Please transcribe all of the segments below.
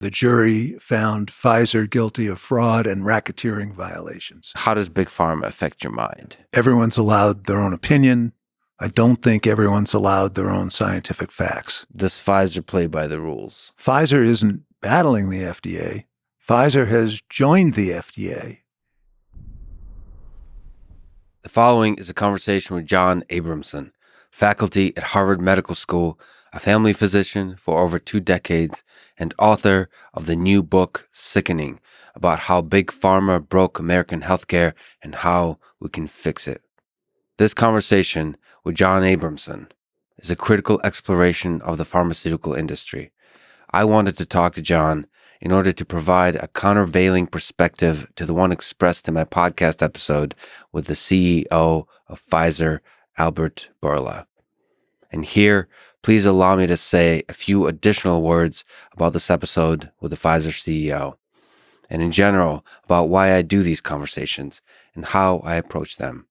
The jury found Pfizer guilty of fraud and racketeering violations. How does Big Pharma affect your mind? Everyone's allowed their own opinion. I don't think everyone's allowed their own scientific facts. Does Pfizer play by the rules? Pfizer isn't battling the FDA. Pfizer has joined the FDA. The following is a conversation with John Abramson, faculty at Harvard Medical School, a family physician for over 2 decades, and author of the new book, Sickening, about how Big Pharma broke American healthcare and how we can fix it. This conversation with John Abramson is a critical exploration of the pharmaceutical industry. I wanted to talk to John in order to provide a countervailing perspective to the one expressed in my podcast episode with the CEO of Pfizer, Albert Bourla. And here, please allow me to say a few additional words about this episode with the Pfizer CEO, and in general about why I do these conversations and how I approach them.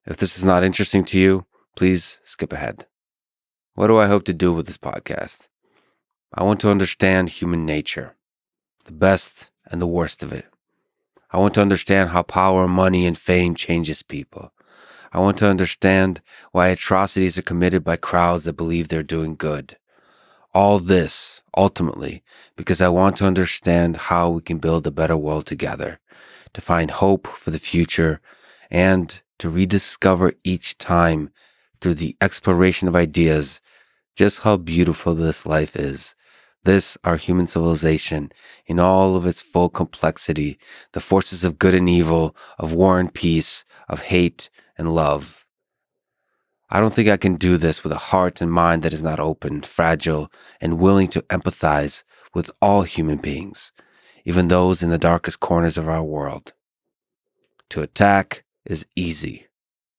If this is not interesting to you, please skip ahead. What do I hope to do with this podcast? I want to understand human nature, the best and the worst of it. I want to understand how power, money, and fame changes people. I want to understand why atrocities are committed by crowds that believe they're doing good. All this, ultimately, because I want to understand how we can build a better world together, to find hope for the future, and to rediscover each time through the exploration of ideas just how beautiful this life is. This, our human civilization, in all of its full complexity, the forces of good and evil, of war and peace, of hate and love. I don't think I can do this with a heart and mind that is not open, fragile, and willing to empathize with all human beings, even those in the darkest corners of our world. To attack is easy.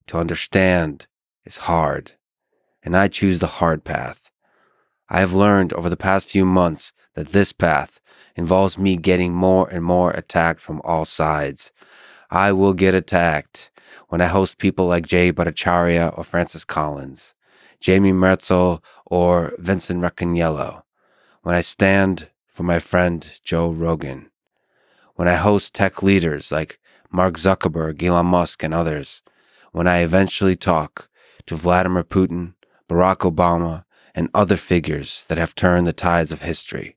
To understand is hard. And I choose the hard path. I have learned over the past few months that this path involves me getting more and more attacked from all sides. I will get attacked when I host people like Jay Bhattacharya or Francis Collins, Jamie Merzel or Vincent Racaniello, when I stand for my friend Joe Rogan, when I host tech leaders like Mark Zuckerberg, Elon Musk, and others, when I eventually talk to Vladimir Putin, Barack Obama, and other figures that have turned the tides of history.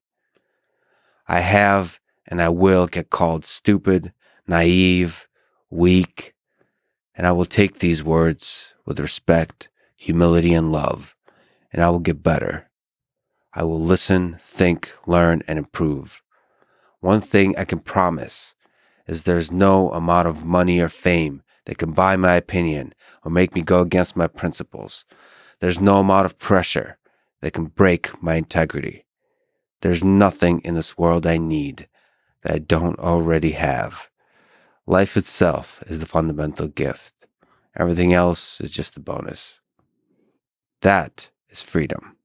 I have and I will get called stupid, naive, weak, and I will take these words with respect, humility, and love, and I will get better. I will listen, think, learn, and improve. One thing I can promise is there's no amount of money or fame that can buy my opinion or make me go against my principles. There's no amount of pressure that can break my integrity. There's nothing in this world I need that I don't already have. Life itself is the fundamental gift. Everything else is just a bonus. That is freedom.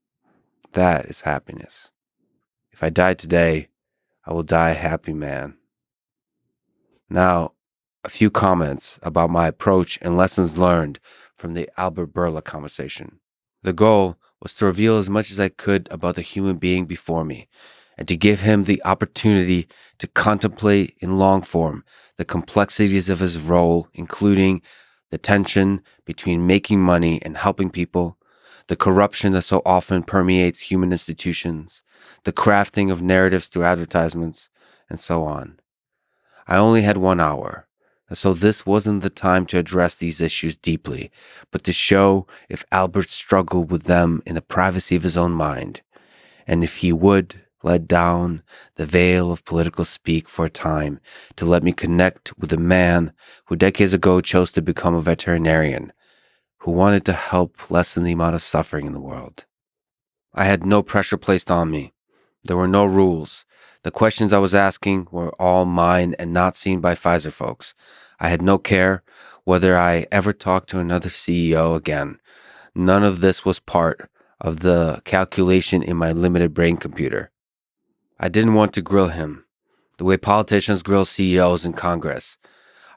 That is happiness. If I die today, I will die a happy man. Now, a few comments about my approach and lessons learned from the Albert Bourla conversation. The goal was to reveal as much as I could about the human being before me, and to give him the opportunity to contemplate in long form the complexities of his role, including the tension between making money and helping people, the corruption that so often permeates human institutions, the crafting of narratives through advertisements, and so on. I only had 1 hour, and so this wasn't the time to address these issues deeply, but to show if Albert struggled with them in the privacy of his own mind, and if he would let down the veil of political speak for a time to let me connect with a man who decades ago chose to become a veterinarian, who wanted to help lessen the amount of suffering in the world. I had no pressure placed on me. There were no rules. The questions I was asking were all mine and not seen by Pfizer folks. I had no care whether I ever talked to another CEO again. None of this was part of the calculation in my limited brain computer. I didn't want to grill him, the way politicians grill CEOs in Congress.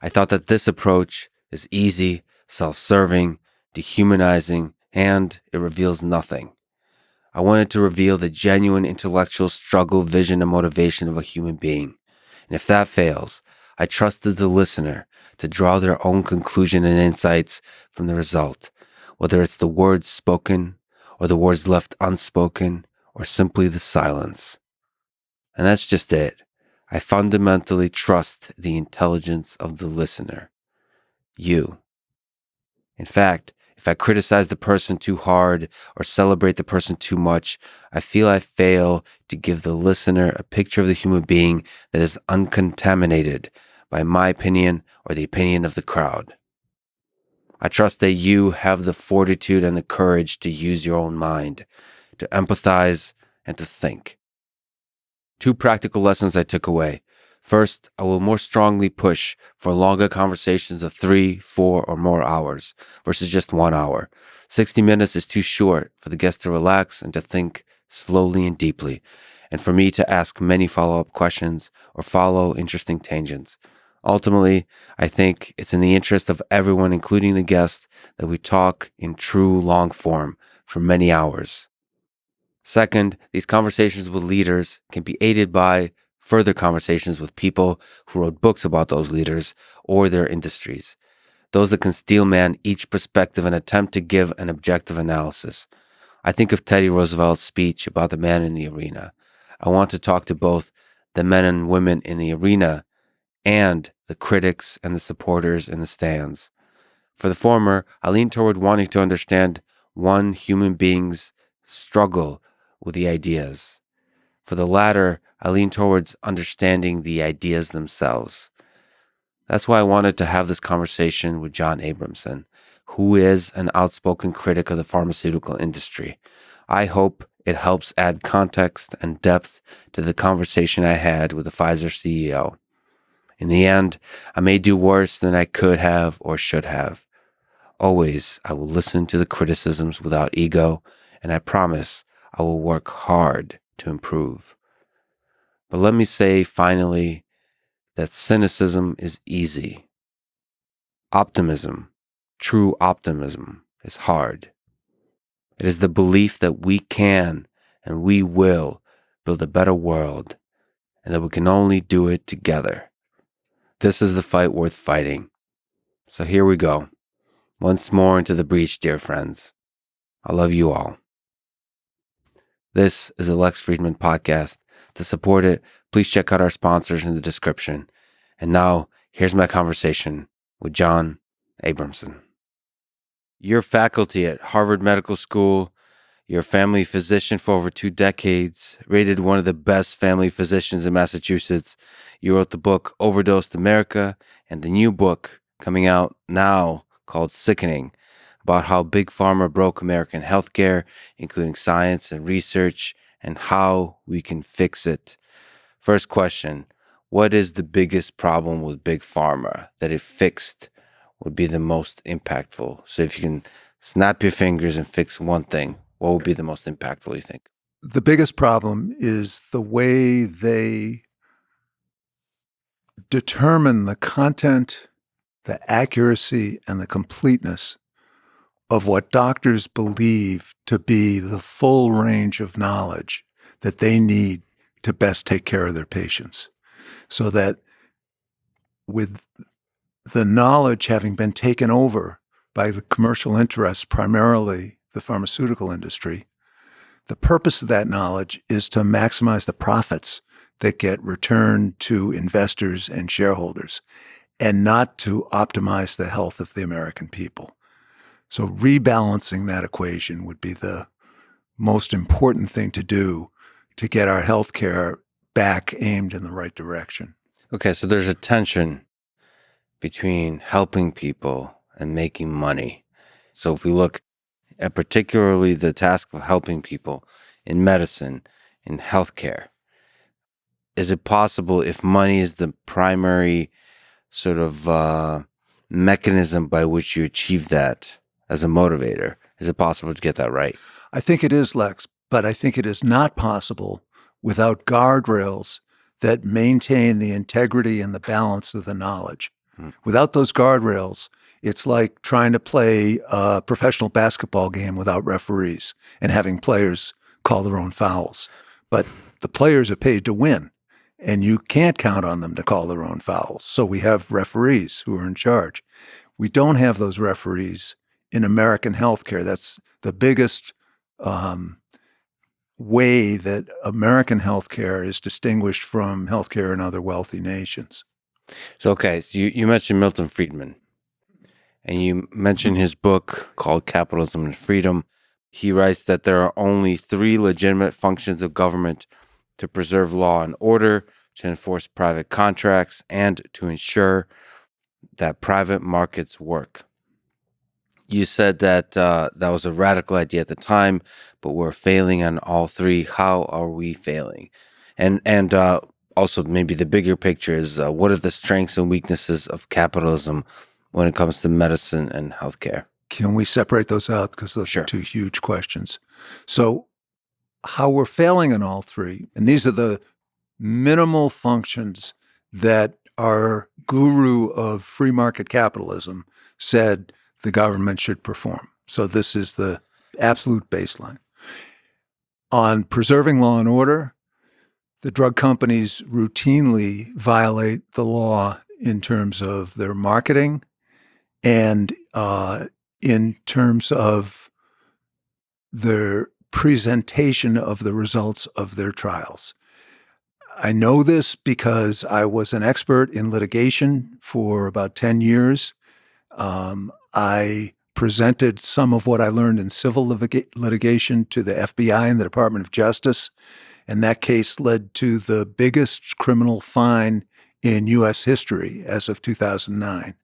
I thought that this approach is easy, self-serving, dehumanizing, and it reveals nothing. I wanted to reveal the genuine intellectual struggle, vision, and motivation of a human being. And if that fails, I trusted the listener to draw their own conclusion and insights from the result, whether it's the words spoken or the words left unspoken or simply the silence. And that's just it. I fundamentally trust the intelligence of the listener. You. In fact, if I criticize the person too hard or celebrate the person too much, I feel I fail to give the listener a picture of the human being that is uncontaminated by my opinion or the opinion of the crowd. I trust that you have the fortitude and the courage to use your own mind, to empathize and to think. 2 practical lessons I took away. First, I will more strongly push for longer conversations of 3, 4, or more hours versus just 1 hour. 60 minutes is too short for the guest to relax and to think slowly and deeply, and for me to ask many follow-up questions or follow interesting tangents. Ultimately, I think it's in the interest of everyone, including the guest, that we talk in true long form for many hours. Second, these conversations with leaders can be aided by further conversations with people who wrote books about those leaders or their industries, those that can steelman each perspective and attempt to give an objective analysis. I think of Teddy Roosevelt's speech about the man in the arena. I want to talk to both the men and women in the arena and the critics and the supporters in the stands. For the former, I lean toward wanting to understand one human being's struggle with the ideas. For the latter, I lean towards understanding the ideas themselves. That's why I wanted to have this conversation with John Abramson, who is an outspoken critic of the pharmaceutical industry. I hope it helps add context and depth to the conversation I had with the Pfizer CEO. In the end, I may do worse than I could have or should have. Always, I will listen to the criticisms without ego, and I promise I will work hard to improve. But let me say finally that cynicism is easy. Optimism, true optimism, is hard. It is the belief that we can and we will build a better world and that we can only do it together. This is the fight worth fighting. So here we go. Once more into the breach, dear friends. I love you all. This is a Lex Fridman podcast. To support it, please check out our sponsors in the description. And now, here's my conversation with John Abramson. You're faculty at Harvard Medical School. You're a family physician for over 2 decades, rated one of the best family physicians in Massachusetts. You wrote the book Overdosed America and the new book coming out now called Sickening, about how Big Pharma broke American healthcare, including science and research, and how we can fix it. First question, what is the biggest problem with Big Pharma that if fixed would be the most impactful? So if you can snap your fingers and fix one thing, what would be the most impactful, you think? The biggest problem is the way they determine the content, the accuracy, and the completeness of what doctors believe to be the full range of knowledge that they need to best take care of their patients. So that with the knowledge having been taken over by the commercial interests, primarily the pharmaceutical industry, the purpose of that knowledge is to maximize the profits that get returned to investors and shareholders, and not to optimize the health of the American people. So rebalancing that equation would be the most important thing to do to get our healthcare back aimed in the right direction. Okay, so there's a tension between helping people and making money. So if we look at particularly the task of helping people in medicine, in healthcare, is it possible, if money is the primary sort of mechanism by which you achieve that as a motivator, is it possible to get that right? I think it is, Lex, but I think it is not possible without guardrails that maintain the integrity and the balance of the knowledge. Without those guardrails, it's like trying to play a professional basketball game without referees and having players call their own fouls. But the players are paid to win, and you can't count on them to call their own fouls. So we have referees who are in charge. We don't have those referees in American healthcare. That's the biggest way that American healthcare is distinguished from healthcare in other wealthy nations. So you mentioned Milton Friedman, and you mentioned his book called Capitalism and Freedom. He writes that there are only 3 legitimate functions of government: to preserve law and order, to enforce private contracts, and to ensure that private markets work. You said that that was a radical idea at the time, but we're failing on all 3. How are we failing? And also maybe the bigger picture is what are the strengths and weaknesses of capitalism when it comes to medicine and healthcare? Can we separate those out? Because those Sure. are 2 huge questions. So how we're failing in all 3, and these are the minimal functions that our guru of free market capitalism said the government should perform. So this is the absolute baseline. On preserving law and order, the drug companies routinely violate the law in terms of their marketing and in terms of their presentation of the results of their trials. I know this because I was an expert in litigation for about 10 years. I presented some of what I learned in civil litigation to the FBI and the Department of Justice, and that case led to the biggest criminal fine in U.S. history as of 2009.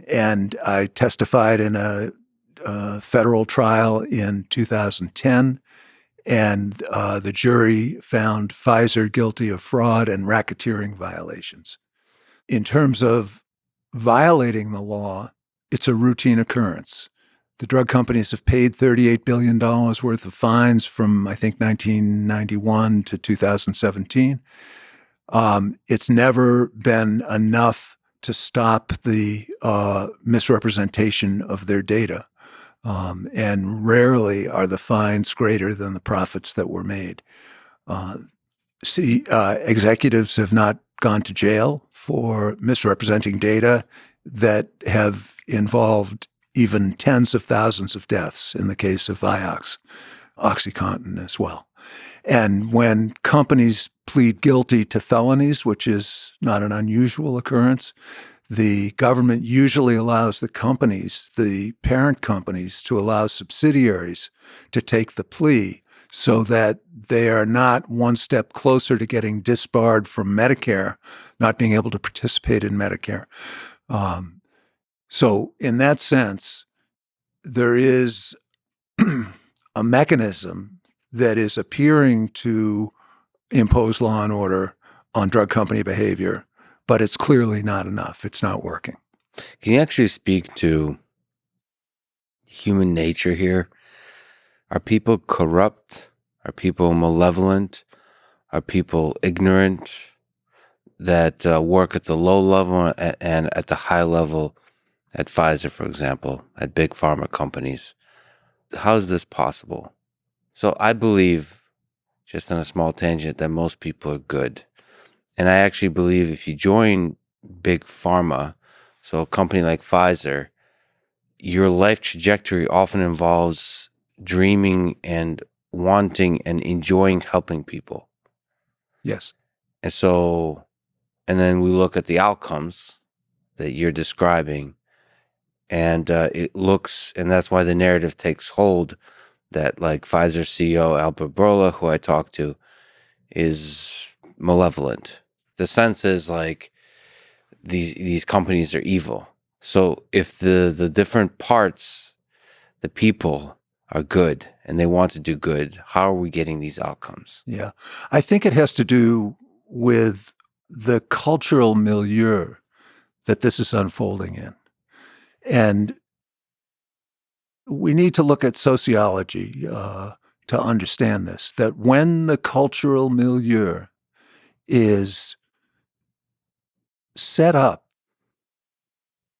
And I testified in a federal trial in 2010, and the jury found Pfizer guilty of fraud and racketeering violations. In terms of violating the law, it's a routine occurrence. The drug companies have paid $38 billion worth of fines from, I think, 1991 to 2017. It's never been enough to stop the misrepresentation of their data. And rarely are the fines greater than the profits that were made. Executives have not gone to jail for misrepresenting data that have involved even tens of thousands of deaths in the case of Vioxx, OxyContin as well. And when companies plead guilty to felonies, which is not an unusual occurrence, the government usually allows the companies, the parent companies, to allow subsidiaries to take the plea so that they are not one step closer to getting disbarred from Medicare, not being able to participate in Medicare. So in that sense, there is a mechanism that is appearing to impose law and order on drug company behavior, but it's clearly not enough. It's not working. Can you actually speak to human nature here? Are people corrupt? Are people malevolent? Are people ignorant that work at the low level and at the high level at Pfizer, for example, at big pharma companies? How is this possible? So I believe, just on a small tangent, that most people are good. And I actually believe if you join big pharma, so a company like Pfizer, your life trajectory often involves dreaming and wanting and enjoying helping people. Yes. And then we look at the outcomes that you're describing, and it looks, and that's why the narrative takes hold that like Pfizer CEO Albert Bourla, who I talked to, is malevolent. The sense is like these companies are evil. So if the different parts, the people are good and they want to do good, how are we getting these outcomes? Yeah. I think it has to do with the cultural milieu that this is unfolding in. And we need to look at sociology to understand this, that when the cultural milieu is set up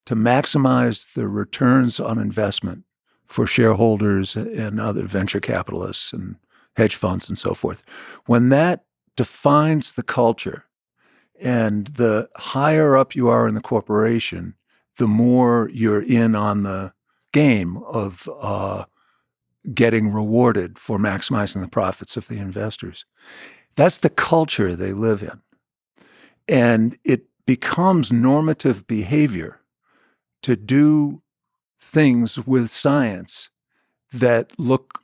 to maximize the returns on investment for shareholders and other venture capitalists and hedge funds and so forth. When that defines the culture, and the higher up you are in the corporation, the more you're in on the game of getting rewarded for maximizing the profits of the investors. That's the culture they live in. And it becomes normative behavior to do things with science that look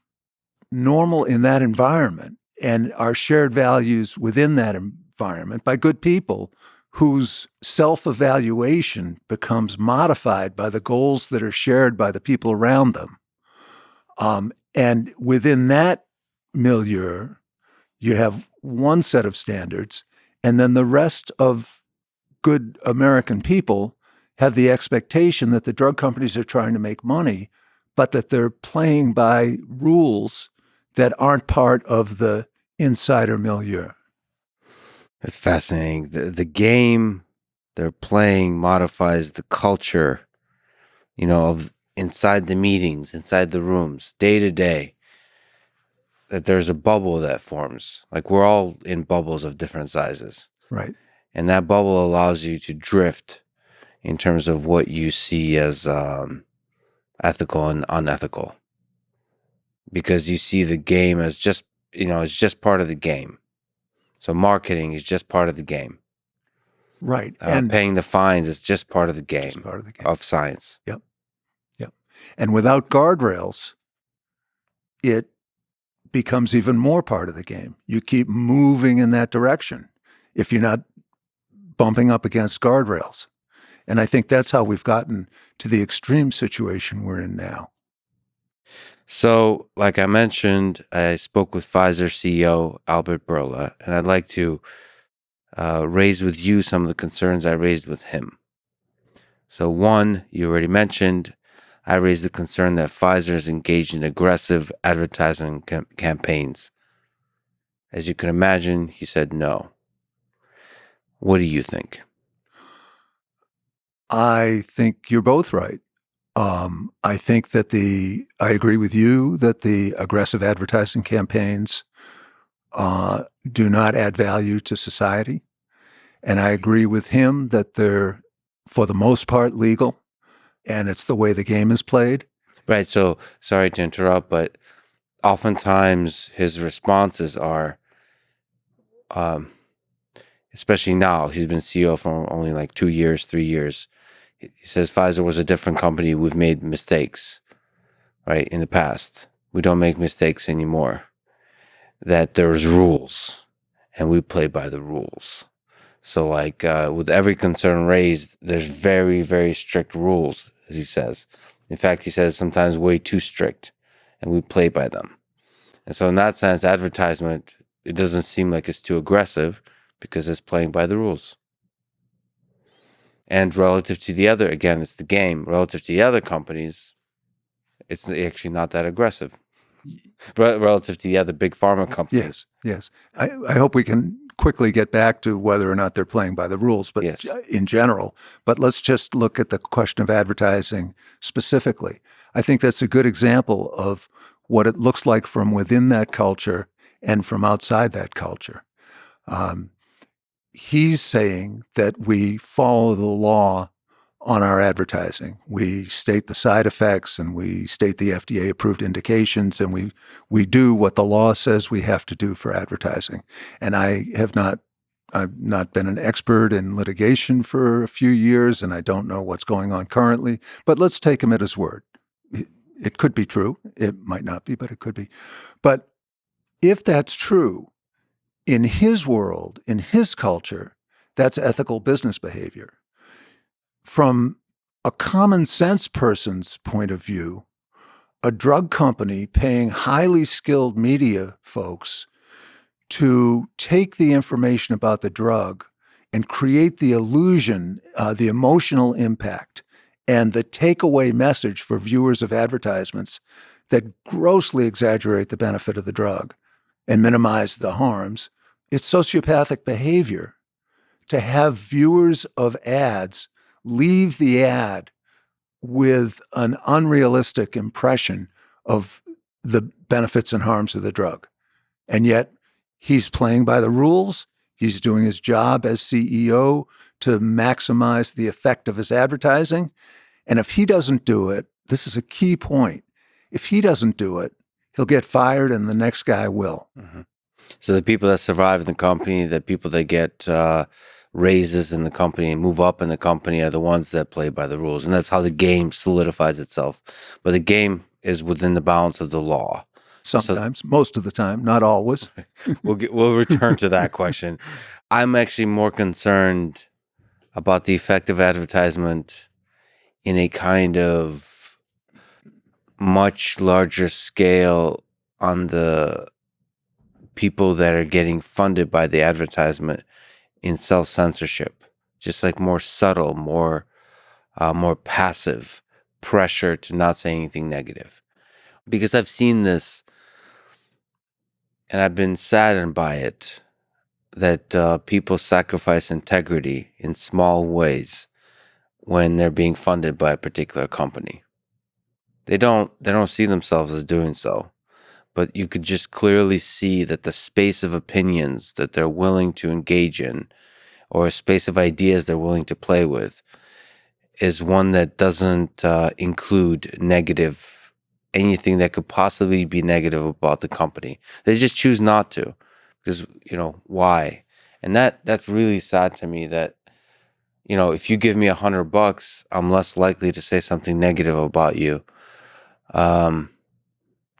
normal in that environment and are shared values within that environment by good people whose self-evaluation becomes modified by the goals that are shared by the people around them. And within that milieu, you have one set of standards, and then the rest of good American people have the expectation that the drug companies are trying to make money, but that they're playing by rules that aren't part of the insider milieu. That's fascinating. The game they're playing modifies the culture, of inside the meetings, inside the rooms, day to day. That there's a bubble that forms. Like we're all in bubbles of different sizes. Right. And that bubble allows you to drift in terms of what you see as ethical and unethical. Because you see the game as just, it's just part of the game. So marketing is just part of the game. Right. And paying the fines is just part of the game, of science. Yep. Yep. And without guardrails, it becomes even more part of the game. You keep moving in that direction if you're not bumping up against guardrails. And I think that's how we've gotten to the extreme situation we're in now. So, like I mentioned, I spoke with Pfizer CEO Albert Bourla, and I'd like to raise with you some of the concerns I raised with him. So one, you already mentioned, I raised the concern that Pfizer is engaged in aggressive advertising campaigns. As you can imagine, he said no. What do you think? I think you're both right. I think that I agree with you that the aggressive advertising campaigns do not add value to society. And I agree with him that they're, for the most part, legal, and it's the way the game is played. Right. So, sorry to interrupt, but oftentimes his responses are, especially now, he's been CEO for only like 2 years, 3 years. He says Pfizer was a different company. We've made mistakes, right, in the past. We don't make mistakes anymore. That there's rules, and we play by the rules. So, like with every concern raised, there's very, very strict rules, as he says. In fact, he says sometimes way too strict, and we play by them. And so in that sense, advertisement, it doesn't seem like it's too aggressive because it's playing by the rules. And relative to the other, again, it's the game. Relative to the other companies, it's actually not that aggressive. Relative to the other big pharma companies. Yes. I hope we can quickly get back to whether or not they're playing by the rules, but Yes. In general. But let's just look at the question of advertising specifically. I think that's a good example of what it looks like from within that culture and from outside that culture. He's saying that we follow the law on our advertising. We state the side effects and we state the FDA-approved indications, and we do what the law says we have to do for advertising. And I've not been an expert in litigation for a few years, and I don't know what's going on currently, but let's take him at his word. It could be true. It might not be, but it could be. But if that's true, in his world, in his culture, that's ethical business behavior. From a common sense person's point of view, a drug company paying highly skilled media folks to take the information about the drug and create the illusion, the emotional impact, and the takeaway message for viewers of advertisements that grossly exaggerate the benefit of the drug and minimize the harms, it's sociopathic behavior to have viewers of ads leave the ad with an unrealistic impression of the benefits and harms of the drug. And yet he's playing by the rules. He's doing his job as CEO to maximize the effect of his advertising. And if he doesn't do it, this is a key point. If he doesn't do it, he'll get fired and the next guy will. Mm-hmm. So the people that survive in the company, the people that get raises in the company and move up in the company are the ones that play by the rules. And that's how the game solidifies itself. But the game is within the bounds of the law. Sometimes, most of the time, not always. We'll return to that question. I'm actually more concerned about the effect of advertisement in a kind of much larger scale on the people that are getting funded by the advertisement in self-censorship, just like more subtle, more passive pressure to not say anything negative. Because I've seen this and I've been saddened by it, that people sacrifice integrity in small ways when they're being funded by a particular company. They don't see themselves as doing so, but you could just clearly see that the space of opinions that they're willing to engage in, or a space of ideas they're willing to play with, is one that doesn't include anything that could possibly be negative about the company. They just choose not to, because, why? And that's really sad to me, that, if you give me $100, I'm less likely to say something negative about you.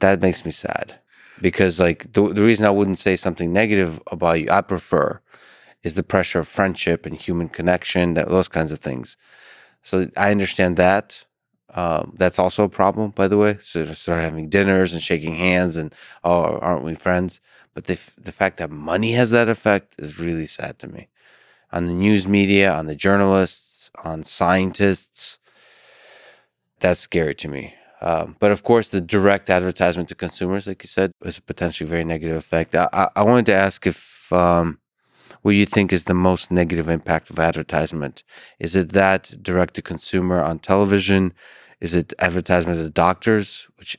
That makes me sad, because like the reason I wouldn't say something negative about you, I prefer, is the pressure of friendship and human connection, those kinds of things. So I understand that. That's also a problem, by the way. So to start having dinners and shaking hands and, oh, aren't we friends? But the fact that money has that effect is really sad to me. On the news media, on the journalists, on scientists, that's scary to me. But of course, the direct advertisement to consumers, like you said, is a potentially very negative effect. I wanted to ask if what you think is the most negative impact of advertisement. Is it that direct to consumer on television? Is it advertisement to doctors, which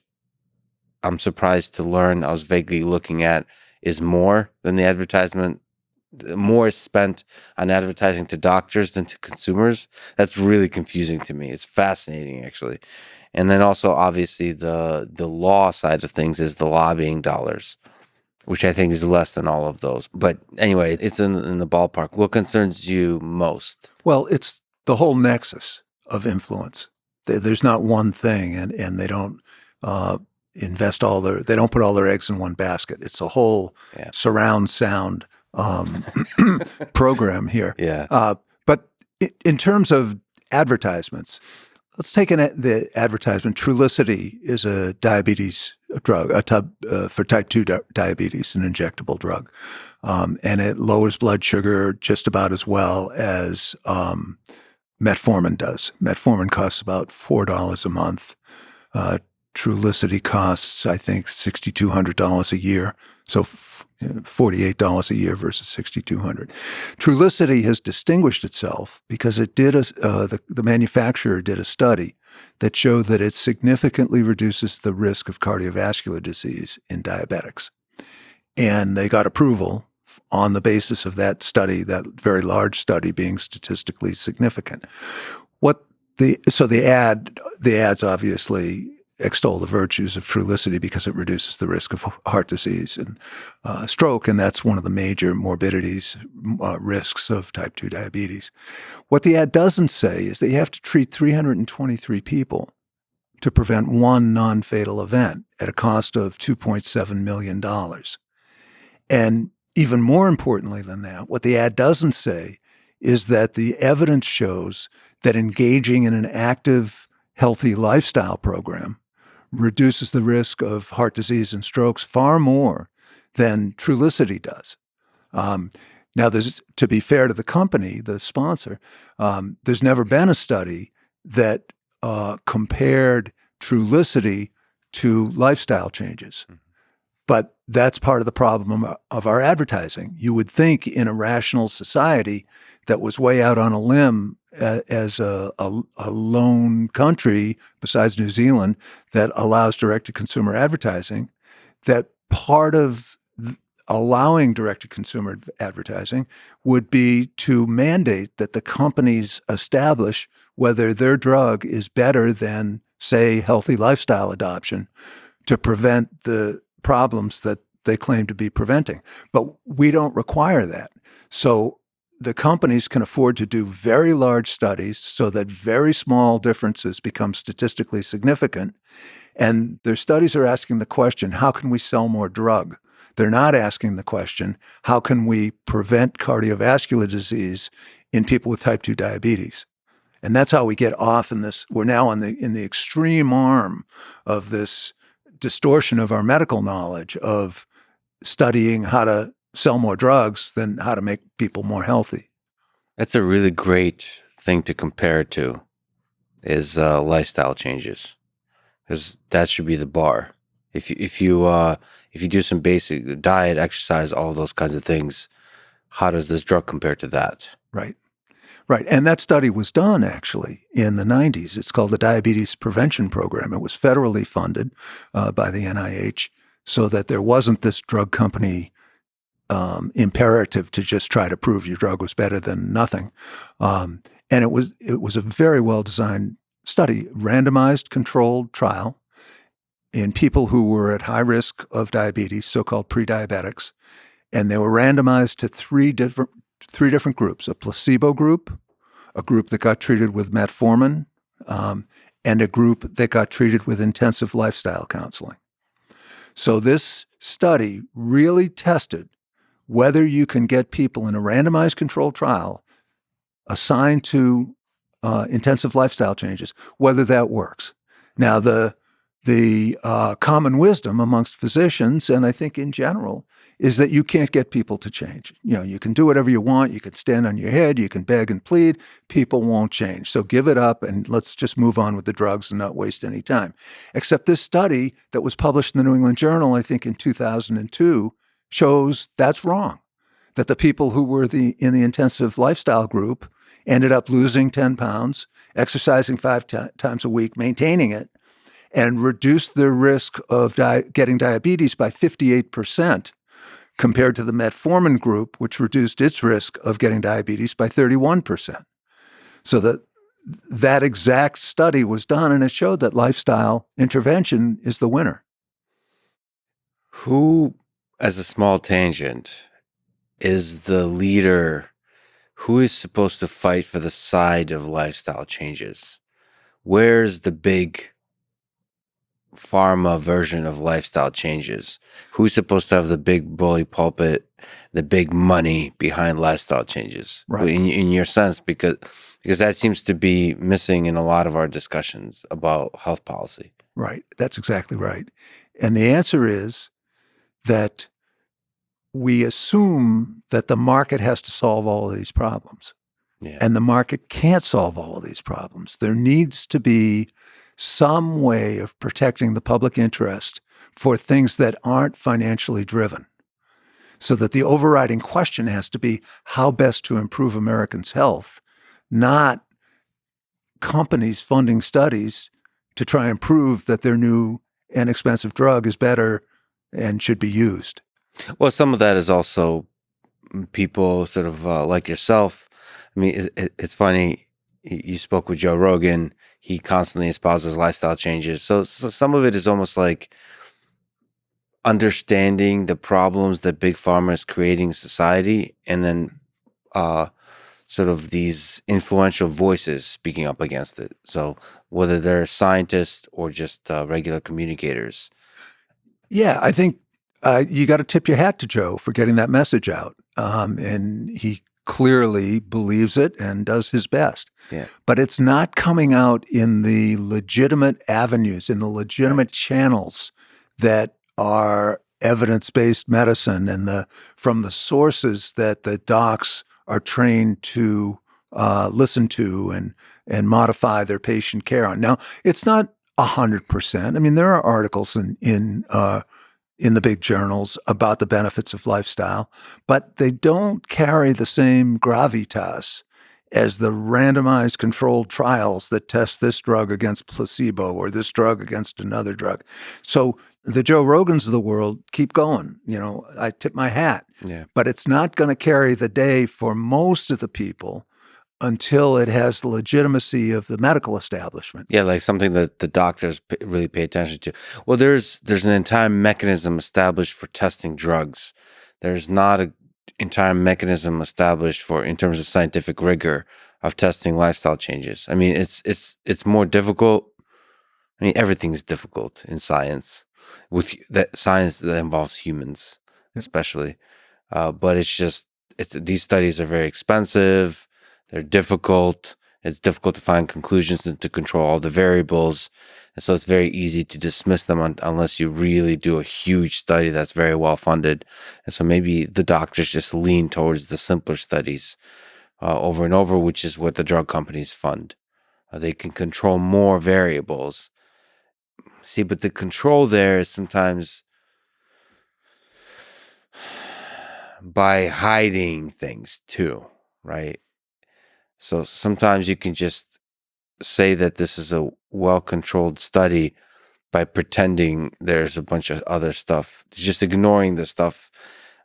I'm surprised to learn, I was vaguely looking at, is more than the advertisement? More is spent on advertising to doctors than to consumers. That's really confusing to me. It's fascinating, actually. And then also, obviously, the law side of things is the lobbying dollars, which I think is less than all of those. But anyway, it's in the ballpark. What concerns you most? Well, it's the whole nexus of influence. There's not one thing, and they don't they don't put all their eggs in one basket. It's a whole surround sound program here. Yeah. But in terms of advertisements, let's take the advertisement. Trulicity is a diabetes drug, for type 2 diabetes, an injectable drug. And it lowers blood sugar just about as well as metformin does. Metformin costs about $4 a month. Trulicity costs, I think, $6,200 a year. So $48 a year versus $6,200. Trulicity has distinguished itself because it did the manufacturer did a study that showed that it significantly reduces the risk of cardiovascular disease in diabetics. And they got approval on the basis of that study, that very large study being statistically significant. The ads obviously extol the virtues of Trulicity because it reduces the risk of heart disease and stroke, and that's one of the major morbidities, risks of type 2 diabetes. What the ad doesn't say is that you have to treat 323 people to prevent one non-fatal event at a cost of $2.7 million. And even more importantly than that, what the ad doesn't say is that the evidence shows that engaging in an active, healthy lifestyle program reduces the risk of heart disease and strokes far more than Trulicity does. Now, to be fair to the company, the sponsor, there's never been a study that compared Trulicity to lifestyle changes. But that's part of the problem of our advertising. You would think in a rational society that was way out on a limb as a lone country, besides New Zealand, that allows direct-to-consumer advertising, that part of allowing direct-to-consumer advertising would be to mandate that the companies establish whether their drug is better than, say, healthy lifestyle adoption to prevent the problems that they claim to be preventing. But we don't require that. So the companies can afford to do very large studies so that very small differences become statistically significant. And their studies are asking the question, how can we sell more drug? They're not asking the question, how can we prevent cardiovascular disease in people with type 2 diabetes? And that's how we get off in this. We're now in the extreme arm of this distortion of our medical knowledge of studying how to sell more drugs than how to make people more healthy. That's a really great thing to compare it to is lifestyle changes, because that should be the bar. If you do some basic diet, exercise, all those kinds of things, how does this drug compare to that? Right. Right. And that study was done actually in the 90s. It's called the Diabetes Prevention Program. It was federally funded by the NIH so that there wasn't this drug company imperative to just try to prove your drug was better than nothing. And it was a very well-designed study, randomized controlled trial in people who were at high risk of diabetes, so-called pre-diabetics. And they were randomized to three different groups: a placebo group, a group that got treated with metformin, and a group that got treated with intensive lifestyle counseling. So this study really tested whether you can get people in a randomized controlled trial assigned to intensive lifestyle changes, whether that works. Now, the common wisdom amongst physicians, and I think in general, is that you can't get people to change. You can do whatever you want. You can stand on your head. You can beg and plead. People won't change. So give it up and let's just move on with the drugs and not waste any time. Except this study that was published in the New England Journal, I think in 2002, shows that's wrong. That the people who were in the intensive lifestyle group ended up losing 10 pounds, exercising 5 times a week, maintaining it, and reduced their risk of getting diabetes by 58% compared to the metformin group, which reduced its risk of getting diabetes by 31%. So that exact study was done, and it showed that lifestyle intervention is the winner. Who, as a small tangent, is the leader? Who is supposed to fight for the side of lifestyle changes? Where's the big pharma version of lifestyle changes? Who's supposed to have the big bully pulpit, the big money behind lifestyle changes? Right. In your sense, because that seems to be missing in a lot of our discussions about health policy. Right. That's exactly right. And the answer is that we assume that the market has to solve all of these problems. Yeah. And the market can't solve all of these problems. There needs to be some way of protecting the public interest for things that aren't financially driven. So that the overriding question has to be how best to improve Americans' health, not companies funding studies to try and prove that their new and expensive drug is better and should be used. Well, some of that is also people sort of like yourself. I mean, it's funny. You spoke with Joe Rogan. He constantly espouses lifestyle changes. So some of it is almost like understanding the problems that big pharma is creating in society, and then sort of these influential voices speaking up against it. So whether they're scientists or just regular communicators. Yeah, I think you got to tip your hat to Joe for getting that message out. And he clearly believes it and does his best. Yeah. But it's not coming out in the legitimate avenues, in the legitimate channels that are evidence-based medicine and from the sources that the docs are trained to listen to and modify their patient care on. Now, it's not 100%. I mean, there are articles in the big journals about the benefits of lifestyle, but they don't carry the same gravitas as the randomized controlled trials that test this drug against placebo or this drug against another drug. So the Joe Rogans of the world keep going. I tip my hat. Yeah. But it's not going to carry the day for most of the people until it has the legitimacy of the medical establishment. Yeah, like something that the doctors really pay attention to. Well, there's an entire mechanism established for testing drugs. There's not an entire mechanism established for, in terms of scientific rigor, of testing lifestyle changes. I mean, it's more difficult. I mean, everything's difficult in science, with that science that involves humans, especially. But these studies are very expensive. They're difficult. It's difficult to find conclusions and to control all the variables. And so it's very easy to dismiss them unless you really do a huge study that's very well funded. And so maybe the doctors just lean towards the simpler studies over and over, which is what the drug companies fund. They can control more variables. See, but the control there is sometimes by hiding things too, right? So sometimes you can just say that this is a well-controlled study by pretending there's a bunch of other stuff, just ignoring the stuff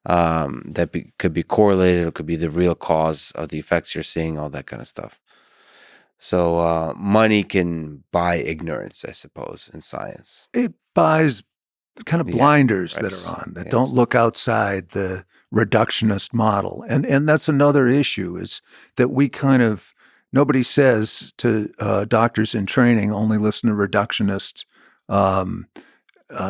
could be correlated or could be the real cause of the effects you're seeing, all that kind of stuff. So money can buy ignorance, I suppose, in science. It buys kind of blinders that are on, that don't look outside the reductionist model. And that's another issue, is that nobody says to doctors in training, only listen to reductionist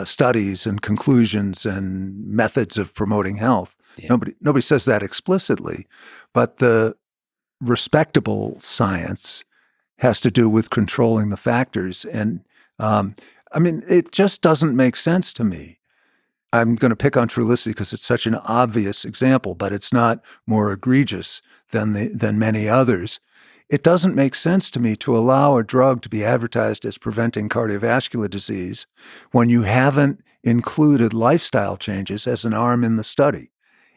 studies and conclusions and methods of promoting health. Yeah. Nobody says that explicitly, but the respectable science has to do with controlling the factors. And it just doesn't make sense to me. I'm going to pick on Trulicity because it's such an obvious example, but it's not more egregious than many others. It doesn't make sense to me to allow a drug to be advertised as preventing cardiovascular disease when you haven't included lifestyle changes as an arm in the study.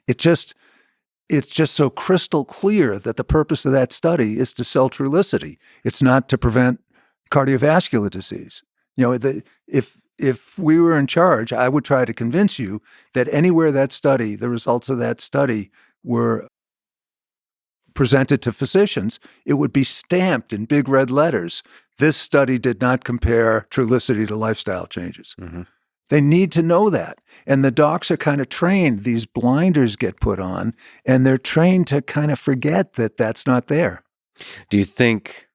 It's just so crystal clear that the purpose of that study is to sell Trulicity. It's not to prevent cardiovascular disease. If we were in charge, I would try to convince you that anywhere the results of that study were presented to physicians, it would be stamped in big red letters. This study did not compare Trulicity to lifestyle changes. Mm-hmm. They need to know that. And the docs are kind of trained. These blinders get put on, and they're trained to kind of forget that that's not there. Do you think,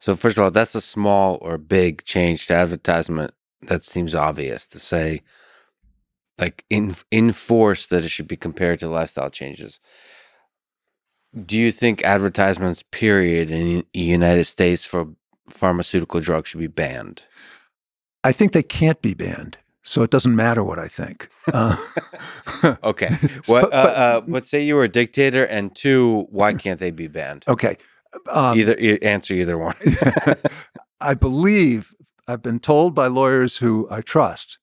so first of all, that's a small or big change to advertisement that seems obvious to say, like enforce that it should be compared to lifestyle changes. Do you think advertisements, period, in the United States for pharmaceutical drugs should be banned? I think they can't be banned. So it doesn't matter what I think. Okay. Let's say you were a dictator, and two, why can't they be banned? Okay. Answer either one. I believe, I've been told by lawyers who I trust,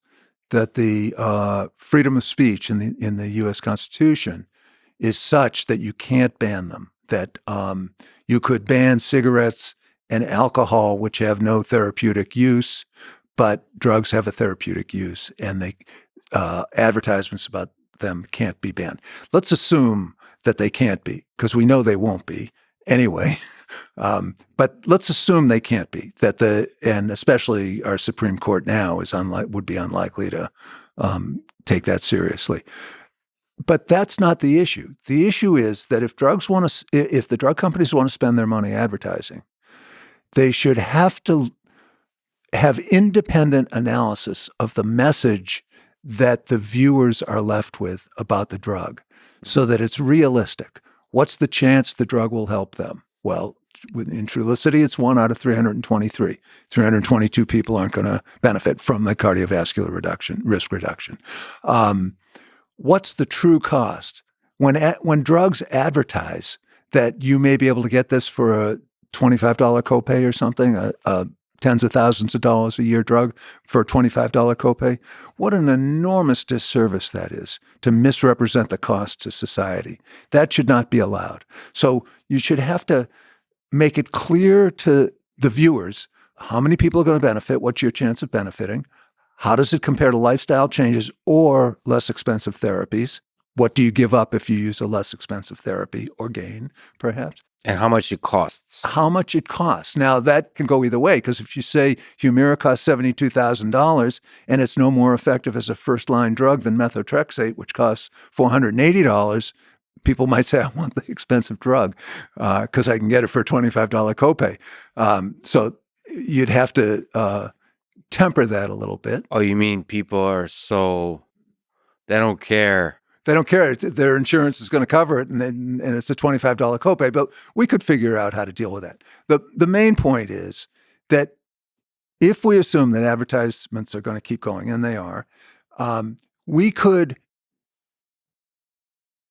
that the freedom of speech in the U.S. Constitution is such that you can't ban them, that you could ban cigarettes and alcohol, which have no therapeutic use, but drugs have a therapeutic use, and advertisements about them can't be banned. Let's assume that they can't be, because we know they won't be anyway. But let's assume they can't be. And especially our Supreme Court now would be unlikely to take that seriously. But that's not the issue. The issue is that if the drug companies want to spend their money advertising, they should have to have independent analysis of the message that the viewers are left with about the drug, so that it's realistic. What's the chance the drug will help them? Well, in Trulicity, it's 1 out of 323. 322 people aren't going to benefit from the cardiovascular risk reduction. What's the true cost? When drugs advertise that you may be able to get this for a $25 copay or something, tens of thousands of dollars a year drug for a $25 copay, what an enormous disservice that is to misrepresent the cost to society. That should not be allowed. So you should have to make it clear to the viewers how many people are going to benefit, what's your chance of benefiting, how does it compare to lifestyle changes or less expensive therapies? What do you give up if you use a less expensive therapy or gain, perhaps? And how much it costs. How much it costs. Now, that can go either way, because if you say Humira costs $72,000 and it's no more effective as a first-line drug than methotrexate, which costs $480, people might say, I want the expensive drug because I can get it for a $25 copay. So you'd have to temper that a little bit. Oh, you mean people are they don't care. They don't care. Their insurance is going to cover it, and it's a $25 copay. But we could figure out how to deal with that. The main point is that if we assume that advertisements are going to keep going, and they are, we could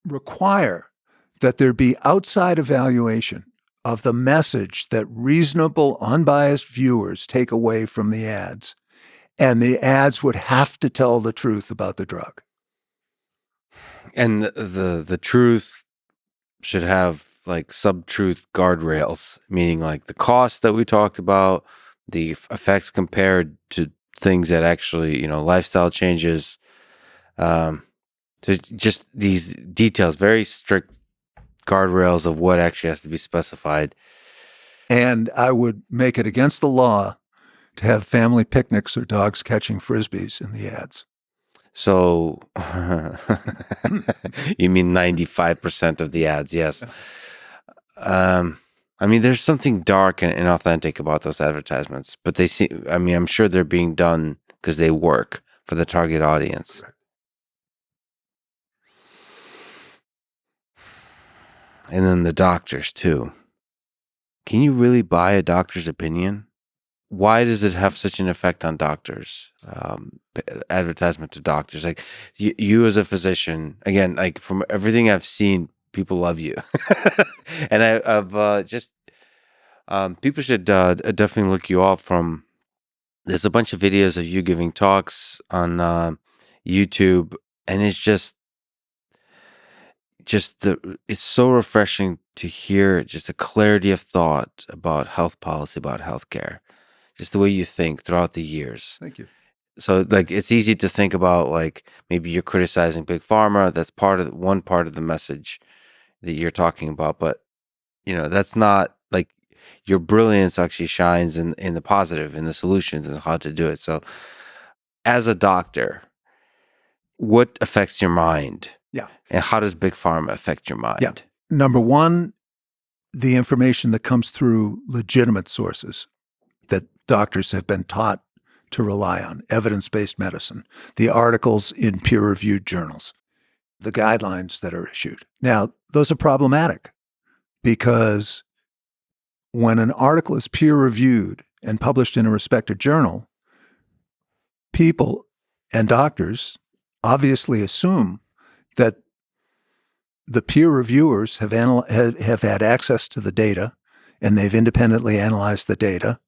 require that there be outside evaluation of the message that reasonable, unbiased viewers take away from the ads, and the ads would have to tell the truth about the drug. And the truth should have like sub-truth guardrails, meaning like the cost that we talked about, the effects compared to things that actually, lifestyle changes, just these details, very strict guardrails of what actually has to be specified. And I would make it against the law to have family picnics or dogs catching Frisbees in the ads. So you mean 95% of the ads? Yes. There's something dark and inauthentic about those advertisements, but they seem, I'm sure they're being done because they work for the target audience. Correct. And then the doctors too. Can you really buy a doctor's opinion? Why does it have such an effect on doctors? Advertisement to doctors, like you as a physician, again, like from everything I've seen, people love you, and I've just people should definitely look you up. From there's a bunch of videos of you giving talks on YouTube, and it's just it's so refreshing to hear just the clarity of thought about health policy, about healthcare. Just the way you think throughout the years. Thank you. So like it's easy to think about like maybe you're criticizing big pharma. That's one part of the message that you're talking about. But that's not like your brilliance actually shines in the positive, in the solutions and how to do it. So as a doctor, what affects your mind? Yeah. And how does big pharma affect your mind? Yeah. Number one, the information that comes through legitimate sources that doctors have been taught to rely on, evidence-based medicine, the articles in peer-reviewed journals, the guidelines that are issued. Now, those are problematic because when an article is peer-reviewed and published in a respected journal, people and doctors obviously assume that the peer reviewers have had access to the data, and they've independently analyzed the data,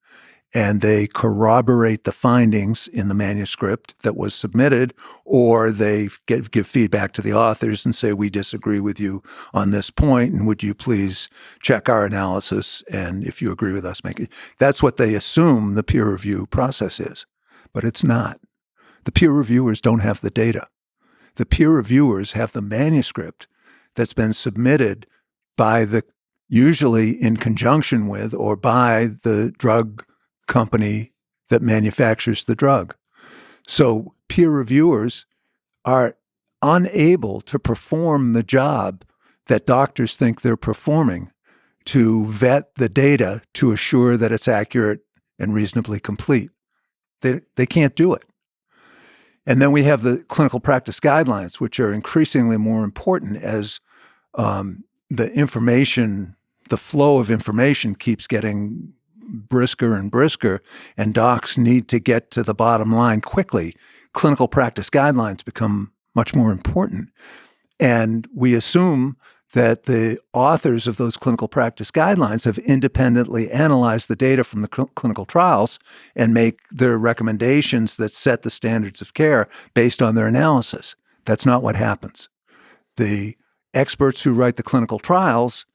and they corroborate the findings in the manuscript that was submitted, or they give feedback to the authors and say, we disagree with you on this point, and would you please check our analysis, and if you agree with us, make it. That's what they assume the peer review process is, but it's not. The peer reviewers don't have the data. The peer reviewers have the manuscript that's been submitted by usually in conjunction with or by the drug company that manufactures the drug. So peer reviewers are unable to perform the job that doctors think they're performing to vet the data to assure that it's accurate and reasonably complete. They can't do it. And then we have the clinical practice guidelines, which are increasingly more important as the flow of information keeps getting brisker and brisker, and docs need to get to the bottom line quickly. Clinical practice guidelines become much more important. And we assume that the authors of those clinical practice guidelines have independently analyzed the data from the clinical trials and make their recommendations that set the standards of care based on their analysis. That's not what happens. The experts who write the clinical trials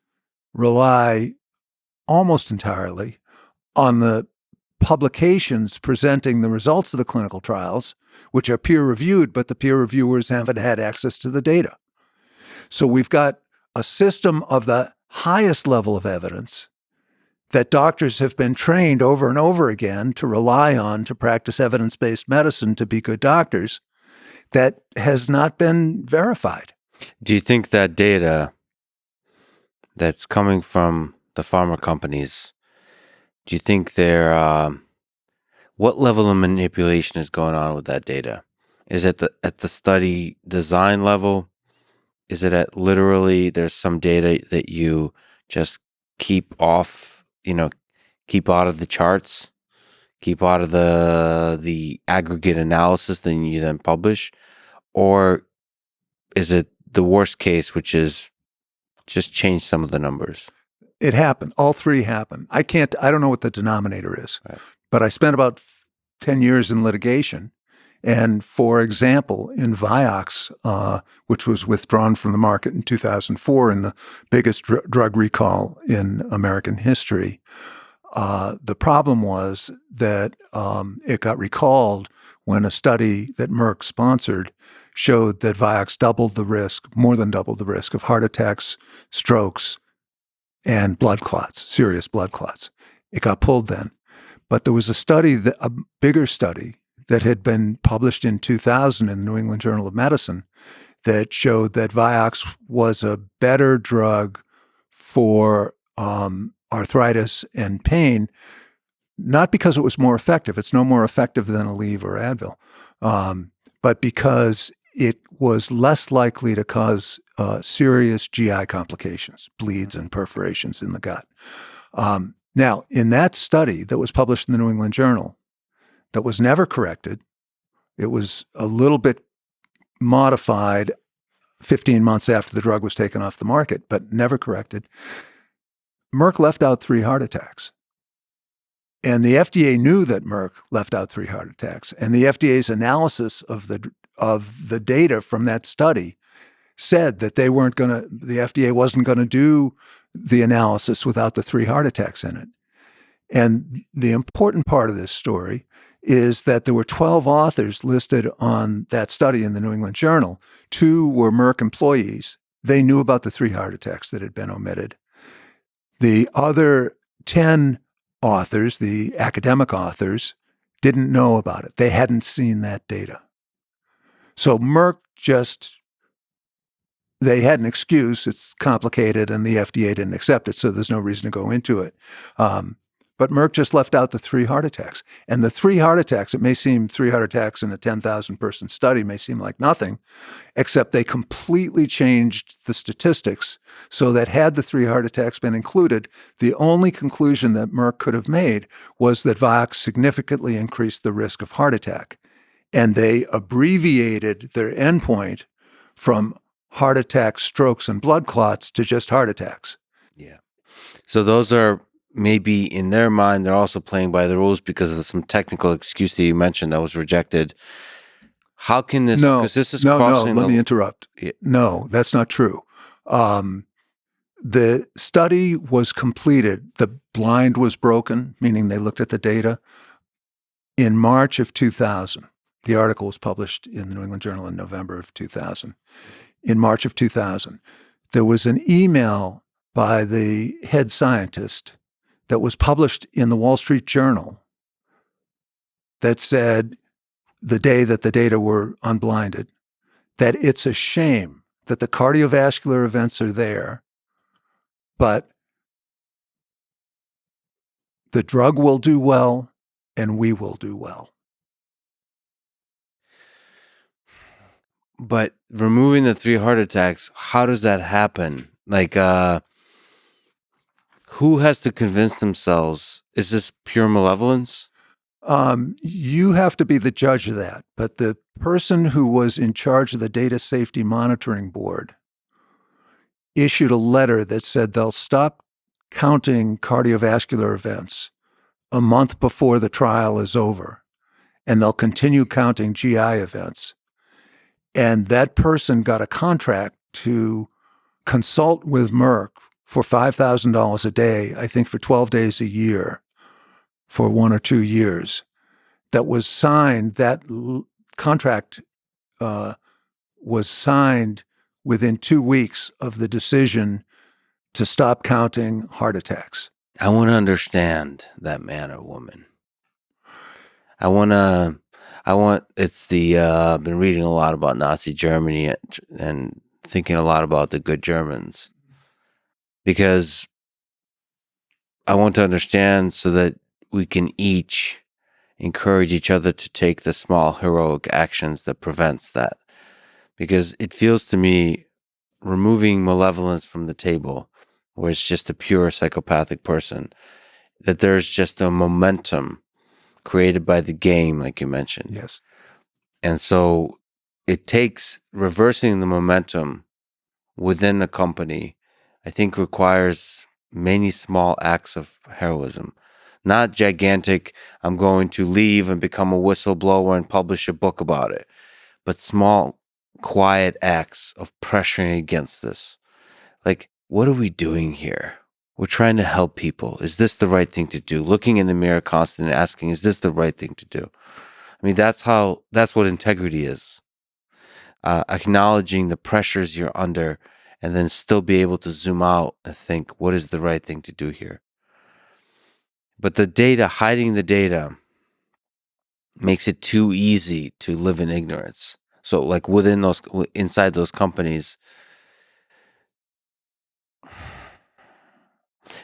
rely almost entirely on the publications presenting the results of the clinical trials, which are peer-reviewed, but the peer reviewers haven't had access to the data. So we've got a system of the highest level of evidence that doctors have been trained over and over again to rely on to practice evidence-based medicine to be good doctors that has not been verified. Do you think that data that's coming from the pharma companies, do you think what level of manipulation is going on with that data? Is it at the study design level? Is it at literally there's some data that you just keep off, keep out of the charts, keep out of the aggregate analysis that you then publish? Or is it the worst case, which is just change some of the numbers? It happened. All three happen. I don't know what the denominator is, Right. but I spent about 10 years in litigation. And for example, in Vioxx, which was withdrawn from the market in 2004 in the biggest drug recall in American history, the problem was that it got recalled when a study that Merck sponsored showed that Vioxx more than doubled the risk of heart attacks, strokes, and blood clots, serious blood clots. It got pulled then. But there was a bigger study that had been published in 2000 in the New England Journal of Medicine that showed that Vioxx was a better drug for arthritis and pain, not because it was more effective. It's no more effective than Aleve or Advil, but because it was less likely to cause serious GI complications, bleeds and perforations in the gut. Now, in that study that was published in the New England Journal, that was never corrected, it was a little bit modified 15 months after the drug was taken off the market, but never corrected. Merck left out 3 heart attacks. And the FDA knew that Merck left out 3 heart attacks. And the FDA's analysis of the data from that study said that the FDA wasn't going to do the analysis without the 3 heart attacks in it. And the important part of this story is that there were 12 authors listed on that study in the New England Journal. 2 were Merck employees. They knew about the 3 heart attacks that had been omitted. The other 10 authors, the academic authors, didn't know about it. They hadn't seen that data. So Merck they had an excuse. It's complicated and the FDA didn't accept it, so there's no reason to go into it. But Merck just left out the 3 heart attacks. And the 3 heart attacks, it may seem 3 heart attacks in a 10,000 person study may seem like nothing, except they completely changed the statistics so that had the 3 heart attacks been included, the only conclusion that Merck could have made was that Vioxx significantly increased the risk of heart attack. And they abbreviated their endpoint from heart attacks, strokes, and blood clots to just heart attacks. Yeah. So those are maybe in their mind, they're also playing by the rules because of some technical excuse that you mentioned that was rejected. How can this, because this is crossing. Let me interrupt. Yeah. No, that's not true. The study was completed. The blind was broken, meaning they looked at the data in March of 2000. The article was published in the New England Journal in November of 2000. In March of 2000, there was an email by the head scientist that was published in the Wall Street Journal that said, the day that the data were unblinded, that it's a shame that the cardiovascular events are there, but the drug will do well and we will do well. But removing the 3 heart attacks, how does that happen? Like, who has to convince themselves? Is this pure malevolence? You have to be the judge of that. But the person who was in charge of the Data Safety Monitoring Board issued a letter that said they'll stop counting cardiovascular events a month before the trial is over, and they'll continue counting GI events. And that person got a contract to consult with Merck for $5,000 a day, I think for 12 days a year for 1 or 2 years, that was signed, contract was signed within 2 weeks of the decision to stop counting heart attacks. I want to understand that man or woman. I've been reading a lot about Nazi Germany and thinking a lot about the good Germans, because I want to understand so that we can each encourage each other to take the small heroic actions that prevents that. Because it feels to me, removing malevolence from the table, where it's just a pure psychopathic person, that there's just a momentum created by the game, like you mentioned. Yes. And so it takes reversing the momentum within a company, I think, requires many small acts of heroism. Not gigantic, I'm going to leave and become a whistleblower and publish a book about it, but small, quiet acts of pressuring against this. Like, what are we doing here? We're trying to help people. Is this the right thing to do? Looking in the mirror constantly and asking, is this the right thing to do? I mean, that's what integrity is. Acknowledging the pressures you're under and then still be able to zoom out and think, what is the right thing to do here? But the data, hiding the data, makes it too easy to live in ignorance. So like inside those companies.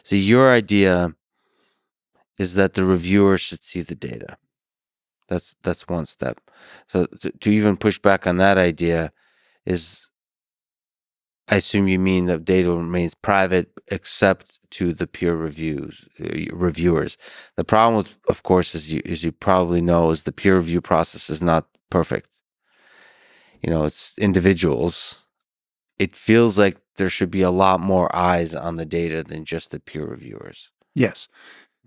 So your idea is that the reviewer should see the data. That's one step. So to even push back on that idea is, I assume you mean that data remains private except to the peer reviewers. The problem with, of course, as you probably know, is the peer review process is not perfect. It's individuals. It feels like there should be a lot more eyes on the data than just the peer reviewers. Yes.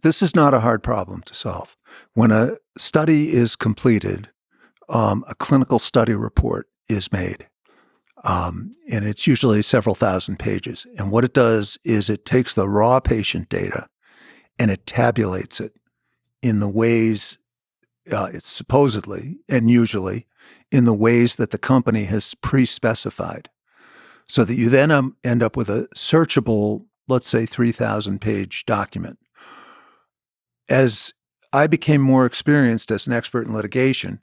This is not a hard problem to solve. When a study is completed, a clinical study report is made. And it's usually several thousand pages. And what it does is it takes the raw patient data and it tabulates it in the ways, it's supposedly and usually in the ways that the company has pre-specified, so that you then end up with a searchable, let's say, 3,000-page document. As I became more experienced as an expert in litigation,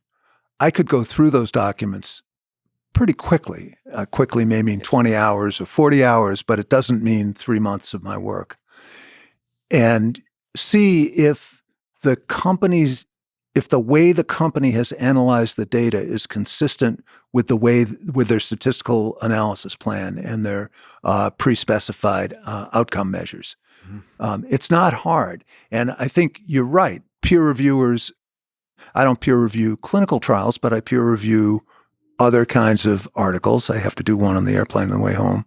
I could go through those documents pretty quickly. Quickly may mean 20 hours or 40 hours, but it doesn't mean 3 months of my work. And see if the way the company has analyzed the data is consistent with their statistical analysis plan and their pre-specified outcome measures. Mm-hmm. It's not hard. And I think you're right. Peer reviewers, I don't peer review clinical trials, but I peer review other kinds of articles. I have to do one on the airplane on the way home.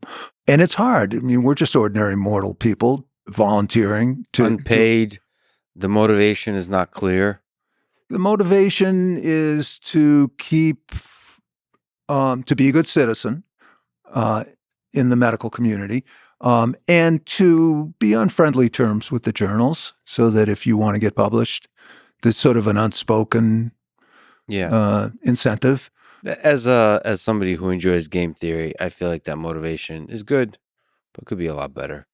And it's hard. I mean, we're just ordinary mortal people volunteering to. Unpaid. The motivation is not clear. The motivation is to to be a good citizen in the medical community, and to be on friendly terms with the journals, so that if you want to get published, there's sort of an unspoken incentive. As somebody who enjoys game theory, I feel like that motivation is good, but could be a lot better.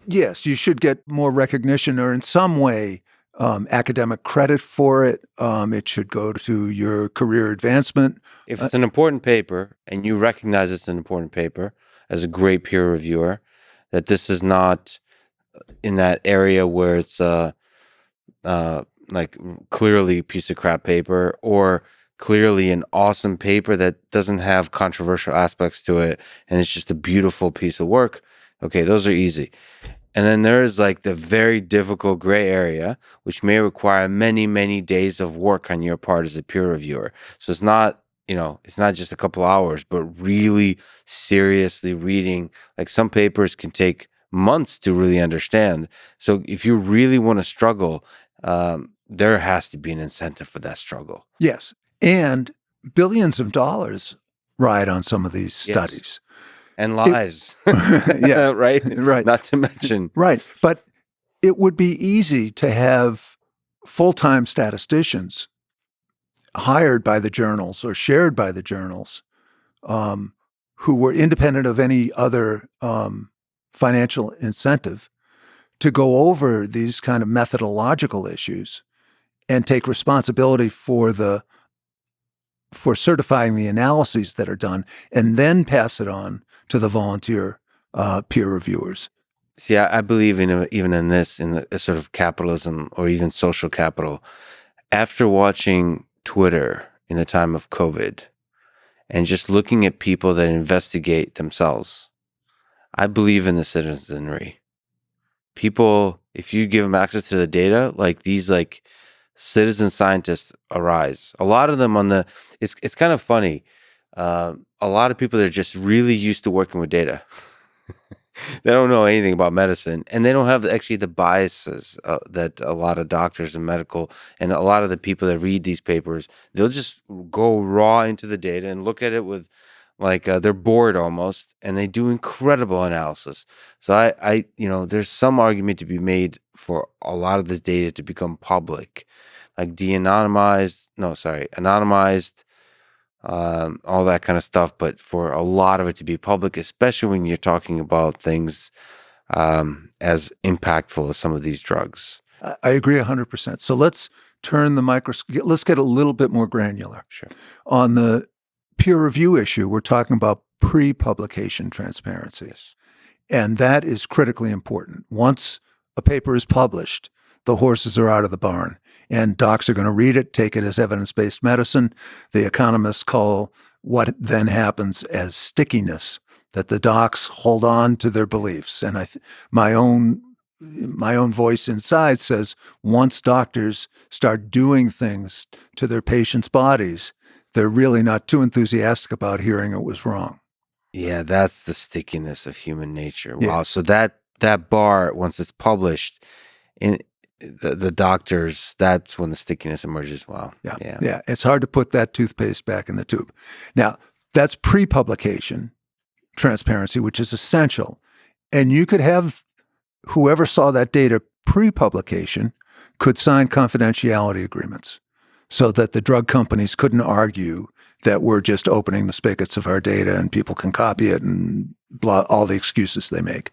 Yes, you should get more recognition or in some way academic credit for it. It should go to your career advancement. If it's an important paper and you recognize it's an important paper as a great peer reviewer, that this is not in that area where it's like clearly a piece of crap paper, or clearly an awesome paper that doesn't have controversial aspects to it and it's just a beautiful piece of work. Okay, those are easy. And then there is like the very difficult gray area, which may require many, many days of work on your part as a peer reviewer. So it's not, it's not just a couple hours, but really seriously reading. Like some papers can take months to really understand. So if you really want to struggle, there has to be an incentive for that struggle. Yes. And billions of dollars ride on some of these studies. And lives. Yeah. Right? Right. Not to mention. Right. But it would be easy to have full-time statisticians hired by the journals or shared by the journals, who were independent of any other financial incentive, to go over these kind of methodological issues and take responsibility for certifying the analyses that are done, and then pass it on to the volunteer peer reviewers. See, I believe even in this, in the sort of capitalism or even social capital. After watching Twitter in the time of COVID and just looking at people that investigate themselves, I believe in the citizenry. People, if you give them access to the data, like these like citizen scientists arise. A lot of them it's kind of funny. A lot of people that are just really used to working with data. They don't know anything about medicine, and they don't have actually the biases that a lot of doctors and medical and a lot of the people that read these papers, they'll just go raw into the data and look at it with like they're bored almost, and they do incredible analysis. So I there's some argument to be made for a lot of this data to become public, like anonymized, all that kind of stuff, but for a lot of it to be public, especially when you're talking about things as impactful as some of these drugs. I agree 100%. So let's turn the microscope. Let's get a little bit more granular. Sure. On the peer review issue, we're talking about pre-publication transparency. Yes. And that is critically important. Once a paper is published, the horses are out of the barn, and docs are going to read it, take it as evidence-based medicine. The economists call what then happens as stickiness, that the docs hold on to their beliefs. And my own voice inside says, once doctors start doing things to their patients' bodies, they're really not too enthusiastic about hearing it was wrong. Yeah, that's the stickiness of human nature. Wow. Yeah. So that bar, once it's published in the doctors, that's when the stickiness emerges. Wow. Yeah. It's hard to put that toothpaste back in the tube. Now, that's pre-publication transparency, which is essential. And you could have whoever saw that data pre-publication could sign confidentiality agreements so that the drug companies couldn't argue that we're just opening the spigots of our data and people can copy it and blah, all the excuses they make.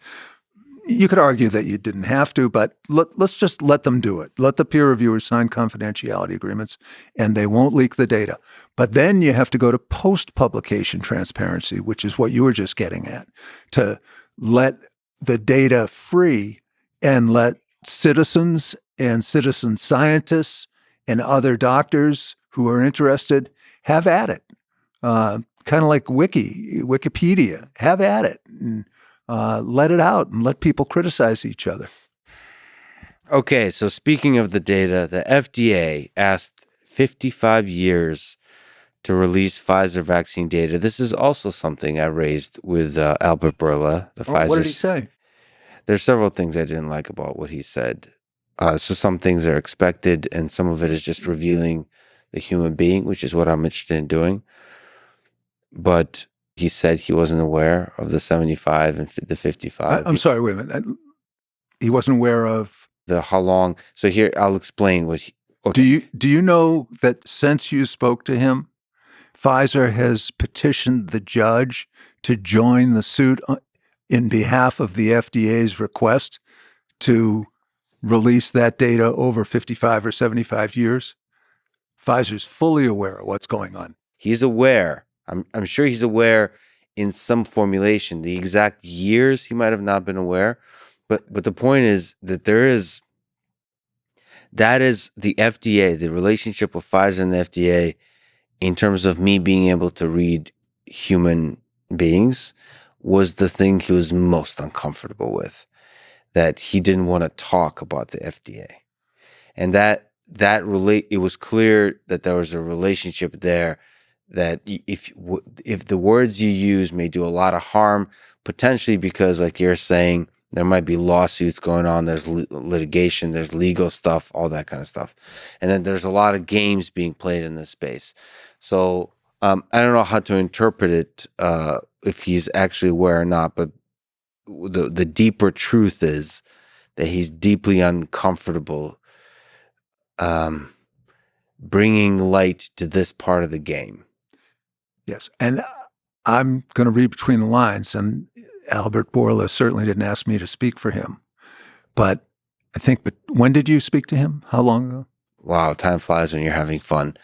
You could argue that you didn't have to, but let's just let them do it. Let the peer reviewers sign confidentiality agreements, and they won't leak the data. But then you have to go to post-publication transparency, which is what you were just getting at, to let the data free and let citizens and citizen scientists and other doctors who are interested have at it. Kind of like Wikipedia, have at it. And, let it out and let people criticize each other. Okay, so speaking of the data, the FDA asked 55 years to release Pfizer vaccine data. This is also something I raised with Albert Bourla, the Pfizer. What did he say? There's several things I didn't like about what he said. So some things are expected, and some of it is just revealing the human being, which is what I'm interested in doing. But he said he wasn't aware of the 75 and the 55. I'm sorry, wait a minute. He wasn't aware of how long. So here, I'll explain what. Okay. Do you know that since you spoke to him, Pfizer has petitioned the judge to join the suit in behalf of the FDA's request to release that data over 55 or 75 years? Pfizer's fully aware of what's going on. He's aware. I'm sure he's aware in some formulation. The exact years he might have not been aware, but the point is that that is the FDA, the relationship with Pfizer and the FDA in terms of me being able to read human beings was the thing he was most uncomfortable with, that he didn't want to talk about the FDA. And it was clear that there was a relationship there, that if the words you use may do a lot of harm, potentially because, like you're saying, there might be lawsuits going on, there's litigation, there's legal stuff, all that kind of stuff. And then there's a lot of games being played in this space. So I don't know how to interpret it if he's actually aware or not, but the deeper truth is that he's deeply uncomfortable bringing light to this part of the game. Yes. And I'm going to read between the lines, and Albert Bourla certainly didn't ask me to speak for him. But I think, but when did you speak to him? How long ago? Wow, time flies when you're having fun.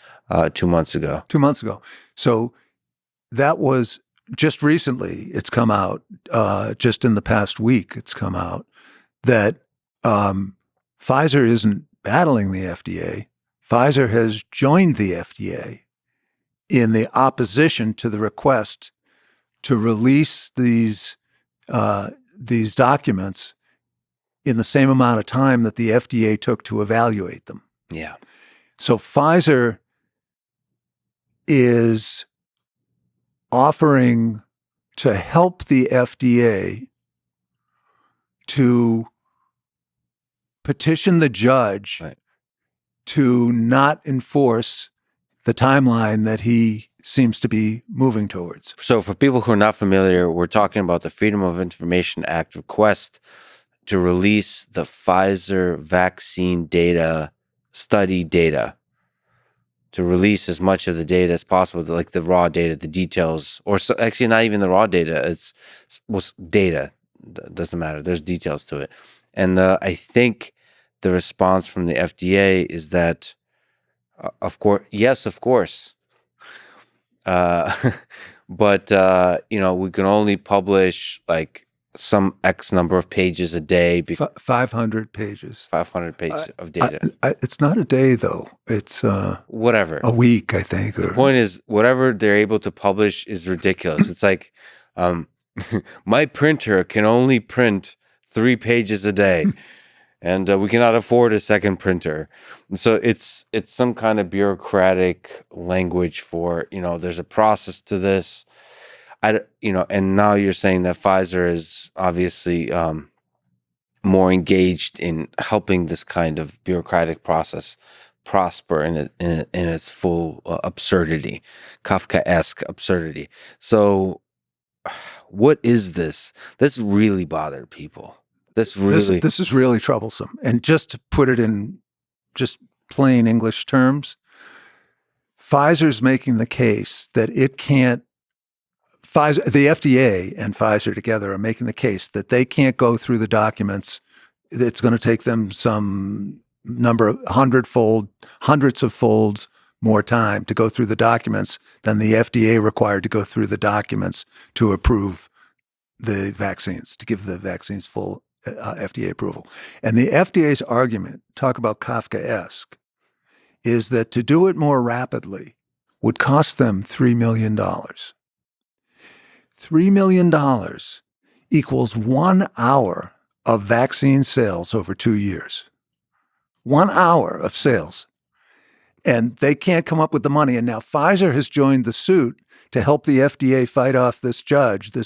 2 months ago. 2 months ago. So that was just recently, it's come out, just in the past week, it's come out that Pfizer isn't battling the FDA. Pfizer has joined the FDA in the opposition to the request to release these documents in the same amount of time that the FDA took to evaluate them. Yeah. So Pfizer is offering to help the FDA to petition the judge Right. to not enforce the timeline that he seems to be moving towards. So for people who are not familiar, we're talking about the Freedom of Information Act request to release the Pfizer vaccine data, study data, to release as much of the data as possible, like the raw data, the details, or so, actually not even the raw data, it's was data. Doesn't matter. There's details to it. And I think the response from the FDA is that, of course, yes, of course. But, we can only publish like some X number of pages a day. 500 pages. 500 pages of data. It's not a day, though. It's Whatever. a week, I think. The point is, whatever they're able to publish is ridiculous. It's like, my printer can only print 3 pages a day, and we cannot afford a second printer. And so it's some kind of bureaucratic language for, there's a process to this. And now you're saying that Pfizer is obviously more engaged in helping this kind of bureaucratic process prosper in its full absurdity, Kafkaesque absurdity. So, what is this? This really bothered people. This is really troublesome. And just to put it in just plain English terms, Pfizer's making the case that it can't. The FDA and Pfizer together are making the case that they can't go through the documents. It's going to take them some number of hundreds of folds more time to go through the documents than the FDA required to go through the documents to approve the vaccines, to give the vaccines full FDA approval. And the FDA's argument, talk about Kafkaesque, is that to do it more rapidly would cost them $3 million. $3 million equals 1 hour of vaccine sales over 2 years. 1 hour of sales. And they can't come up with the money. And now Pfizer has joined the suit to help the FDA fight off this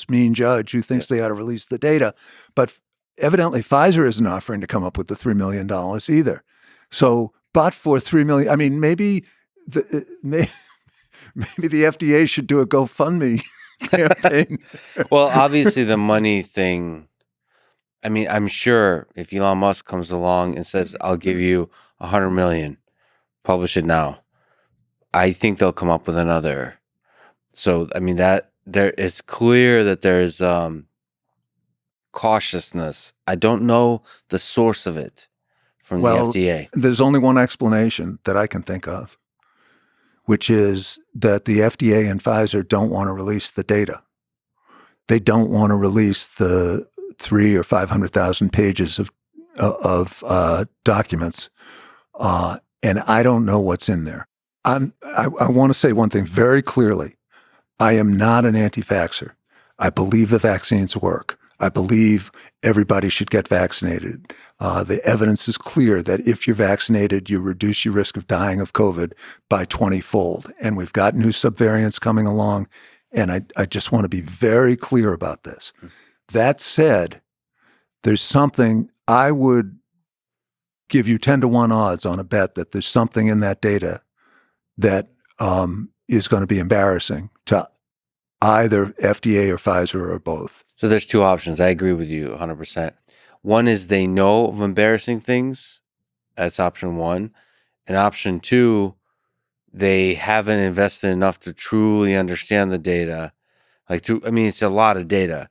mean judge who thinks they ought to release the data. But evidently Pfizer isn't offering to come up with the $3 million either. So, but for $3 million, I mean, maybe the FDA should do a GoFundMe campaign. Well, obviously the money thing, I mean, I'm sure if Elon Musk comes along and says, I'll give you $100 million, publish it now, I think they'll come up with another. So, I mean, it's clear that there's cautiousness. I don't know the source of it from the FDA. There's only one explanation that I can think of, which is that the FDA and Pfizer don't want to release the data. They don't want to release the 300,000 or 500,000 pages of documents, and I don't know what's in there. I want to say one thing very clearly. I am not an anti-vaxxer. I believe the vaccines work. I believe everybody should get vaccinated. The evidence is clear that if you're vaccinated, you reduce your risk of dying of COVID by 20-fold. And we've got new subvariants coming along. And I just want to be very clear about this. That said, there's something I would give you 10-to-1 odds on a bet that there's something in that data that is going to be embarrassing to either FDA or Pfizer or both. So there's two options. I agree with you 100%. One is they know of embarrassing things. That's option one. And option two, they haven't invested enough to truly understand the data. It's a lot of data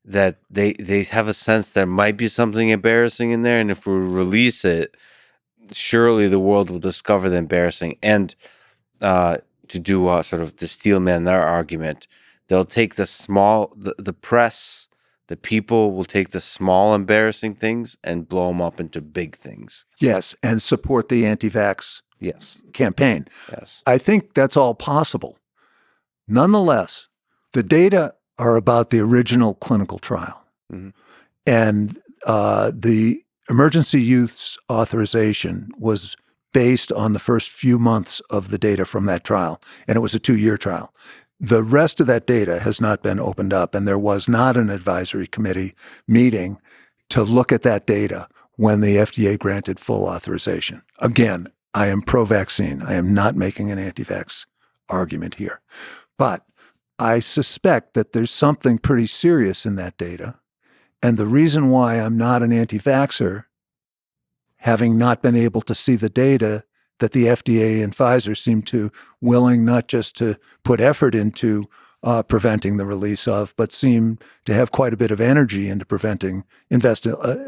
that they have a sense there might be something embarrassing in there. And if we release it, surely the world will discover the embarrassing. And to do sort of to steelman their argument, they'll take the press, the people will take the small embarrassing things and blow them up into big things. Yes, and support the anti-vax Yes. campaign. Yes. I think that's all possible. Nonetheless, the data are about the original clinical trial. Mm-hmm. And the emergency use authorization was based on the first few months of the data from that trial, and it was a 2-year trial. The rest of that data has not been opened up, and there was not an advisory committee meeting to look at that data when the FDA granted full authorization. Again, I am pro-vaccine. I am not making an anti-vax argument here. But I suspect that there's something pretty serious in that data. And the reason why I'm not an anti-vaxxer, having not been able to see the data that the FDA and Pfizer seem to willing not just to put effort into preventing the release of, but seem to have quite a bit of energy into invest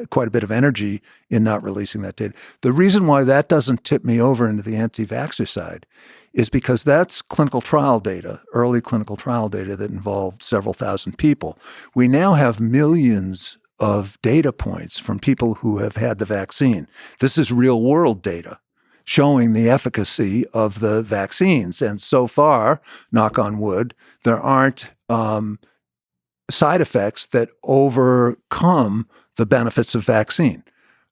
quite a bit of energy in not releasing that data. The reason why that doesn't tip me over into the anti-vaxxer side is because that's clinical trial data, early clinical trial data that involved several thousand people. We now have millions of data points from people who have had the vaccine. This is real world data showing the efficacy of the vaccines. And so far, knock on wood, there aren't side effects that overcome the benefits of vaccine.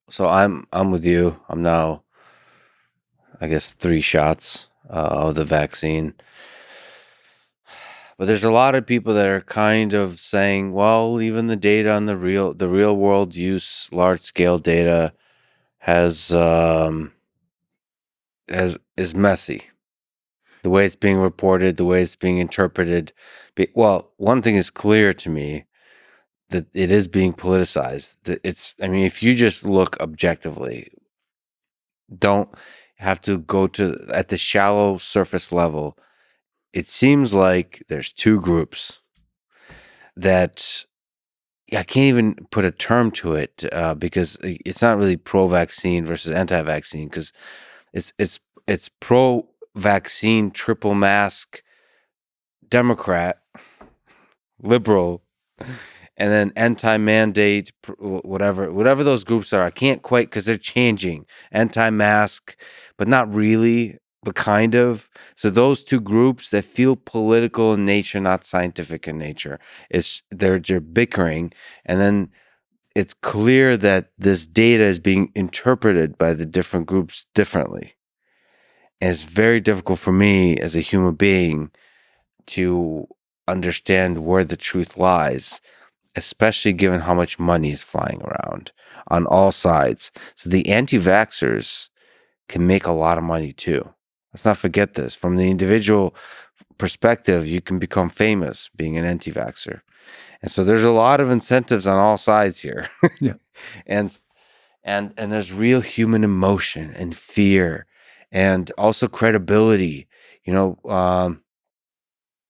So I'm with you. I'm now, I guess, 3 shots of the vaccine. But there's a lot of people that are kind of saying, well, even the data on the real world use, large scale data is messy. The way it's being reported, the way it's being interpreted. Well, one thing is clear to me, that it is being politicized. If you just look objectively, don't have to go to at the shallow surface level, it seems like there's 2 groups that I can't even put a term to it because it's not really pro-vaccine versus anti-vaccine, because it's pro-vaccine, triple mask, Democrat, liberal, and then anti-mandate, whatever those groups are. I can't quite, because they're changing. Anti-mask, but not really, but kind of. So those 2 groups that feel political in nature, not scientific in nature, they're bickering, and then it's clear that this data is being interpreted by the different groups differently. And it's very difficult for me as a human being to understand where the truth lies, especially given how much money is flying around on all sides. So the anti-vaxxers can make a lot of money too. Let's not forget this. From the individual perspective, you can become famous being an anti-vaxxer. And so there's a lot of incentives on all sides here. Yeah. And there's real human emotion and fear, and also credibility.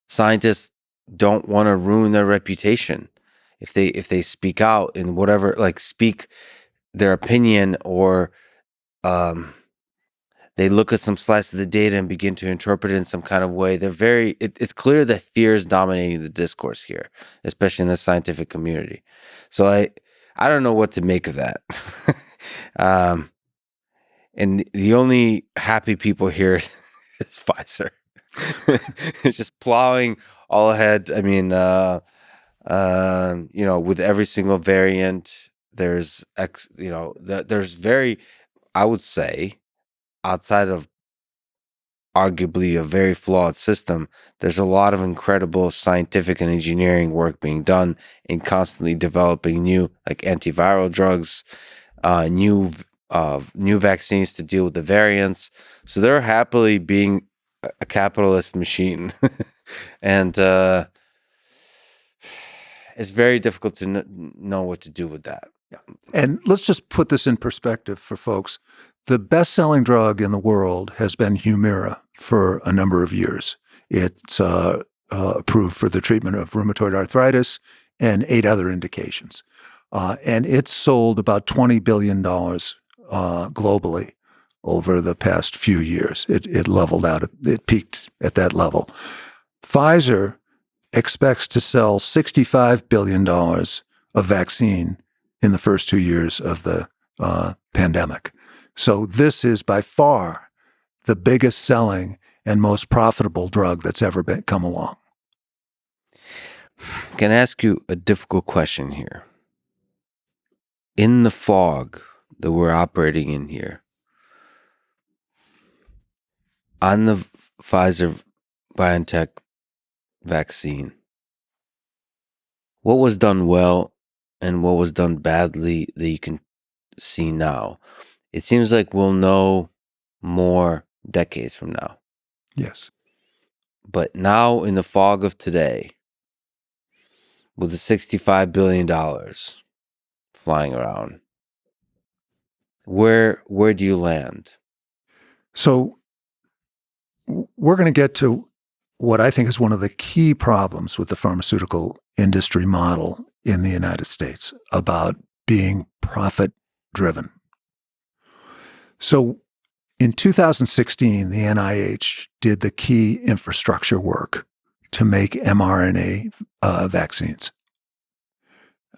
Scientists don't want to ruin their reputation if they speak out in whatever, like speak their opinion, or they look at some slice of the data and begin to interpret it in some kind of way. It's clear that fear is dominating the discourse here, especially in the scientific community. So I don't know what to make of that. And the only happy people here is Pfizer. It's just plowing all ahead. With every single variant, there's I would say, outside of arguably a very flawed system, there's a lot of incredible scientific and engineering work being done in constantly developing new, like, antiviral drugs, new vaccines to deal with the variants. So they're happily being a capitalist machine. And It's very difficult to know what to do with that. Yeah. And let's just put this in perspective for folks. The best-selling drug in the world has been Humira for a number of years. It's approved for the treatment of rheumatoid arthritis and 8 other indications. And it's sold about $20 billion globally over the past few years. It leveled out. It peaked at that level. Pfizer expects to sell $65 billion of vaccine in the first 2 years of the pandemic. So this is by far the biggest selling and most profitable drug that's ever come along. Can I ask you a difficult question here? In the fog that we're operating in here, on the Pfizer BioNTech vaccine, what was done well and what was done badly that you can see now? It seems like we'll know more decades from now. Yes. But now, in the fog of today, with the $65 billion flying around, where do you land? So we're going to get to what I think is one of the key problems with the pharmaceutical industry model in the United States about being profit-driven. So in 2016, the NIH did the key infrastructure work to make mRNA vaccines.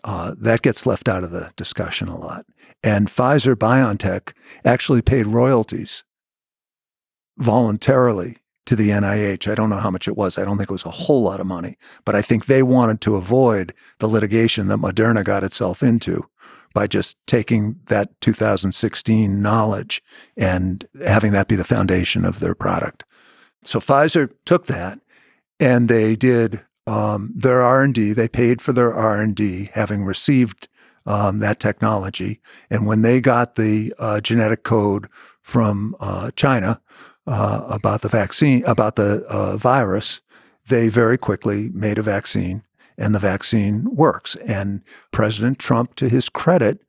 That gets left out of the discussion a lot. And Pfizer BioNTech actually paid royalties voluntarily to the NIH. I don't know how much it was. I don't think it was a whole lot of money, but I think they wanted to avoid the litigation that Moderna got itself into by just taking that 2016 knowledge and having that be the foundation of their product. So Pfizer took that and they did their R&D. They paid for their R&D, having received that technology. And when they got the genetic code from China about the vaccine, about the virus, they very quickly made a vaccine, and the vaccine works. And President Trump, to his credit,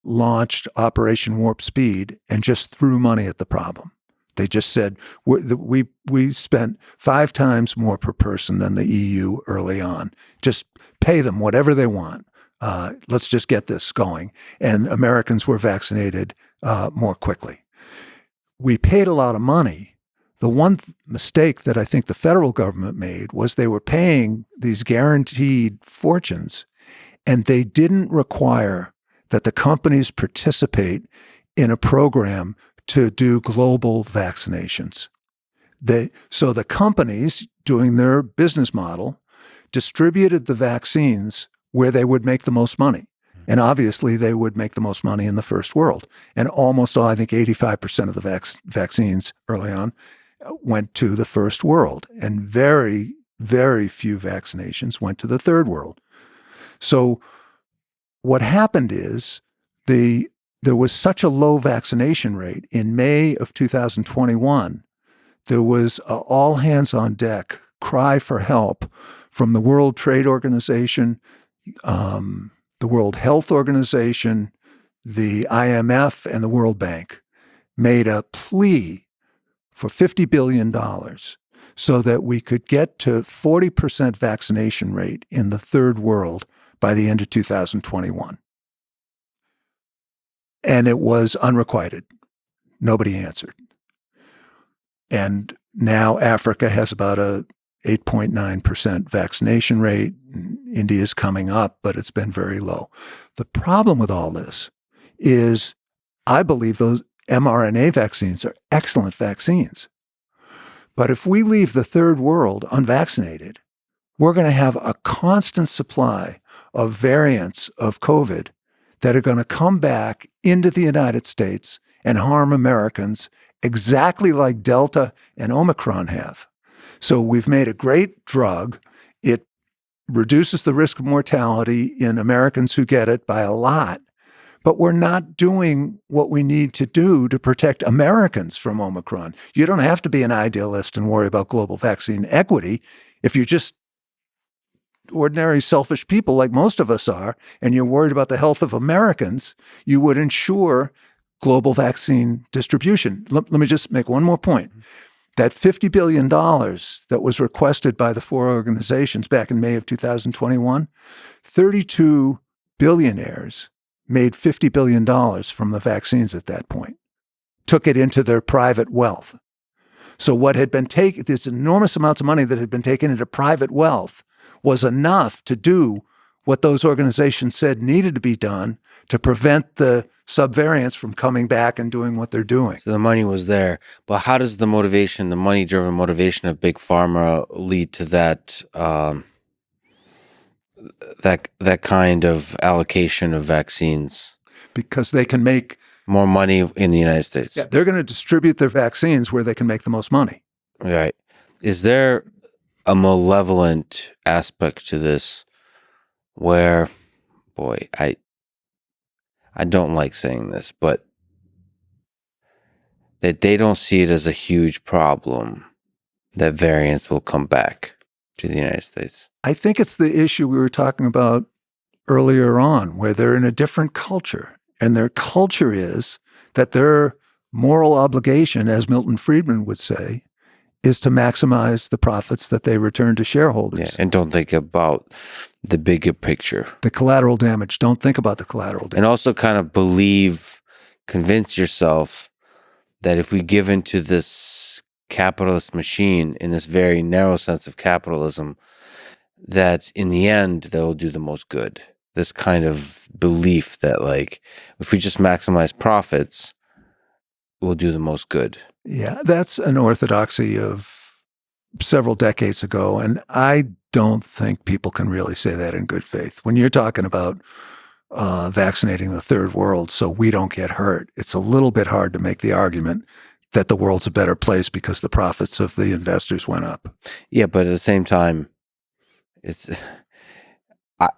launched Operation Warp Speed and just threw money at the problem. They just said, we spent 5 times more per person than the EU early on. Just pay them whatever they want. Let's just get this going. And Americans were vaccinated more quickly. We paid a lot of money. The one mistake that I think the federal government made was they were paying these guaranteed fortunes, and they didn't require that the companies participate in a program to do global vaccinations. So the companies, doing their business model, distributed the vaccines where they would make the most money. And obviously, they would make the most money in the first world. And almost all, I think 85% of the vaccines early on went to the first world. And very, very few vaccinations went to the third world. So what happened is there was such a low vaccination rate. In May of 2021, there was a all hands on deck cry for help from the World Trade Organization, the World Health Organization, the IMF, and the World Bank made a plea for $50 billion so that we could get to 40% vaccination rate in the third world by the end of 2021. And it was unrequited. Nobody answered. And now Africa has about a 8.9% vaccination rate. India's coming up, but it's been very low. The problem with all this is I believe those mRNA vaccines are excellent vaccines. But if we leave the third world unvaccinated, we're going to have a constant supply of variants of COVID that are going to come back into the United States and harm Americans exactly like Delta and Omicron have. So we've made a great drug. It reduces the risk of mortality in Americans who get it by a lot, but we're not doing what we need to do to protect Americans from Omicron. You don't have to be an idealist and worry about global vaccine equity if you just ordinary selfish people like most of us are, and you're worried about the health of Americans, you would ensure global vaccine distribution. Let me just make one more point. That $50 billion that was requested by the four organizations back in May of 2021, 32 billionaires made $50 billion from the vaccines at that point, took it into their private wealth. So what had been taken, this enormous amounts of money that had been taken into private wealth was enough to do what those organizations said needed to be done to prevent the subvariants from coming back and doing what they're doing. So the money was there, but how does the motivation, the money-driven motivation of big pharma, lead to that that kind of allocation of vaccines? Because they can make more money in the United States. Yeah, they're going to distribute their vaccines where they can make the most money. Right. Is there a malevolent aspect to this where, boy, I don't like saying this, but that they don't see it as a huge problem that variants will come back to the United States? I think it's the issue we were talking about earlier on, where they're in a different culture. And their culture is that their moral obligation, as Milton Friedman would say, is to maximize the profits that they return to shareholders. Yeah, and don't think about the bigger picture. The collateral damage. Don't think about the collateral damage. And also kind of convince yourself that if we give into this capitalist machine, in this very narrow sense of capitalism, that in the end, they'll do the most good. This kind of belief that, like, if we just maximize profits, we'll do the most good. Yeah, that's an orthodoxy of several decades ago. And I don't think people can really say that in good faith. When you're talking about vaccinating the third world so we don't get hurt, it's a little bit hard to make the argument that the world's a better place because the profits of the investors went up. Yeah, but at the same time,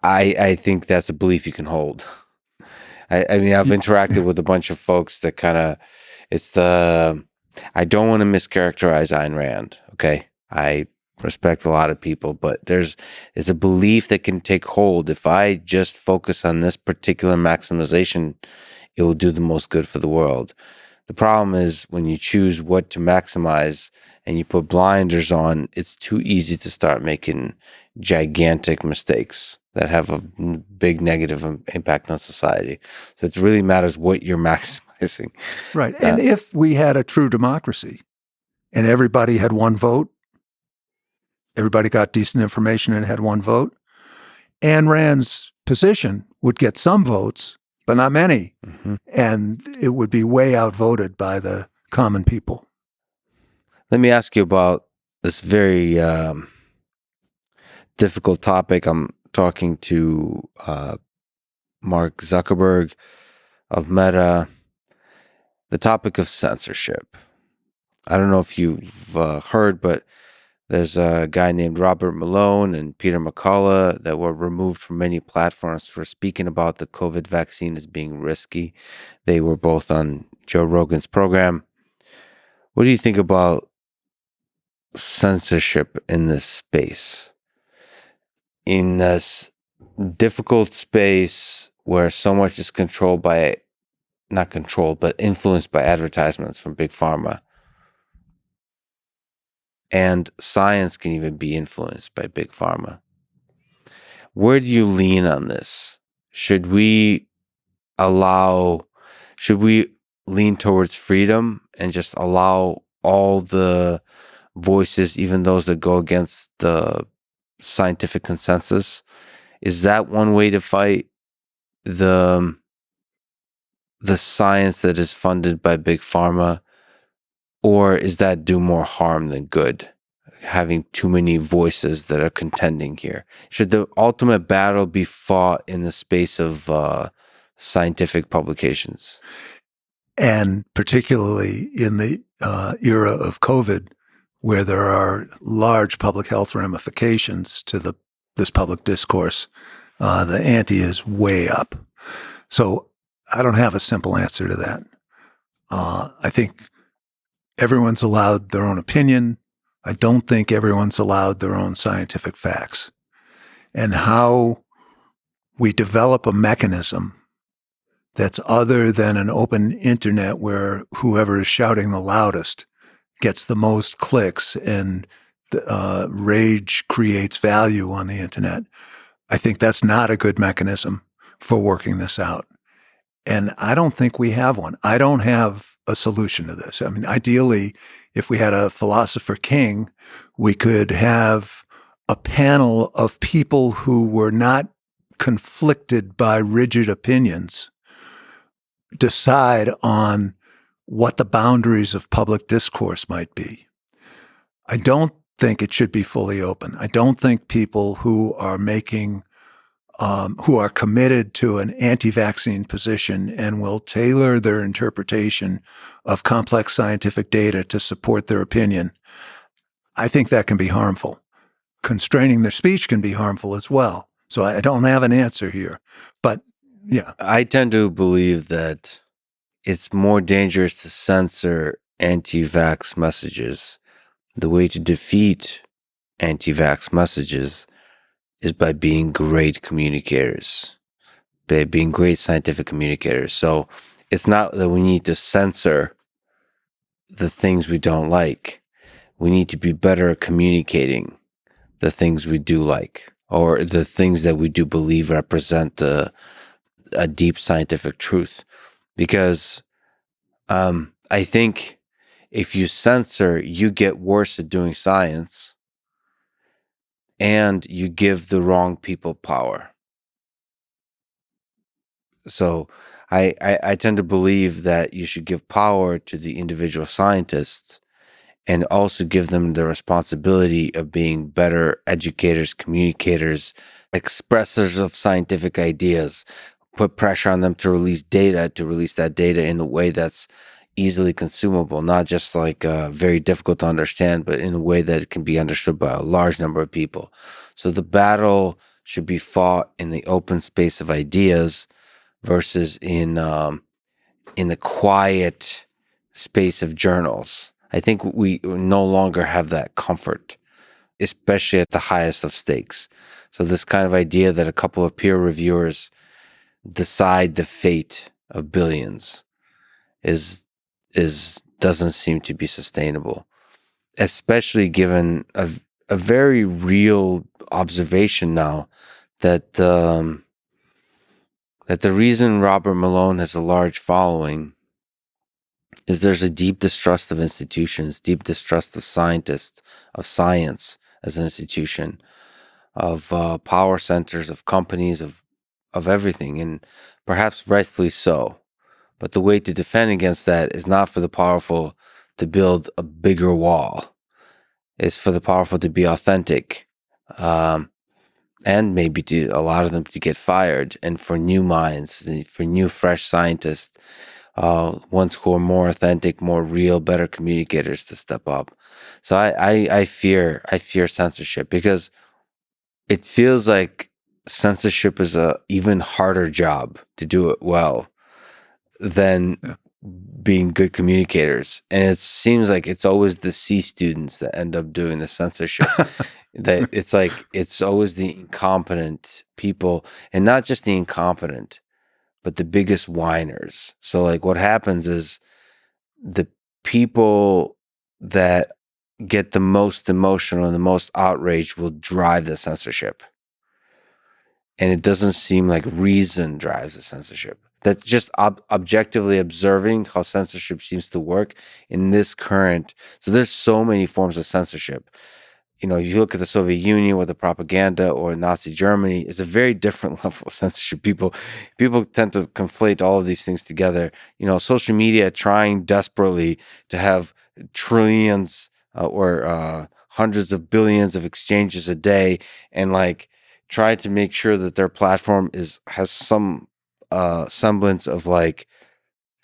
I think that's a belief you can hold. I mean, I've interacted with a bunch of folks that kind of, I don't want to mischaracterize Ayn Rand, okay? I respect a lot of people, but it's a belief that can take hold. If I just focus on this particular maximization, it will do the most good for the world. The problem is when you choose what to maximize and you put blinders on, it's too easy to start making gigantic mistakes that have a big negative impact on society. So it really matters what you're maximizing. Right. And if we had a true democracy and everybody had one vote, everybody got decent information and had one vote, Ayn Rand's position would get some votes, but not many. Mm-hmm. And it would be way outvoted by the common people. Let me ask you about this very difficult topic. I'm talking to Mark Zuckerberg of Meta, the topic of censorship. I don't know if you've heard, but there's a guy named Robert Malone and Peter McCullough that were removed from many platforms for speaking about the COVID vaccine as being risky. They were both on Joe Rogan's program. What do you think about censorship in this space? In this difficult space where so much is controlled by, not controlled, but influenced by advertisements from big pharma. And science can even be influenced by big pharma. Where do you lean on this? Should we lean towards freedom and just allow all the voices, even those that go against the scientific consensus? Is that one way to fight the science that is funded by big pharma? Or is that do more harm than good, having too many voices that are contending here? Should the ultimate battle be fought in the space of scientific publications? And particularly in the era of COVID, where there are large public health ramifications to this public discourse, the ante is way up. So I don't have a simple answer to that. I think everyone's allowed their own opinion. I don't think everyone's allowed their own scientific facts. and how we develop a mechanism that's other than an open internet where whoever is shouting the loudest gets the most clicks and rage creates value on the internet. I think that's not a good mechanism for working this out. And I don't think we have one. I don't have a solution to this. I mean, ideally, if we had a philosopher king, we could have a panel of people who were not conflicted by rigid opinions decide on what the boundaries of public discourse might be. I don't think it should be fully open. I don't think people who are who are committed to an anti-vaccine position and will tailor their interpretation of complex scientific data to support their opinion, I think that can be harmful. Constraining their speech can be harmful as well. So I don't have an answer here. But yeah. I tend to believe that it's more dangerous to censor anti-vax messages. The way to defeat anti-vax messages is by being great communicators, by being great scientific communicators. So it's not that we need to censor the things we don't like. We need to be better at communicating the things we do like, or the things that we do believe represent a deep scientific truth. Because I think if you censor, you get worse at doing science, and you give the wrong people power. So I tend to believe that you should give power to the individual scientists and also give them the responsibility of being better educators, communicators, expressors of scientific ideas. Put pressure on them to release that data in a way that's easily consumable, not just like very difficult to understand, but in a way that can be understood by a large number of people. So the battle should be fought in the open space of ideas versus in the quiet space of journals. I think we no longer have that comfort, especially at the highest of stakes. So this kind of idea that a couple of peer reviewers decide the fate of billions is doesn't seem to be sustainable, especially given a very real observation now that that the reason Robert Malone has a large following is there's a deep distrust of institutions, deep distrust of scientists, of science as an institution, of power centers, of companies, of everything, and perhaps rightfully so. But the way to defend against that is not for the powerful to build a bigger wall. It's for the powerful to be authentic, and maybe to a lot of them to get fired, and for new minds, for new, fresh scientists, ones who are more authentic, more real, better communicators to step up. So I fear censorship, because it feels like censorship is a even harder job to do it well than being good communicators. And it seems like it's always the C students that end up doing the censorship. That it's like it's always the incompetent people, and not just the incompetent, but the biggest whiners. So like what happens is the people that get the most emotional and the most outrage will drive the censorship. And it doesn't seem like reason drives the censorship. That's just objectively observing how censorship seems to work in this current. So there's so many forms of censorship. You know, you look at the Soviet Union with the propaganda, or Nazi Germany, it's a very different level of censorship. People tend to conflate all of these things together. You know, social media trying desperately to have trillions or hundreds of billions of exchanges a day, and like try to make sure that their platform has some semblance of like,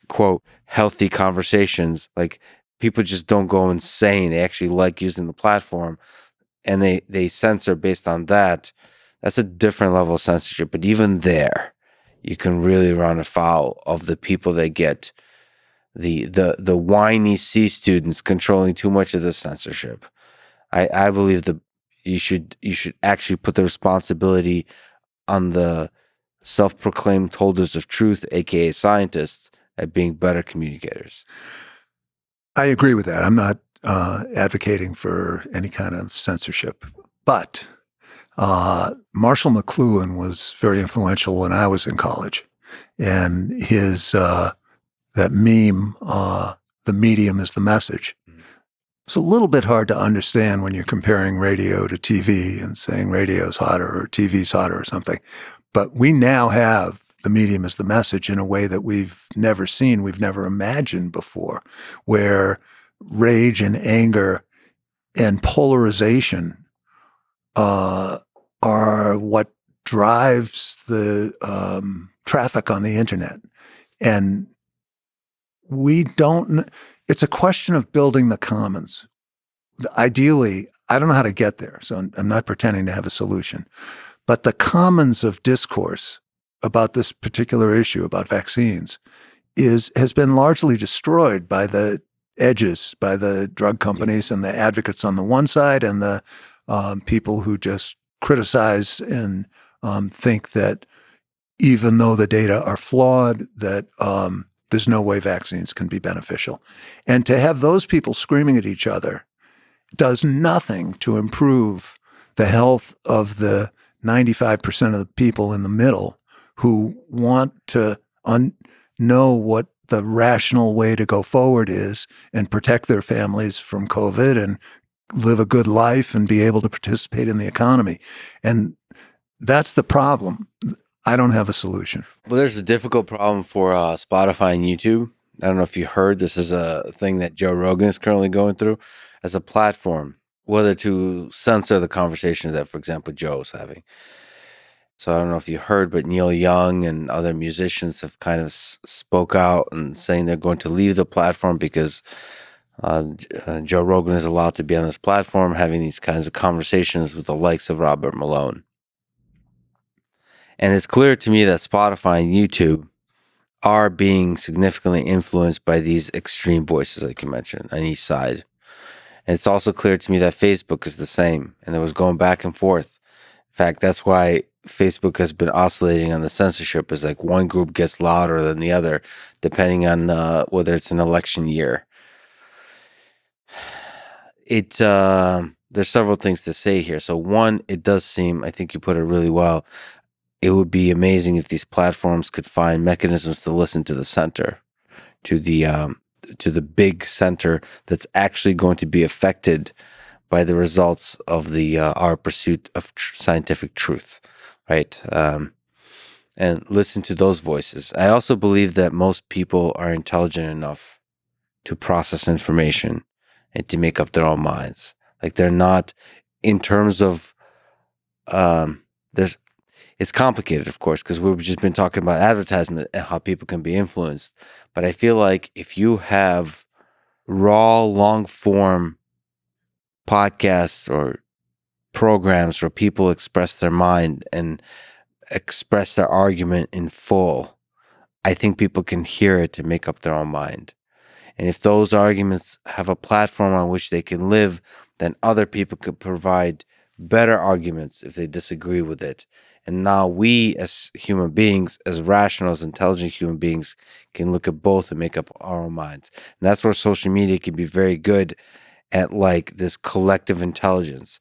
quote, healthy conversations. Like people just don't go insane. They actually like using the platform, and they censor based on that. That's a different level of censorship. But even there, you can really run afoul of the people that get the whiny C students controlling too much of the censorship. I believe you should actually put the responsibility on the self-proclaimed holders of truth, aka scientists, at being better communicators. I agree with that. I'm not advocating for any kind of censorship, but Marshall McLuhan was very influential when I was in college, and his that meme, "The medium is the message." It's a little bit hard to understand when you're comparing radio to TV and saying radio's hotter or TV's hotter or something. But we now have the medium as the message in a way that we've never seen, we've never imagined before, where rage and anger and polarization are what drives the traffic on the internet. And we don't, it's a question of building the commons. Ideally, I don't know how to get there, so I'm not pretending to have a solution. But the commons of discourse about this particular issue, about vaccines, has been largely destroyed by the edges, by the drug companies and the advocates on the one side and the people who just criticize and think that even though the data are flawed, that there's no way vaccines can be beneficial. And to have those people screaming at each other does nothing to improve the health of the 95% of the people in the middle who want to know what the rational way to go forward is and protect their families from COVID and live a good life and be able to participate in the economy. And that's the problem. I don't have a solution. Well, there's a difficult problem for Spotify and YouTube. I don't know if you heard, this is a thing that Joe Rogan is currently going through as a platform, whether to censor the conversation that, for example, Joe's having. So I don't know if you heard, but Neil Young and other musicians have kind of spoke out and saying they're going to leave the platform because Joe Rogan is allowed to be on this platform having these kinds of conversations with the likes of Robert Malone. And it's clear to me that Spotify and YouTube are being significantly influenced by these extreme voices, like you mentioned, on each side. And it's also clear to me that Facebook is the same, and it was going back and forth. In fact, that's why Facebook has been oscillating on the censorship, is like one group gets louder than the other, depending on whether it's an election year. There's several things to say here. So one, it does seem, I think you put it really well, it would be amazing if these platforms could find mechanisms to listen to the center, to the big center that's actually going to be affected by the results of our pursuit of scientific truth, right? And listen to those voices. I also believe that most people are intelligent enough to process information and to make up their own minds. Like they're not, in terms of, it's complicated, of course, because we've just been talking about advertisement and how people can be influenced. But I feel like if you have raw, long form podcasts or programs where people express their mind and express their argument in full, I think people can hear it to make up their own mind. And if those arguments have a platform on which they can live, then other people could provide better arguments if they disagree with it. And now we as human beings, as rational, as intelligent human beings, can look at both and make up our own minds. And that's where social media can be very good at, like this collective intelligence.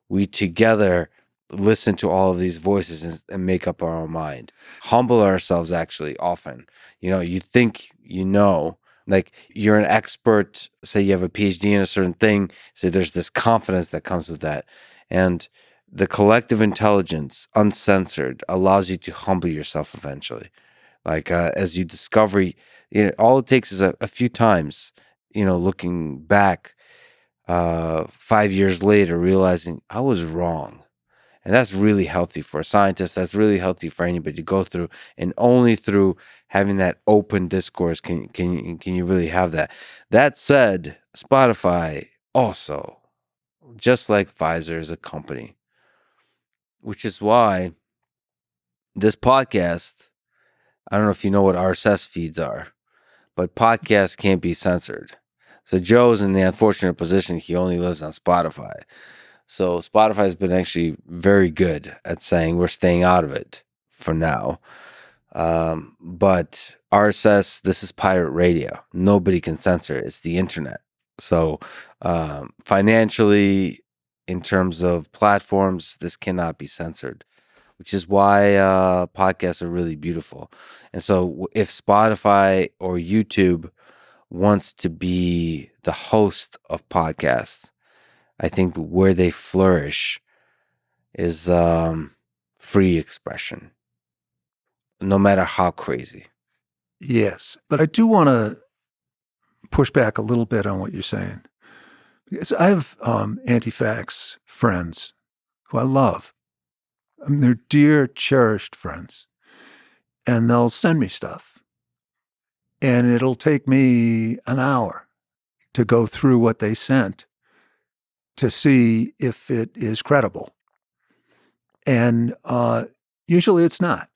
We together listen to all of these voices and make up our own mind. Humble ourselves, actually, often. You think like you're an expert, say you have a PhD in a certain thing, so there's this confidence that comes with that. And the collective intelligence, uncensored, allows you to humble yourself eventually. Like as you discover, all it takes is a few times, looking back 5 years later, realizing I was wrong. And that's really healthy for a scientist. That's really healthy for anybody to go through. And only through having that open discourse can you really have that. That said, Spotify also, just like Pfizer, is a company, which is why this podcast, I don't know if you know what RSS feeds are, but podcasts can't be censored. So Joe's in the unfortunate position he only lives on Spotify. So Spotify has been actually very good at saying we're staying out of it for now. But RSS, this is pirate radio. Nobody can censor it. It's the internet. So financially, in terms of platforms, this cannot be censored, which is why podcasts are really beautiful. And so if Spotify or YouTube wants to be the host of podcasts, I think where they flourish is free expression, no matter how crazy. Yes. But I do want to push back a little bit on what you're saying. Because I have anti-vax friends who I love. I mean, they're dear, cherished friends. And they'll send me stuff. And it'll take me an hour to go through what they sent to see if it is credible. And usually it's not.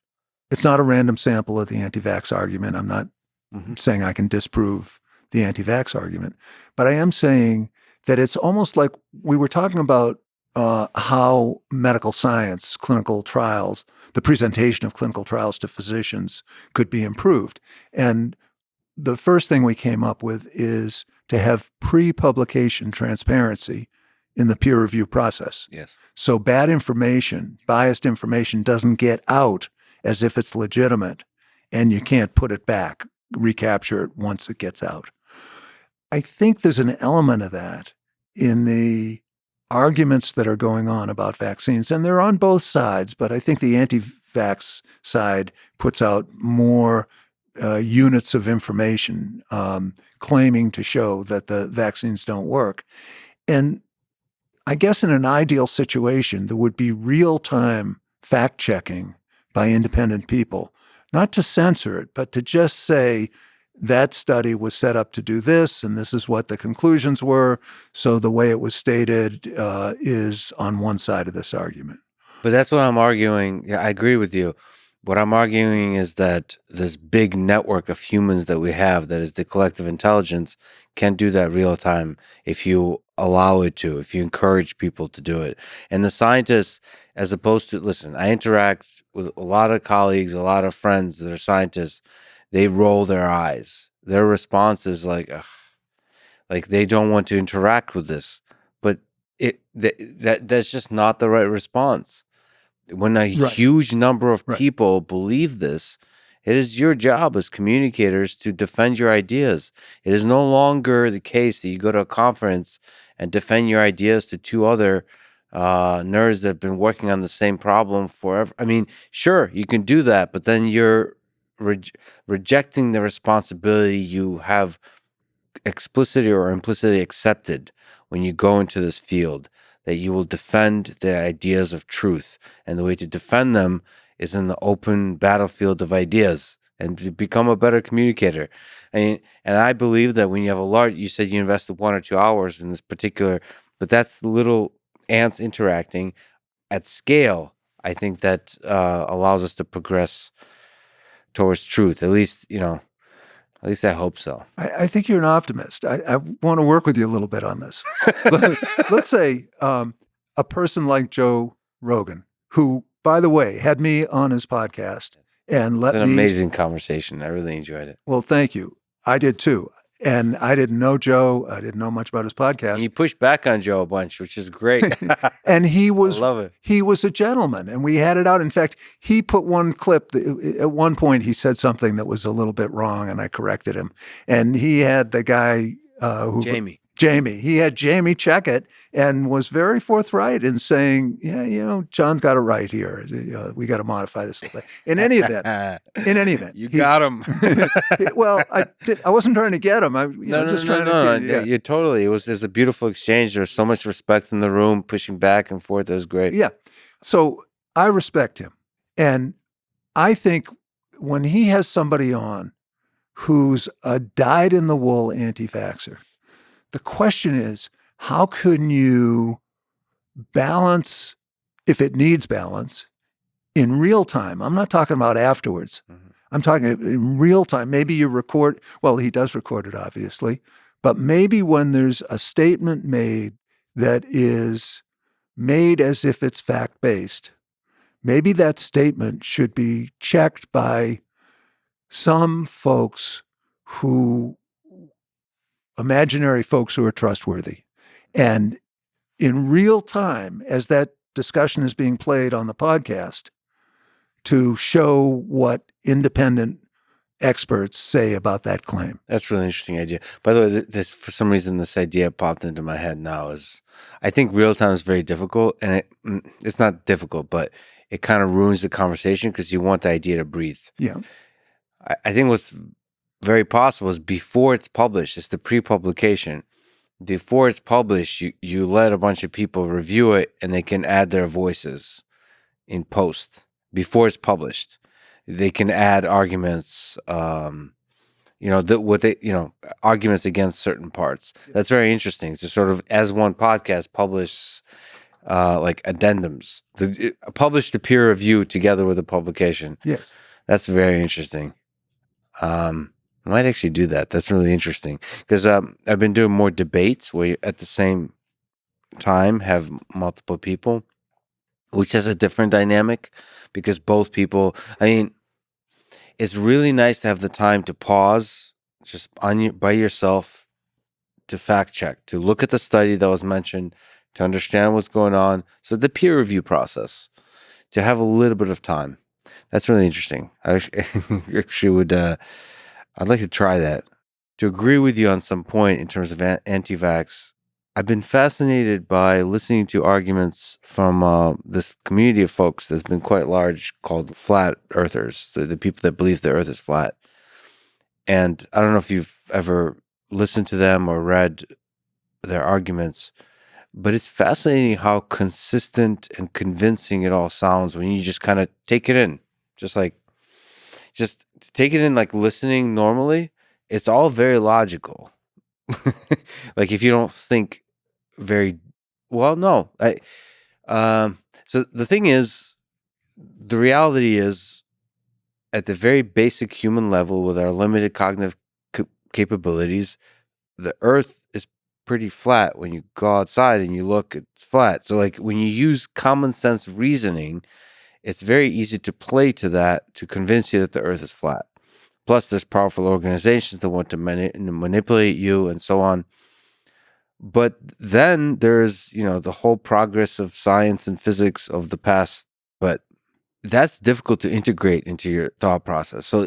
It's not a random sample of the anti-vax argument. I'm not saying I can disprove the anti-vax argument, but I am saying that it's almost like we were talking about how medical science, clinical trials, the presentation of clinical trials to physicians could be improved. And the first thing we came up with is to have pre-publication transparency in the peer review process. Yes. So bad information, biased information doesn't get out as if it's legitimate and you can't put it back, recapture it once it gets out. I think there's an element of that in the arguments that are going on about vaccines, and they're on both sides, but I think the anti-vax side puts out more units of information claiming to show that the vaccines don't work. And I guess in an ideal situation, there would be real-time fact-checking by independent people, not to censor it, but to just say that study was set up to do this, and this is what the conclusions were. So the way it was stated is on one side of this argument. But that's what I'm arguing. Yeah, I agree with you. What I'm arguing is that this big network of humans that we have, that is the collective intelligence, can't do that real time if you allow it to, if you encourage people to do it. And the scientists, as opposed to, listen, I interact with a lot of colleagues, a lot of friends that are scientists, they roll their eyes. Their response is like, ugh, like they don't want to interact with this. But that's just not the right response. When a huge number of people believe this, it is your job as communicators to defend your ideas. It is no longer the case that you go to a conference and defend your ideas to two other nerds that have been working on the same problem forever. I mean, sure, you can do that, but then you're rejecting the responsibility you have explicitly or implicitly accepted when you go into this field, that you will defend the ideas of truth. And the way to defend them is in the open battlefield of ideas and to become a better communicator. And I believe that when you have a large, you said you invested 1 or 2 hours in this particular, but that's little ants interacting at scale. I think that allows us to progress towards truth. At least I hope so. I think you're an optimist. I want to work with you a little bit on this. Let's say a person like Joe Rogan, who, by the way, had me on his podcast and let me... It's an amazing conversation. I really enjoyed it. Well, thank you. I did too. And I didn't know Joe. I didn't know much about his podcast. And you pushed back on Joe a bunch, which is great. And he was, I love it. He was a gentleman, and we had it out. In fact, he put one clip. At one point, he said something that was a little bit wrong, and I corrected him. And he had the guy Jamie. He had Jamie check it and was very forthright in saying, yeah, John got it right here. We got to modify this a little bit. In any event. You got him. Well, I wasn't trying to get him. You totally. There's a beautiful exchange. There's so much respect in the room, pushing back and forth. It was great. Yeah. So I respect him. And I think when he has somebody on who's a dyed-in-the-wool anti-vaxxer, the question is, how can you balance, if it needs balance, in real time? I'm not talking about afterwards. Mm-hmm. I'm talking in real time. Maybe you record, well, he does record it, obviously, but maybe when there's a statement made that is made as if it's fact-based, maybe that statement should be checked by some folks imaginary folks who are trustworthy. And in real time, as that discussion is being played on the podcast, to show what independent experts say about that claim. That's a really interesting idea. By the way, this for some reason this idea popped into my head now. Is I think real time is very difficult, and it's not difficult, but it kind of ruins the conversation because you want the idea to breathe. Yeah. I think what's very possible is before it's published, it's the pre-publication. Before it's published, you let a bunch of people review it, and they can add their voices in post before it's published. They can add arguments, arguments against certain parts. That's very interesting to sort of, as one podcast, publish like addendums, publish the peer review together with the publication. Yes. That's very interesting. I might actually do that. That's really interesting because I've been doing more debates where you, at the same time, have multiple people, which has a different dynamic because both people, it's really nice to have the time to pause just by yourself to fact check, to look at the study that was mentioned, to understand what's going on. So the peer review process, to have a little bit of time. That's really interesting. I actually would, I'd like to try that. To agree with you on some point in terms of anti-vax, I've been fascinated by listening to arguments from this community of folks that's been quite large called flat earthers, the people that believe the earth is flat. And I don't know if you've ever listened to them or read their arguments, but it's fascinating how consistent and convincing it all sounds when you just kind of take it in. Just take it in like listening normally. It's all very logical. Like if you don't think very well, no. So the thing is, the reality is, at the very basic human level, with our limited cognitive capabilities, the Earth is pretty flat. When you go outside and you look, it's flat. So like when you use common sense reasoning, it's very easy to play to that to convince you that the Earth is flat. Plus, there's powerful organizations that want to manipulate you and so on. But then there's, the whole progress of science and physics of the past. But that's difficult to integrate into your thought process. So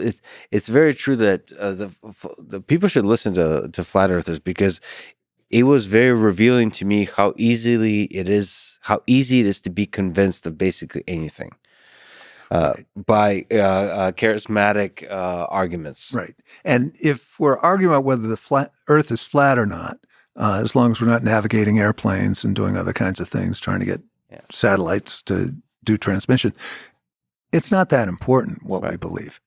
it's very true that the people should listen to flat earthers, because it was very revealing to me how easy it is to be convinced of basically anything. By charismatic arguments. Right. And if we're arguing about whether the Earth is flat or not, as long as we're not navigating airplanes and doing other kinds of things, trying to get satellites to do transmission, it's not that important what we believe.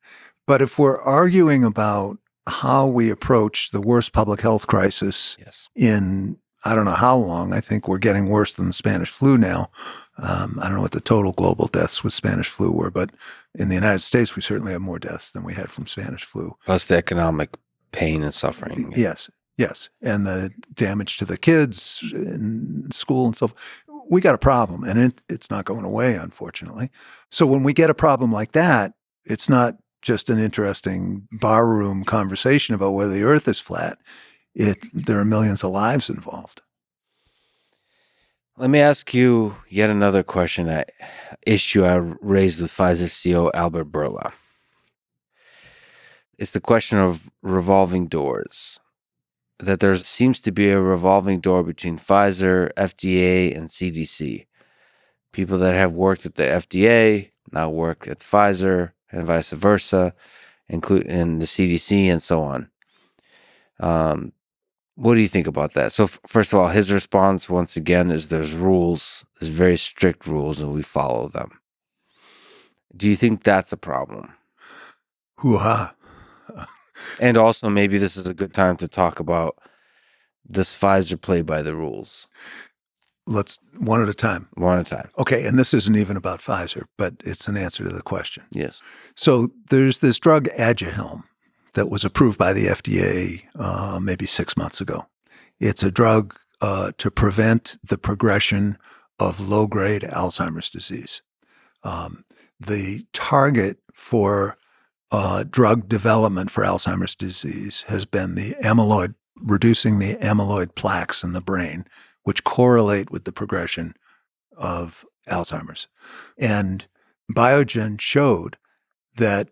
But if we're arguing about how we approach the worst public health crisis in I don't know how long, I think we're getting worse than the Spanish flu now. I don't know what the total global deaths with Spanish flu were, but in the United States, we certainly have more deaths than we had from Spanish flu. Plus the economic pain and suffering. Yes. And the damage to the kids in school and so forth. We got a problem, and it's not going away, unfortunately. So when we get a problem like that, it's not just an interesting barroom conversation about whether the Earth is flat. There are millions of lives involved. Let me ask you yet another issue I raised with Pfizer CEO Albert Bourla. It's the question of revolving doors. That there seems to be a revolving door between Pfizer, FDA, and CDC. People that have worked at the FDA now work at Pfizer, and vice versa, including the CDC and so on. What do you think about that? So first of all, his response, once again, is there's very strict rules, and we follow them. Do you think that's a problem? Hoo-ha. And also, maybe this is a good time to talk about this Pfizer play by the rules. Let's one at a time. One at a time. Okay, and this isn't even about Pfizer, but it's an answer to the question. Yes. So there's this drug Aduhelm that was approved by the FDA maybe 6 months ago. It's a drug to prevent the progression of low-grade Alzheimer's disease. The target for drug development for Alzheimer's disease has been reducing the amyloid plaques in the brain, which correlate with the progression of Alzheimer's. And Biogen showed that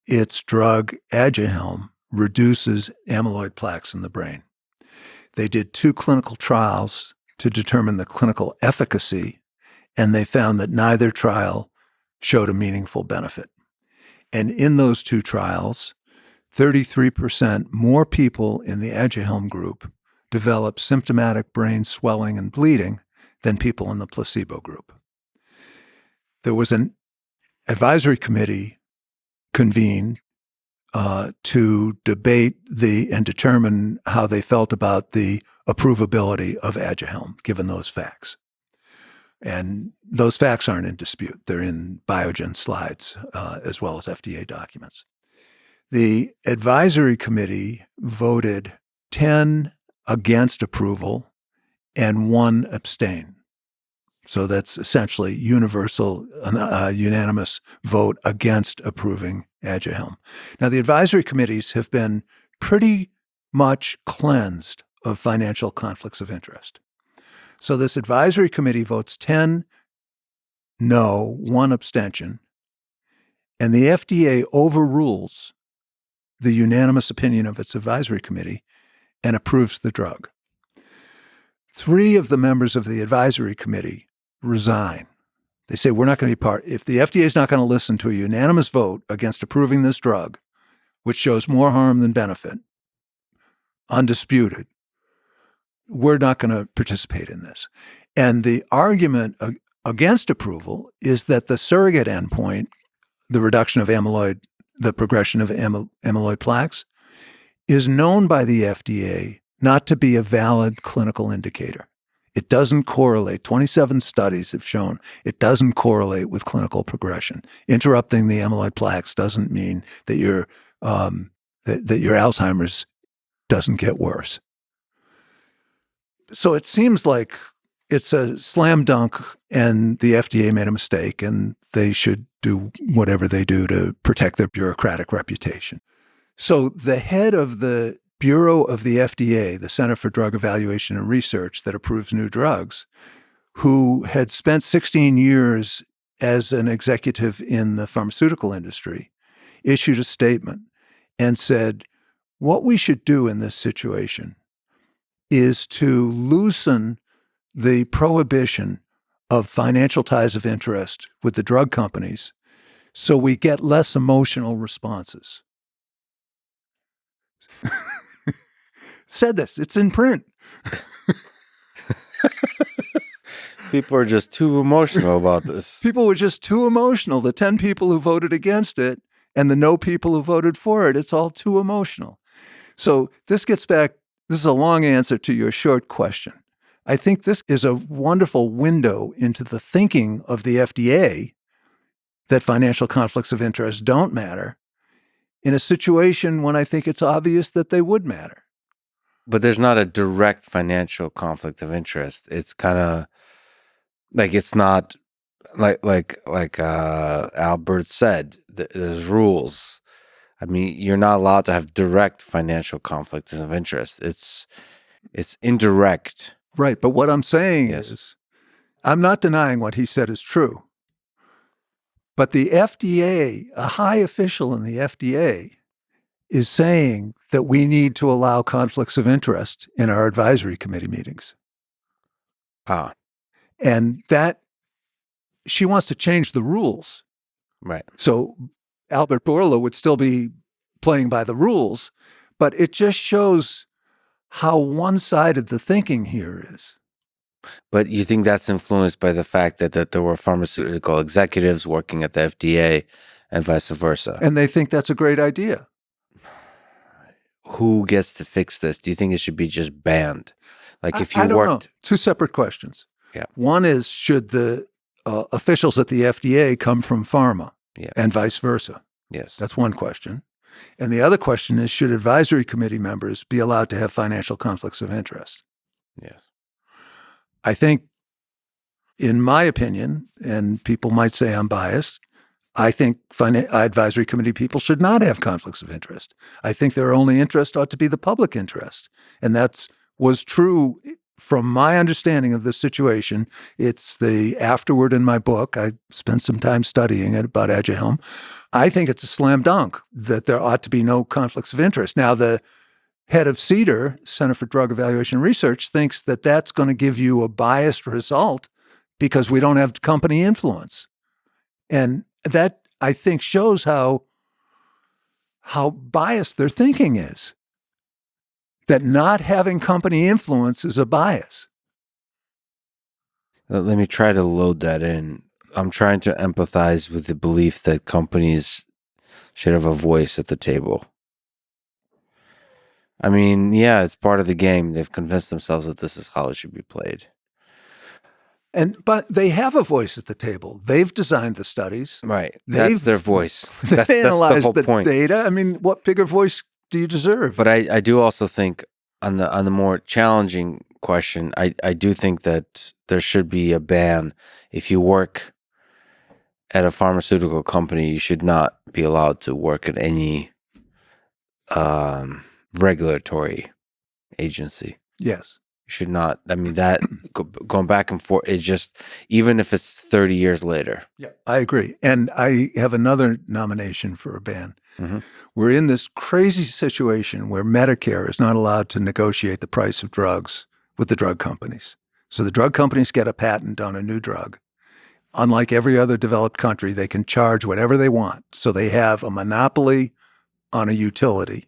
its drug Aduhelm reduces amyloid plaques in the brain. They did 2 clinical trials to determine the clinical efficacy, and they found that neither trial showed a meaningful benefit. And in those 2 trials, 33% more people in the Aduhelm group developed symptomatic brain swelling and bleeding than people in the placebo group. There was an advisory committee convened to debate and determine how they felt about the approvability of Aduhelm, given those facts. And those facts aren't in dispute. They're in Biogen slides as well as FDA documents. The advisory committee voted 10 against approval and 1 abstain. So that's essentially unanimous vote against approving Aduhelm. Now, the advisory committees have been pretty much cleansed of financial conflicts of interest. So this advisory committee votes 10 no, 1 abstention, and the FDA overrules the unanimous opinion of its advisory committee and approves the drug. 3 of the members of the advisory committee resign. They say, we're not going to be part. If the FDA is not going to listen to a unanimous vote against approving this drug, which shows more harm than benefit, undisputed, we're not going to participate in this. And the argument against approval is that the surrogate endpoint, the reduction of amyloid, the progression of amyloid plaques, is known by the FDA not to be a valid clinical indicator. It doesn't correlate. 27 studies have shown it doesn't correlate with clinical progression. Interrupting the amyloid plaques doesn't mean that your Alzheimer's doesn't get worse. So it seems like it's a slam dunk, and the FDA made a mistake, and they should do whatever they do to protect their bureaucratic reputation. So the head of the Bureau of the FDA, the Center for Drug Evaluation and Research that approves new drugs, who had spent 16 years as an executive in the pharmaceutical industry, issued a statement and said, what we should do in this situation is to loosen the prohibition of financial ties of interest with the drug companies so we get less emotional responses. Said this. It's in print. People are just too emotional about this. People were just too emotional. The 10 people who voted against it and the no people who voted for it, it's all too emotional. So this gets back, this is a long answer to your short question. I think this is a wonderful window into the thinking of the FDA that financial conflicts of interest don't matter in a situation when I think it's obvious that they would matter. But there's not a direct financial conflict of interest. It's kind of like, it's not like Albert said, there's rules. I mean, you're not allowed to have direct financial conflict of interest. It's indirect. Right. But what I'm saying is, I'm not denying what he said is true. But the FDA, a high official in the FDA, is saying that we need to allow conflicts of interest in our advisory committee meetings. And that she wants to change the rules. Right. So Albert Bourla would still be playing by the rules, but it just shows how one-sided the thinking here is. But you think that's influenced by the fact that there were pharmaceutical executives working at the FDA and vice versa? And they think that's a great idea. Who gets to fix this? Do you think it should be just banned? Like if you I don't worked... know. 2 separate questions. Yeah. One is, should the officials at the FDA come from Pharma and vice versa? Yes. That's one question. And the other question is, should advisory committee members be allowed to have financial conflicts of interest? Yes. I think in my opinion, and people might say I'm biased, I think advisory committee people should not have conflicts of interest. I think their only interest ought to be the public interest. And that was true from my understanding of the situation. It's the afterword in my book. I spent some time studying it about Aduhelm. I think it's a slam dunk that there ought to be no conflicts of interest. Now, the head of CDER, Center for Drug Evaluation and Research, thinks that that's going to give you a biased result because we don't have company influence. And that, I think, shows how biased their thinking is, that not having company influence is a bias. Let me try to load that in. I'm trying to empathize with the belief that companies should have a voice at the table. I mean, yeah, it's part of the game. They've convinced themselves that this is how it should be played. But they have a voice at the table. They've designed the studies. Right. That's their voice. That's analyzed the whole the point. Data. I mean, what bigger voice do you deserve? But I do also think on the more challenging question, I do think that there should be a ban. If you work at a pharmaceutical company, you should not be allowed to work at any regulatory agency. Yes. Should not. I mean, that going back and forth, it's just, even if it's 30 years later. Yeah, I agree. And I have another nomination for a ban. Mm-hmm. We're in this crazy situation where Medicare is not allowed to negotiate the price of drugs with the drug companies. So the drug companies get a patent on a new drug. Unlike every other developed country, they can charge whatever they want. So they have a monopoly on a utility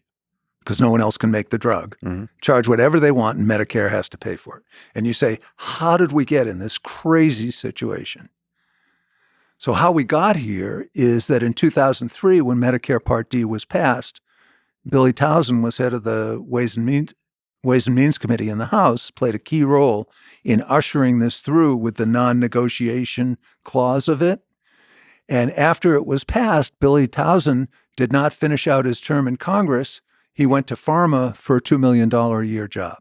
because no one else can make the drug, charge whatever they want, and Medicare has to pay for it. And you say, how did we get in this crazy situation? So how we got here is that in 2003, when Medicare Part D was passed, Billy Towson was head of the Ways and Means Committee in the House, played a key role in ushering this through with the non-negotiation clause of it. And after it was passed, Billy Towson did not finish out his term in Congress. He went to Pharma for a $2 million a year job.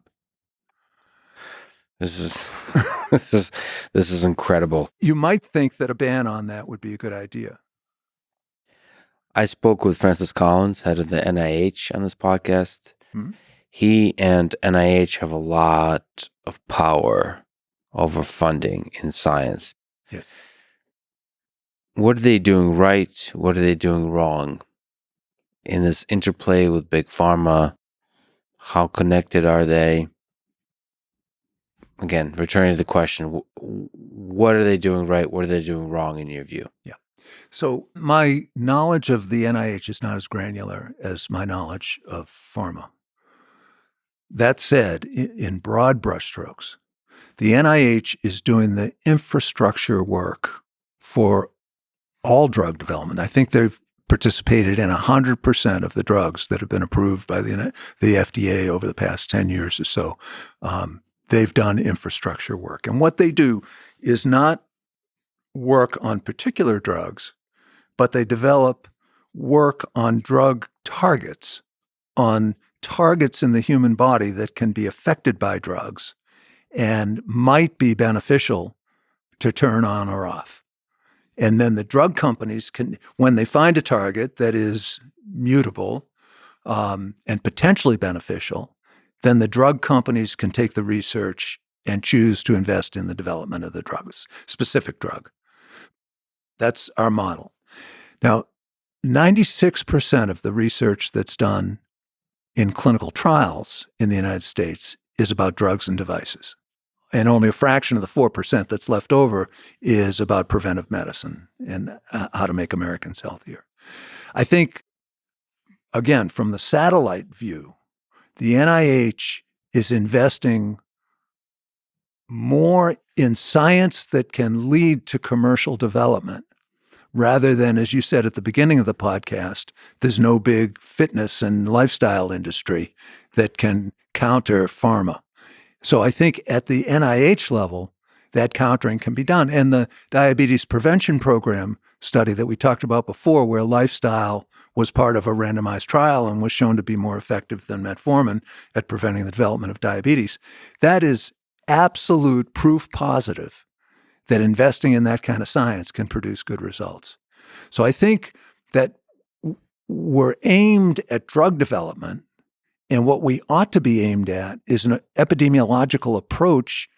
This is incredible. You might think that a ban on that would be a good idea. I spoke with Francis Collins, head of the NIH, on this podcast. Mm-hmm. He and NIH have a lot of power over funding in science. Yes. What are they doing right? What are they doing wrong? In this interplay with Big Pharma, how connected are they? Again, returning to the question, what are they doing right? What are they doing wrong in your view? Yeah. So my knowledge of the NIH is not as granular as my knowledge of pharma. That said, in broad brushstrokes, the NIH is doing the infrastructure work for all drug development. I think they've participated in 100% of the drugs that have been approved by the FDA over the past 10 years or so. They've done infrastructure work. And what they do is not work on particular drugs, but they develop work on drug targets, on targets in the human body that can be affected by drugs and might be beneficial to turn on or off. And then the drug companies can, when they find a target that is mutable and potentially beneficial, then the drug companies can take the research and choose to invest in the development of the drugs, specific drug. That's our model. Now, 96% of the research that's done in clinical trials in the United States is about drugs and devices. And only a fraction of the 4% that's left over is about preventive medicine and how to make Americans healthier. I think, again, from the satellite view, the NIH is investing more in science that can lead to commercial development rather than, as you said at the beginning of the podcast, there's no big fitness and lifestyle industry that can counter pharma. So I think at the NIH level, that countering can be done. And the diabetes prevention program study that we talked about before, where lifestyle was part of a randomized trial and was shown to be more effective than metformin at preventing the development of diabetes, that is absolute proof positive that investing in that kind of science can produce good results. So I think that we're aimed at drug development, and what we ought to be aimed at is an epidemiological approach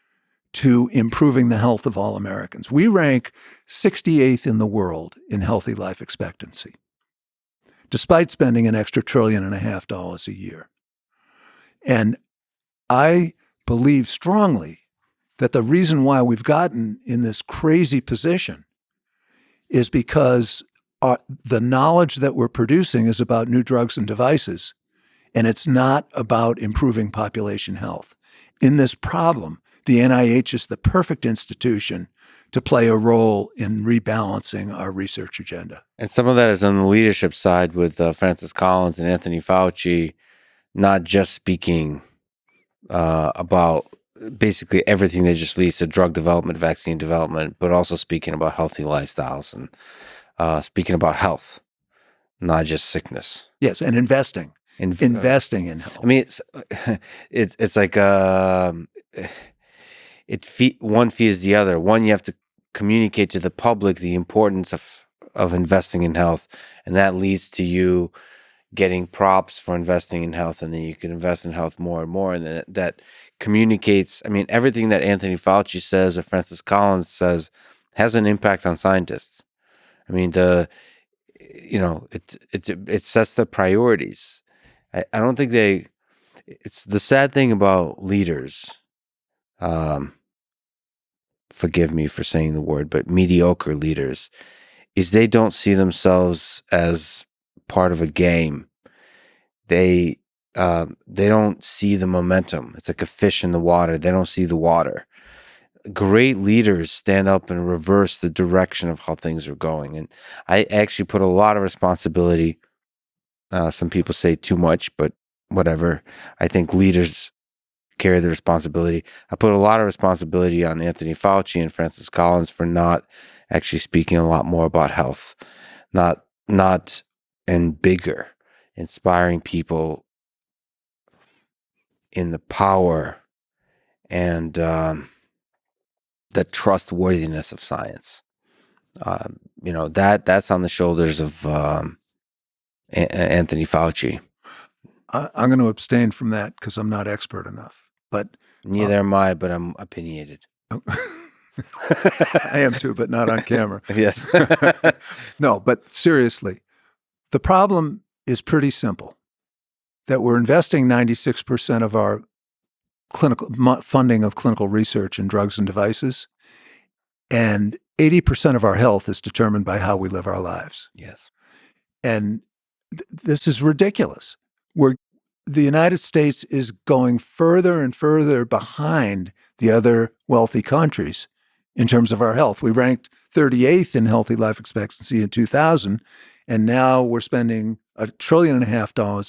to improving the health of all Americans. We rank 68th in the world in healthy life expectancy, despite spending an extra $1.5 trillion a year. And I believe strongly that the reason why we've gotten in this crazy position is because the knowledge that we're producing is about new drugs and devices, and it's not about improving population health. In this problem, the NIH is the perfect institution to play a role in rebalancing our research agenda. And some of that is on the leadership side with Francis Collins and Anthony Fauci, not just speaking about basically everything that just leads to drug development, vaccine development, but also speaking about healthy lifestyles and speaking about health, not just sickness. Yes, and investing in health. I mean, it's like one feeds the other. One, you have to communicate to the public the importance of investing in health, and that leads to you getting props for investing in health, and then you can invest in health more and more, and then that communicates. I mean, everything that Anthony Fauci says or Francis Collins says has an impact on scientists. I mean, it sets the priorities. I don't think it's the sad thing about leaders. Forgive me for saying the word, but mediocre leaders is they don't see themselves as part of a game. They don't see the momentum. It's like a fish in the water. They don't see the water. Great leaders stand up and reverse the direction of how things are going. And I actually put a lot of responsibility. Some people say too much, but whatever. I think leaders carry the responsibility. I put a lot of responsibility on Anthony Fauci and Francis Collins for not actually speaking a lot more about health, not and bigger, inspiring people in the power and the trustworthiness of science. That's on the shoulders of Anthony Fauci. I'm going to abstain from that because I'm not expert enough. But neither am I, but I'm opinionated. I am too, but not on camera. Yes. No, but seriously, the problem is pretty simple. That we're investing 96% of our funding of clinical research in drugs and devices, and 80% of our health is determined by how we live our lives. Yes. And this is ridiculous. The United States is going further and further behind the other wealthy countries in terms of our health. We ranked 38th in healthy life expectancy in 2000, and now we're spending $1.5 trillion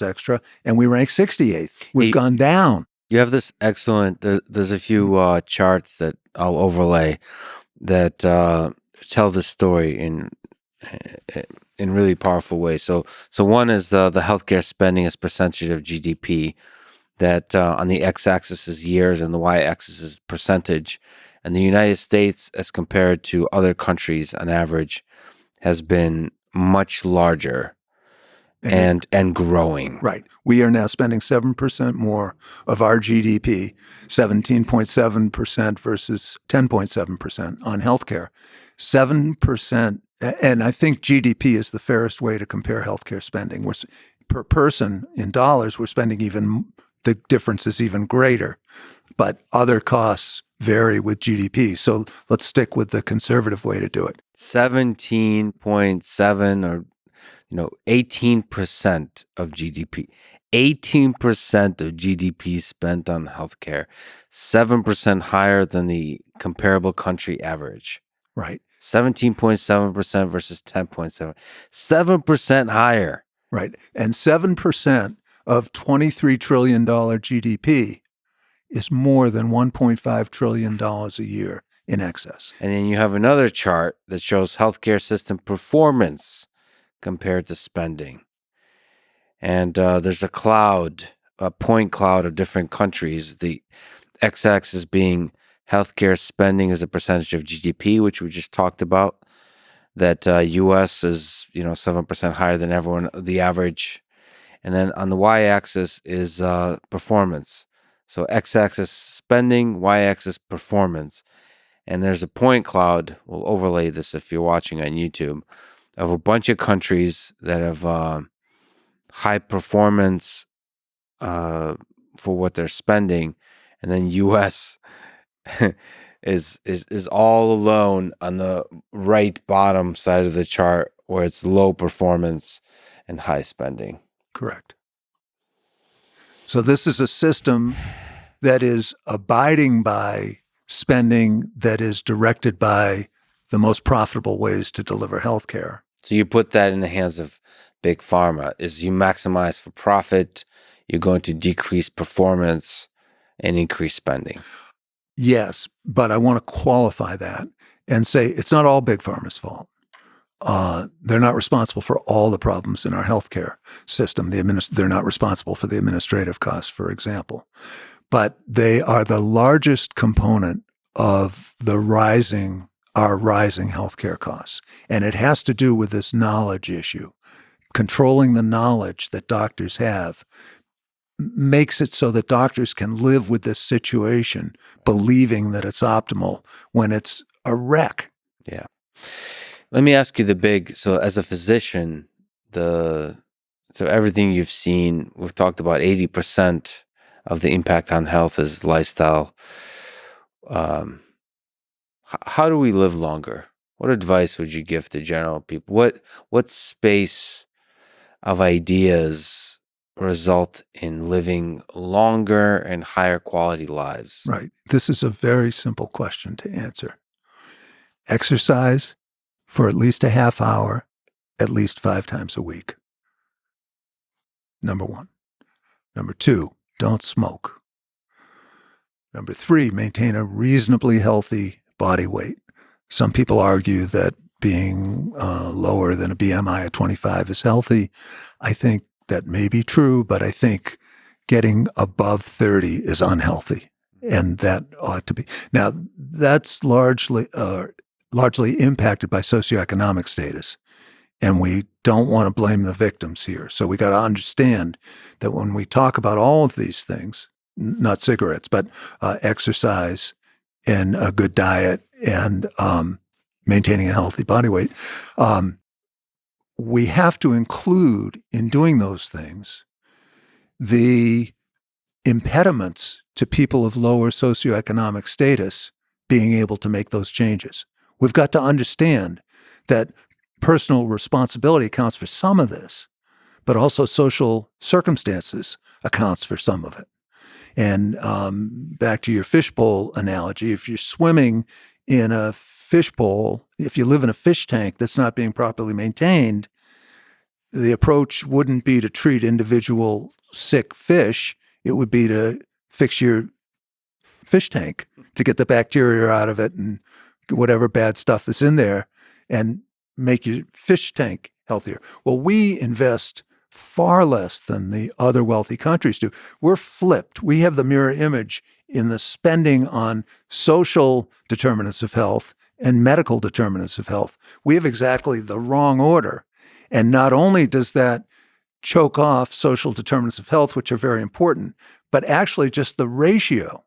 extra, and we rank 68th. We've gone down. You have this excellent, there's a few charts that I'll overlay that tell this story in really powerful ways. So one is the healthcare spending as percentage of GDP, that on the x-axis is years and the y-axis is percentage. And the United States, as compared to other countries on average, has been much larger and growing. Right. We are now spending 7% more of our GDP, 17.7% versus 10.7% on healthcare. 7%. And I think GDP is the fairest way to compare healthcare spending. Per person in dollars, we're spending the difference is even greater. But other costs vary with GDP. So let's stick with the conservative way to do it. 17.7 or 18% of GDP. 18% of GDP spent on healthcare. 7% higher than the comparable country average. Right. 17.7% versus 10.7. 7% higher. Right. And 7% of $23 trillion GDP is more than $1.5 trillion a year in excess. And then you have another chart that shows healthcare system performance compared to spending. And there's a point cloud of different countries. The x-axis being healthcare spending as a percentage of GDP, which we just talked about. That U.S. is 7% higher than everyone, the average. And then on the y-axis is performance. So x-axis spending, y-axis performance. And there's a point cloud. We'll overlay this if you're watching on YouTube, of a bunch of countries that have high performance for what they're spending, and then U.S. is all alone on the right bottom side of the chart, where it's low performance and high spending. Correct. So this is a system that is abiding by spending that is directed by the most profitable ways to deliver healthcare. So you put that in the hands of big pharma. Is you maximize for profit, you're going to decrease performance and increase spending. Yes, but I want to qualify that and say it's not all big pharma's fault. They're not responsible for all the problems in our healthcare system. They're not responsible for the administrative costs, for example. But they are the largest component of our rising healthcare costs. And it has to do with this knowledge issue. Controlling the knowledge that doctors have makes it so that doctors can live with this situation, believing that it's optimal when it's a wreck. Yeah. Let me ask you so as a physician, so everything you've seen, we've talked about 80% of the impact on health is lifestyle. How do we live longer? What advice would you give to general people? What space of ideas result in living longer and higher quality lives? Right. This is a very simple question to answer. Exercise for at least a half hour, at least 5 times a week. Number 1. Number 2, don't smoke. Number 3, maintain a reasonably healthy body weight. Some people argue that being lower than a BMI of 25 is healthy. I think that may be true, but I think getting above 30 is unhealthy, and that ought to be. Now, that's largely impacted by socioeconomic status, and we don't want to blame the victims here. So we got to understand that when we talk about all of these things, not cigarettes, but exercise and a good diet and maintaining a healthy body weight, we have to include in doing those things the impediments to people of lower socioeconomic status being able to make those changes. We've got to understand that personal responsibility accounts for some of this, but also social circumstances accounts for some of it. And back to your fishbowl analogy, if you're swimming in a fishbowl, if you live in a fish tank that's not being properly maintained, the approach wouldn't be to treat individual sick fish. It would be to fix your fish tank to get the bacteria out of it and whatever bad stuff is in there and make your fish tank healthier. Well, we invest far less than the other wealthy countries do. We're flipped. We have the mirror image in the spending on social determinants of health and medical determinants of health. We have exactly the wrong order. And not only does that choke off social determinants of health, which are very important, but actually just the ratio.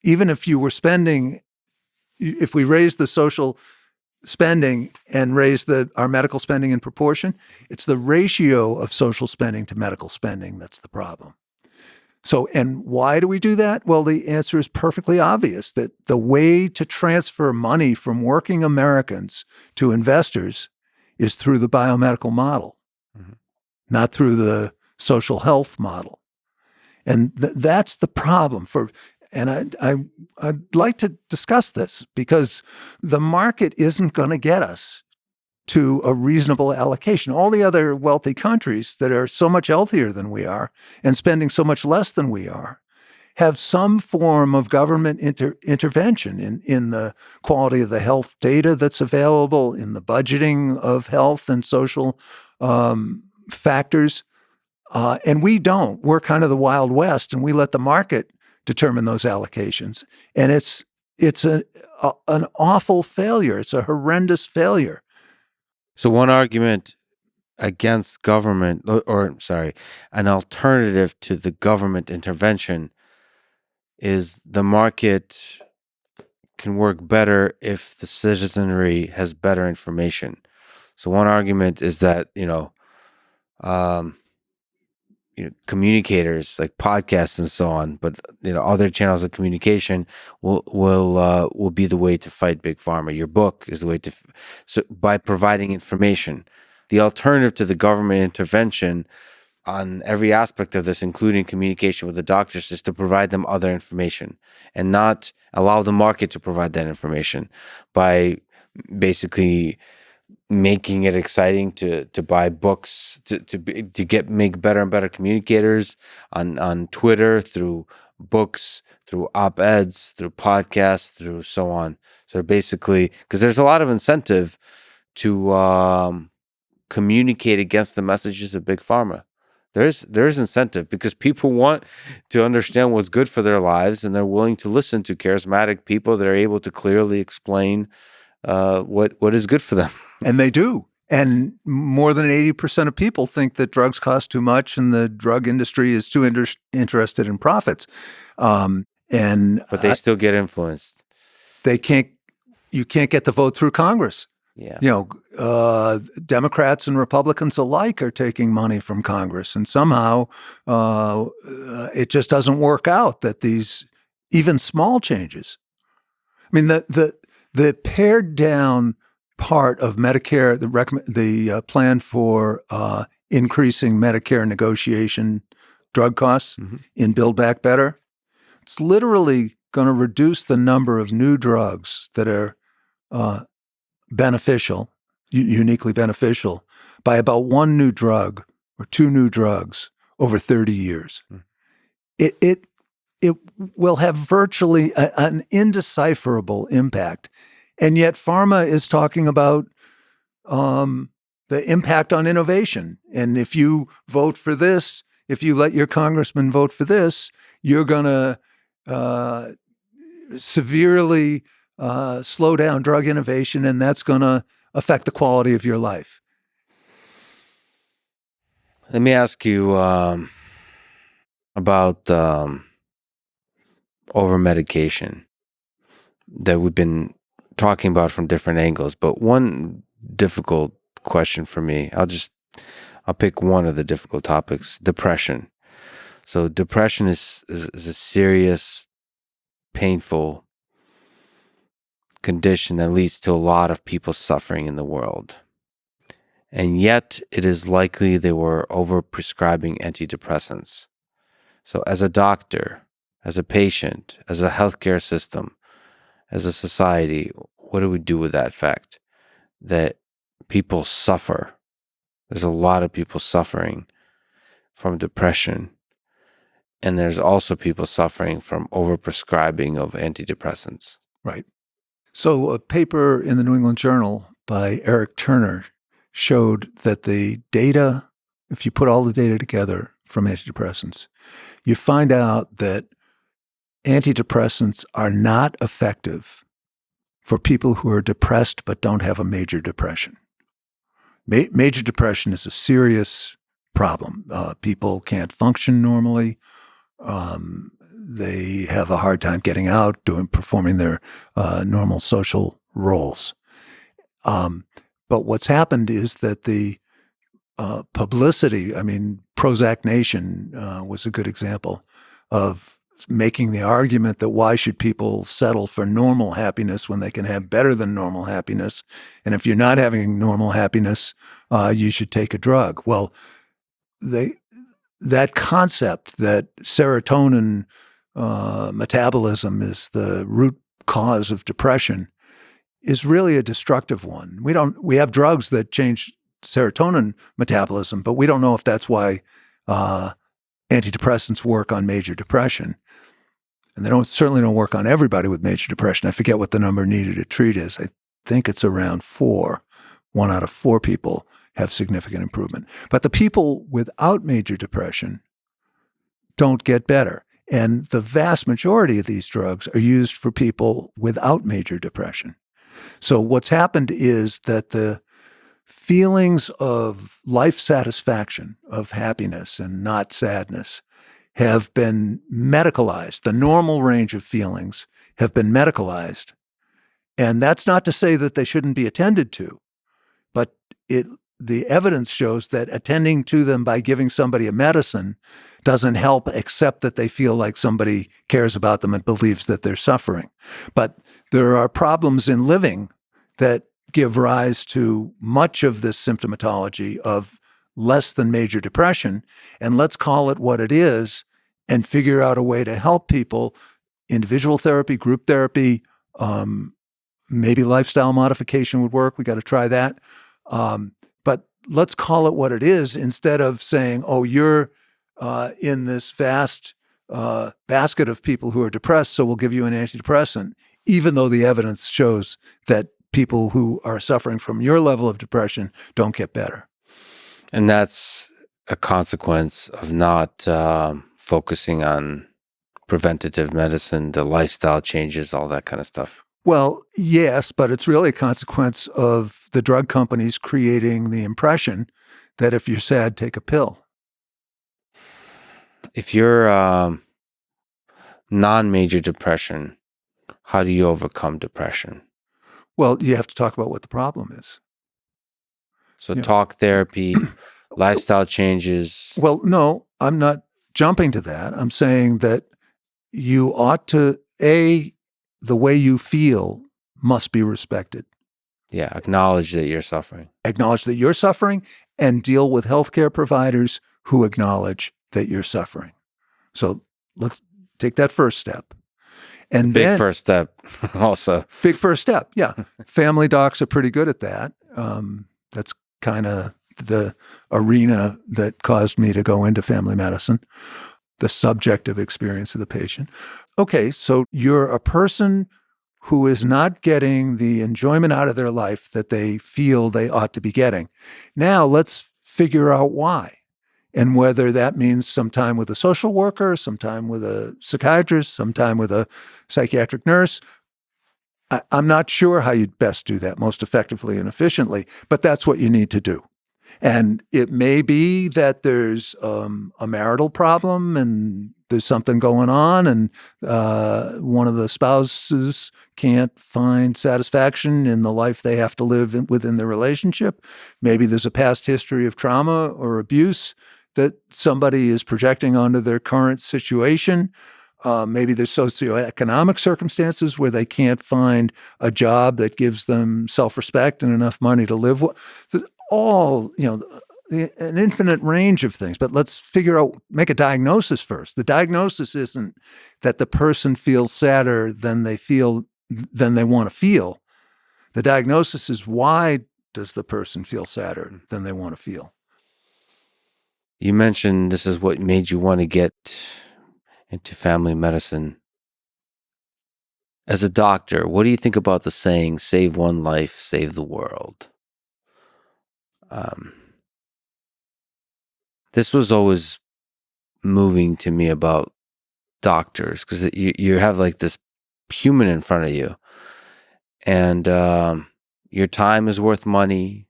Even if you were spending, if we raise the social spending and raise our medical spending in proportion, it's the ratio of social spending to medical spending that's the problem. So, and why do we do that? Well, the answer is perfectly obvious, that the way to transfer money from working Americans to investors is through the biomedical model, not through the social health model. And that's the problem and I'd like to discuss this because the market isn't going to get us to a reasonable allocation. All the other wealthy countries that are so much healthier than we are and spending so much less than we are have some form of government intervention in the quality of the health data that's available, in the budgeting of health and social factors. And we don't. We're kind of the Wild West, and we let the market determine those allocations. And it's It's an awful failure. It's a horrendous failure. So one argument against government, or sorry, an alternative to the government intervention is the market can work better if the citizenry has better information. So one argument is that, um, communicators like podcasts and so on, but other channels of communication will be the way to fight big pharma. Your book is the way to, so by providing information. The alternative to the government intervention on every aspect of this, including communication with the doctors, is to provide them other information and not allow the market to provide that information by basically making it exciting to buy books, to make better and better communicators on Twitter, through books, through op-eds, through podcasts, through so on. So basically, because there's a lot of incentive to communicate against the messages of big pharma. There's incentive because people want to understand what's good for their lives, and they're willing to listen to charismatic people that are able to clearly explain what is good for them. And they do. And more than 80% of people think that drugs cost too much and the drug industry is too interested in profits. But they still get influenced. You can't get the vote through Congress. Yeah. Democrats and Republicans alike are taking money from Congress. And somehow it just doesn't work out that these even small changes. I mean, the pared down part of Medicare, the plan for increasing Medicare negotiation drug costs in Build Back Better, it's literally going to reduce the number of new drugs that are beneficial, uniquely beneficial, by about one new drug or two new drugs over 30 years. It will have virtually an indecipherable impact. And yet pharma is talking about the impact on innovation. And if you vote for this, if you let your congressman vote for this, you're going to severely slow down drug innovation, and that's going to affect the quality of your life. Let me ask you about over-medication that we've been talking about from different angles. But one difficult question for me, I'll pick one of the difficult topics: depression. So depression is a serious, painful condition that leads to a lot of people suffering in the world. And yet it is likely they were over-prescribing antidepressants. So as a doctor, as a patient, as a healthcare system, as a society, what do we do with that fact that people suffer? There's a lot of people suffering from depression, and there's also people suffering from overprescribing of antidepressants. Right. So a paper in the New England Journal by Eric Turner showed that the data, if you put all the data together from antidepressants, you find out that antidepressants are not effective for people who are depressed but don't have a major depression. Major depression is a serious problem. People can't function normally. They have a hard time getting out, performing their normal social roles. But what's happened is that the publicity, Prozac Nation was a good example of making the argument that why should people settle for normal happiness when they can have better than normal happiness? And if you're not having normal happiness, you should take a drug. Well, that concept that serotonin metabolism is the root cause of depression is really a destructive one. We have drugs that change serotonin metabolism, but we don't know if that's why antidepressants work on major depression. And they certainly don't work on everybody with major depression. I forget what the number needed to treat is. I think it's around 4. 1 out of 4 people have significant improvement. But the people without major depression don't get better. And the vast majority of these drugs are used for people without major depression. So what's happened is that the feelings of life satisfaction, of happiness and not sadness, have been medicalized. The normal range of feelings have been medicalized. And that's not to say that they shouldn't be attended to, but the evidence shows that attending to them by giving somebody a medicine doesn't help, except that they feel like somebody cares about them and believes that they're suffering. But there are problems in living that give rise to much of this symptomatology of less than major depression. And let's call it what it is and figure out a way to help people. Individual therapy, group therapy, maybe lifestyle modification would work. We got to try that. But let's call it what it is instead of saying, oh, you're in this vast basket of people who are depressed, so we'll give you an antidepressant, even though the evidence shows that people who are suffering from your level of depression don't get better. And that's a consequence of not focusing on preventative medicine, the lifestyle changes, all that kind of stuff. Well, yes, but it's really a consequence of the drug companies creating the impression that if you're sad, take a pill. If you're non-major depression, how do you overcome depression? Well, you have to talk about what the problem is. So talk therapy, lifestyle changes. Well, no, I'm not jumping to that. I'm saying that you ought to, the way you feel must be respected. Yeah, acknowledge that you're suffering. Acknowledge that you're suffering and deal with healthcare providers who acknowledge that you're suffering. So let's take that first step. And Big first step also. Big first step, yeah. Family docs are pretty good at that. That's kind of the arena that caused me to go into family medicine, the subjective experience of the patient. Okay, so you're a person who is not getting the enjoyment out of their life that they feel they ought to be getting. Now let's figure out why. And whether that means some time with a social worker, some time with a psychiatrist, some time with a psychiatric nurse. I'm not sure how you'd best do that most effectively and efficiently, but that's what you need to do. And it may be that there's a marital problem and there's something going on and one of the spouses can't find satisfaction in the life they have to live within the relationship. Maybe there's a past history of trauma or abuse that somebody is projecting onto their current situation. Maybe there's socioeconomic circumstances where they can't find a job that gives them self-respect and enough money to live with. All, an infinite range of things. But let's make a diagnosis first. The diagnosis isn't that the person feels sadder than they want to feel. The diagnosis is, why does the person feel sadder than they want to feel? You mentioned this is what made you want to get into family medicine. As a doctor, what do you think about the saying, save one life, save the world? This was always moving to me about doctors, because you have like this human in front of you, and your time is worth money.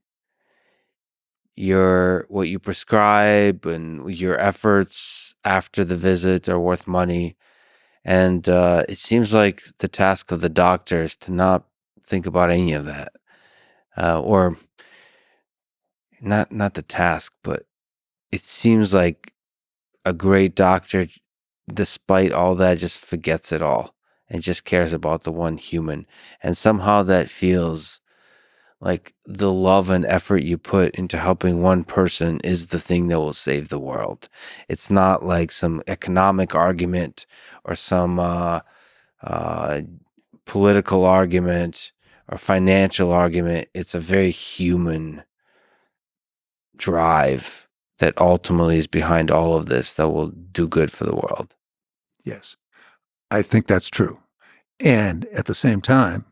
What you prescribe and your efforts after the visit are worth money. And it seems like the task of the doctor is to not think about any of that. Or not the task, but it seems like a great doctor, despite all that, just forgets it all and just cares about the one human. And somehow that feels like the love and effort you put into helping one person is the thing that will save the world. It's not like some economic argument or some political argument or financial argument. It's a very human drive that ultimately is behind all of this that will do good for the world. Yes, I think that's true. And at the same time,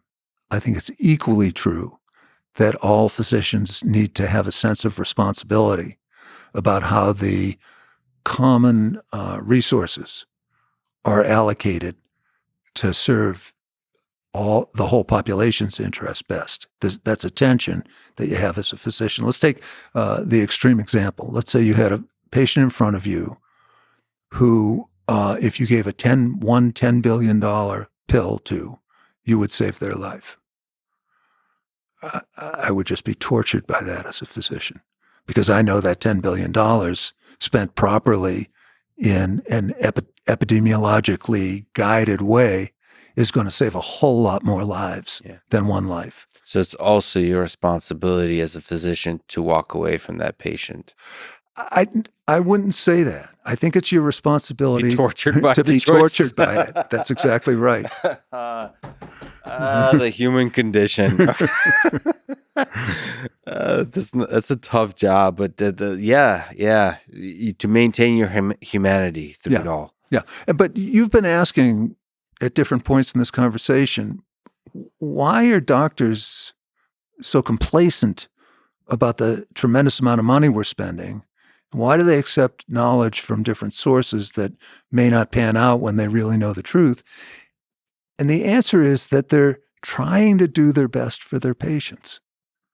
I think it's equally true that all physicians need to have a sense of responsibility about how the common resources are allocated to serve the whole population's interest best. That's a tension that you have as a physician. Let's take the extreme example. Let's say you had a patient in front of you who, if you gave one $10 billion pill to, you would save their life. I would just be tortured by that as a physician, because I know that $10 billion spent properly in an epidemiologically guided way is going to save a whole lot more lives than one life. So it's also your responsibility as a physician to walk away from that patient. I wouldn't say that. I think it's your responsibility to be tortured by it. That's exactly right. The human condition. That's a tough job, but to maintain your humanity through it all. Yeah, but you've been asking at different points in this conversation, why are doctors so complacent about the tremendous amount of money we're spending? Why do they accept knowledge from different sources that may not pan out when they really know the truth? And the answer is that they're trying to do their best for their patients.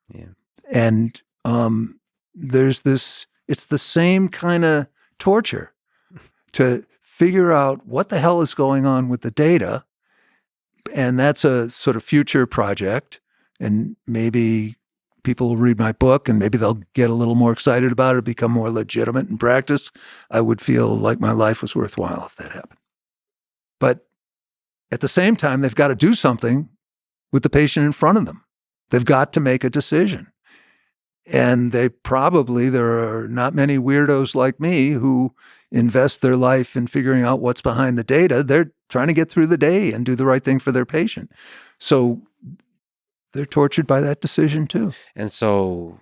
Yeah. And it's the same kind of torture to figure out what the hell is going on with the data. And that's a sort of future project. And maybe people will read my book and maybe they'll get a little more excited about it, become more legitimate in practice. I would feel like my life was worthwhile if that happened. But at the same time, they've got to do something with the patient in front of them. They've got to make a decision. And there are not many weirdos like me who invest their life in figuring out what's behind the data. They're trying to get through the day and do the right thing for their patient. So they're tortured by that decision too. And so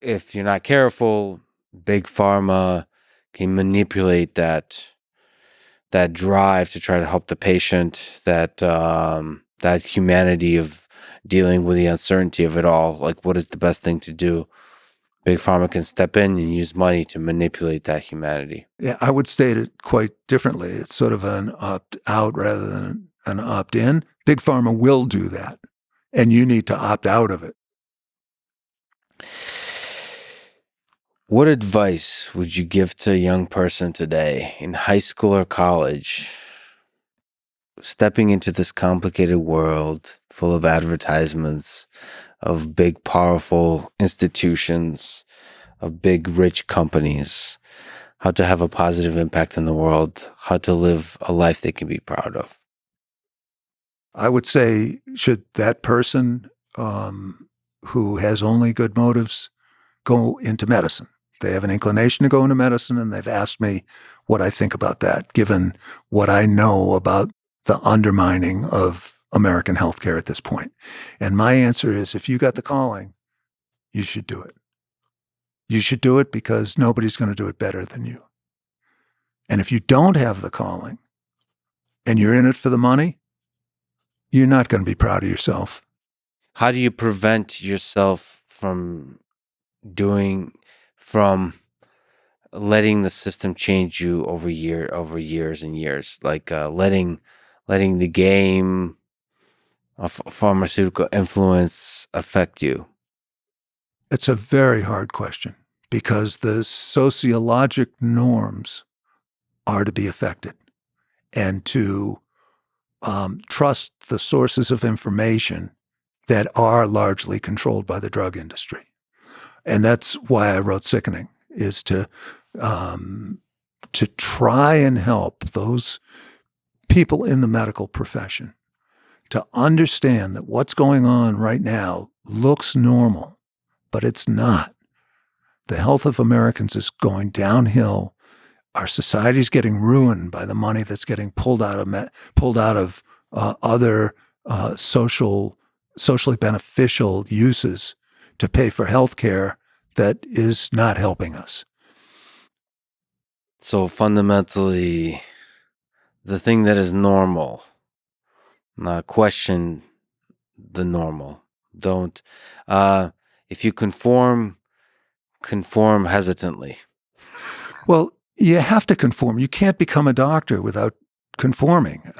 if you're not careful, big pharma can manipulate that drive to try to help the patient, that humanity of dealing with the uncertainty of it all. Like, what is the best thing to do? Big pharma can step in and use money to manipulate that humanity. Yeah, I would state it quite differently. It's sort of an opt-out rather than an opt-in. Big pharma will do that, and you need to opt out of it. What advice would you give to a young person today in high school or college, stepping into this complicated world full of advertisements, of big, powerful institutions, of big, rich companies, how to have a positive impact in the world, how to live a life they can be proud of? I would say, should that person who has only good motives go into medicine? They have an inclination to go into medicine, and they've asked me what I think about that, given what I know about the undermining of American healthcare at this point. And my answer is, if you got the calling, you should do it. You should do it because nobody's going to do it better than you. And if you don't have the calling and you're in it for the money, you're not going to be proud of yourself. How do you prevent yourself from letting the system change you over years and years, like letting the game of pharmaceutical influence affect you? It's a very hard question because the sociologic norms are to be affected, and to trust the sources of information that are largely controlled by the drug industry. And that's why I wrote Sickening, is to try and help those people in the medical profession to understand that what's going on right now looks normal, but it's not. The health of Americans is going downhill. Our society's getting ruined by the money that's getting pulled out of other socially beneficial uses to pay for health care that is not helping us. So fundamentally, the thing that is normal, question the normal. Don't, if you conform hesitantly. Well, you have to conform. You can't become a doctor without conforming.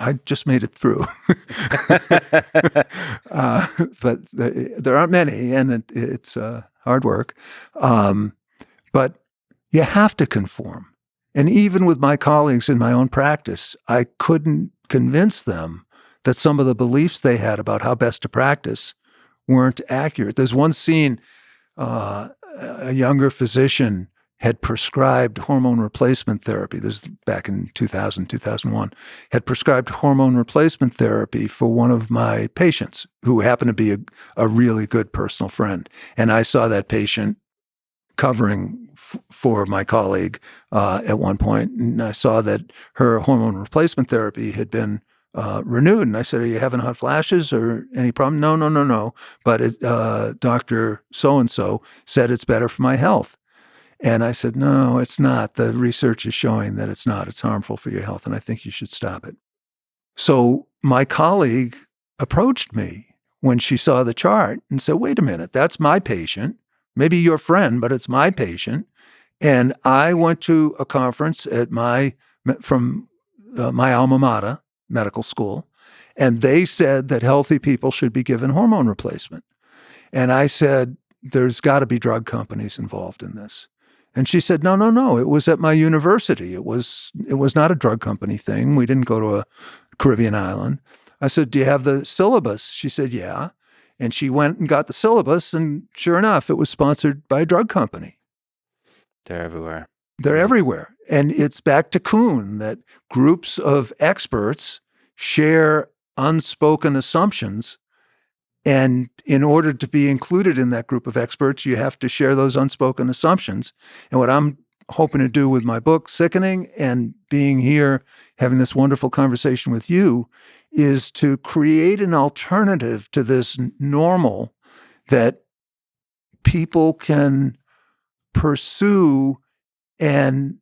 I just made it through. But there aren't many, and it's hard work. But you have to conform. And even with my colleagues in my own practice, I couldn't convince them that some of the beliefs they had about how best to practice weren't accurate. There's one scene, a younger physician had prescribed hormone replacement therapy. This is back in 2000, 2001, had prescribed hormone replacement therapy for one of my patients who happened to be a really good personal friend. And I saw that patient covering for my colleague at one point, and I saw that her hormone replacement therapy had been renewed. And I said, "Are you having hot flashes or any problem?" No. But Dr. So-and-so said it's better for my health. And I said, "No, it's not. The research is showing that it's not. It's harmful for your health, and I think you should stop it." So my colleague approached me when she saw the chart and said, "Wait a minute, that's my patient. Maybe your friend, but it's my patient." And I went to a conference at from my alma mater, medical school, and they said that healthy people should be given hormone replacement. And I said, "There's got to be drug companies involved in this." And she said, No. It was at my university. It was not a drug company thing. We didn't go to a Caribbean island. I said, "Do you have the syllabus?" She said, "Yeah." And she went and got the syllabus, and sure enough, it was sponsored by a drug company. They're everywhere. They're everywhere. And it's back to Kuhn that groups of experts share unspoken assumptions. And in order to be included in that group of experts, you have to share those unspoken assumptions. And what I'm hoping to do with my book, Sickening, and being here, having this wonderful conversation with you, is to create an alternative to this normal that people can pursue and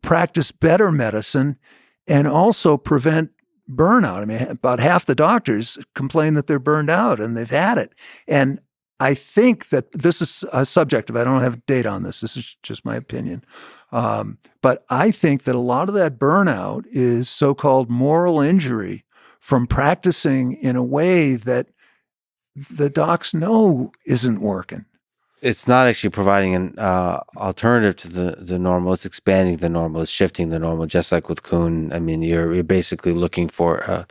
practice better medicine and also prevent burnout. I mean, about half the doctors complain that they're burned out and they've had it. And I think that this is subjective. I don't have data on this. This is just my opinion. But I think that a lot of that burnout is so-called moral injury from practicing in a way that the docs know isn't working. It's not actually providing an alternative to the normal. It's expanding the normal. It's shifting the normal, just like with Kuhn. I mean, you're basically looking for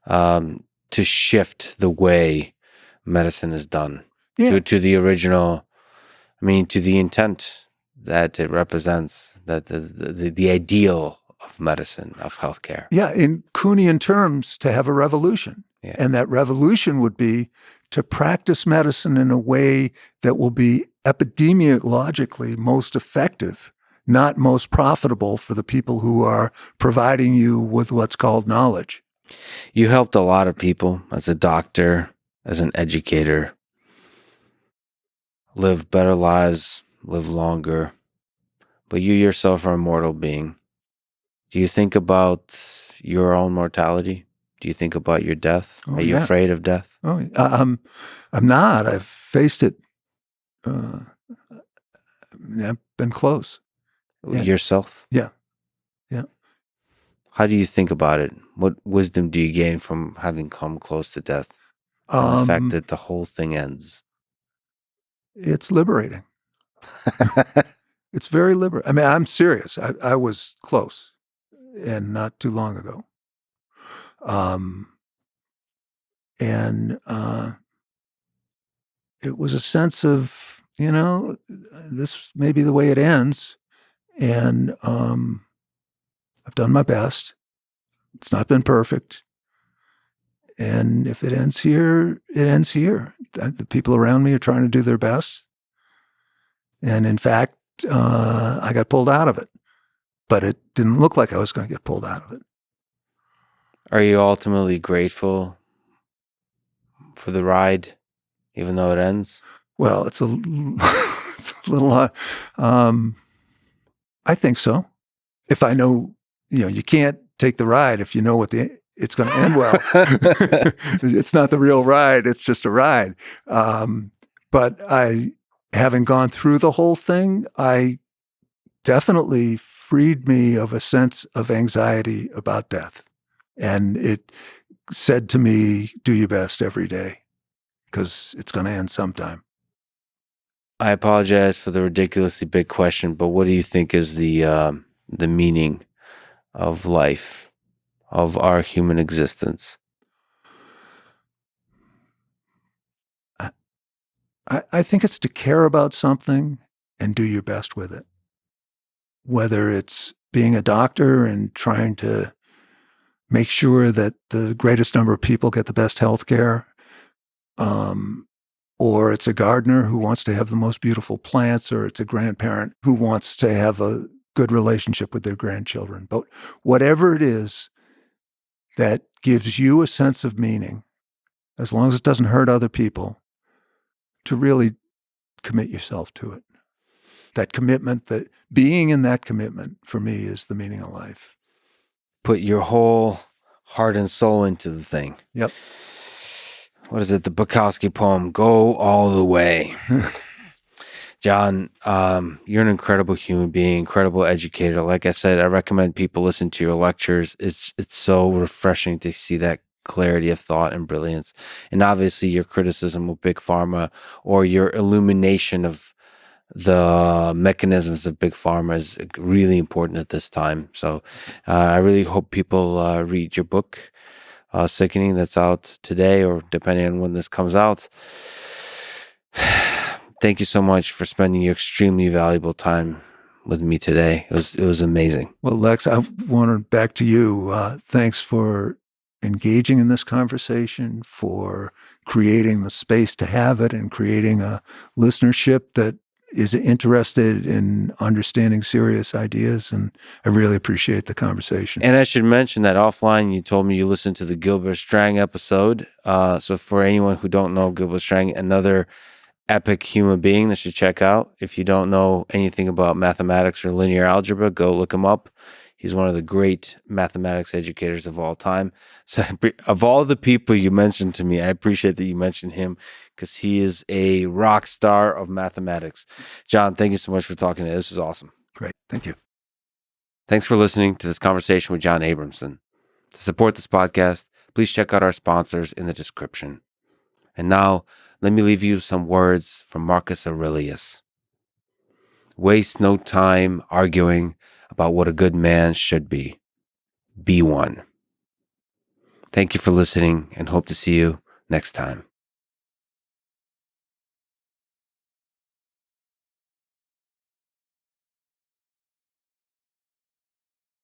to shift the way medicine is done to the original. I mean, to the intent that it represents, that the ideal of medicine, of healthcare. Yeah, in Kuhnian terms, to have a revolution. Yeah. And that revolution would be to practice medicine in a way that will be epidemiologically most effective, not most profitable for the people who are providing you with what's called knowledge. You helped a lot of people as a doctor, as an educator, live better lives, live longer, but you yourself are a mortal being. Do you think about your own mortality? Do you think about your death? Are you afraid of death? Oh, I'm not. I've faced it. I've been close. Yourself? Yeah. How do you think about it? What wisdom do you gain from having come close to death? And the fact that the whole thing ends. It's liberating. It's very liberating. I mean, I'm serious. I was close, and not too long ago. And it was a sense of, this may be the way it ends. And I've done my best. It's not been perfect. And if it ends here, it ends here. The people around me are trying to do their best. And in fact, I got pulled out of it. But it didn't look like I was going to get pulled out of it. Are you ultimately grateful for the ride, even though it ends? Well, it's a little. I think so. If I know, you can't take the ride if you know it's going to end well. It's not the real ride; it's just a ride. But having gone through the whole thing, I definitely freed me of a sense of anxiety about death. And it said to me, do your best every day because it's going to end sometime. I apologize for the ridiculously big question, but what do you think is the meaning of life, of our human existence? I think it's to care about something and do your best with it. Whether it's being a doctor and trying to make sure that the greatest number of people get the best health care, or it's a gardener who wants to have the most beautiful plants, or it's a grandparent who wants to have a good relationship with their grandchildren. But whatever it is that gives you a sense of meaning, as long as it doesn't hurt other people, to really commit yourself to it. That commitment, that being in that commitment for me is the meaning of life. Put your whole heart and soul into the thing. Yep. What is it? The Bukowski poem, Go All the Way. John, you're an incredible human being, incredible educator. Like I said, I recommend people listen to your lectures. It's so refreshing to see that clarity of thought and brilliance. And obviously your criticism of Big Pharma, or your illumination of the mechanisms of Big Pharma, is really important at this time. So I really hope people read your book, Sickening, that's out today, or depending on when this comes out. Thank you so much for spending your extremely valuable time with me today. It was amazing. Well, Lex, I wanted back to you. Thanks for engaging in this conversation, for creating the space to have it, and creating a listenership that is interested in understanding serious ideas. And I really appreciate the conversation. And I should mention that offline, you told me you listened to the Gilbert Strang episode. So for anyone who don't know Gilbert Strang, another epic human being that should check out. If you don't know anything about mathematics or linear algebra, go look him up. He's one of the great mathematics educators of all time. So of all the people you mentioned to me, I appreciate that you mentioned him, because he is a rock star of mathematics. John, thank you so much for talking to me. This was awesome. Great. Thank you. Thanks for listening to this conversation with John Abramson. To support this podcast, please check out our sponsors in the description. And now, let me leave you some words from Marcus Aurelius. Waste no time arguing about what a good man should be. Be one. Thank you for listening, and hope to see you next time.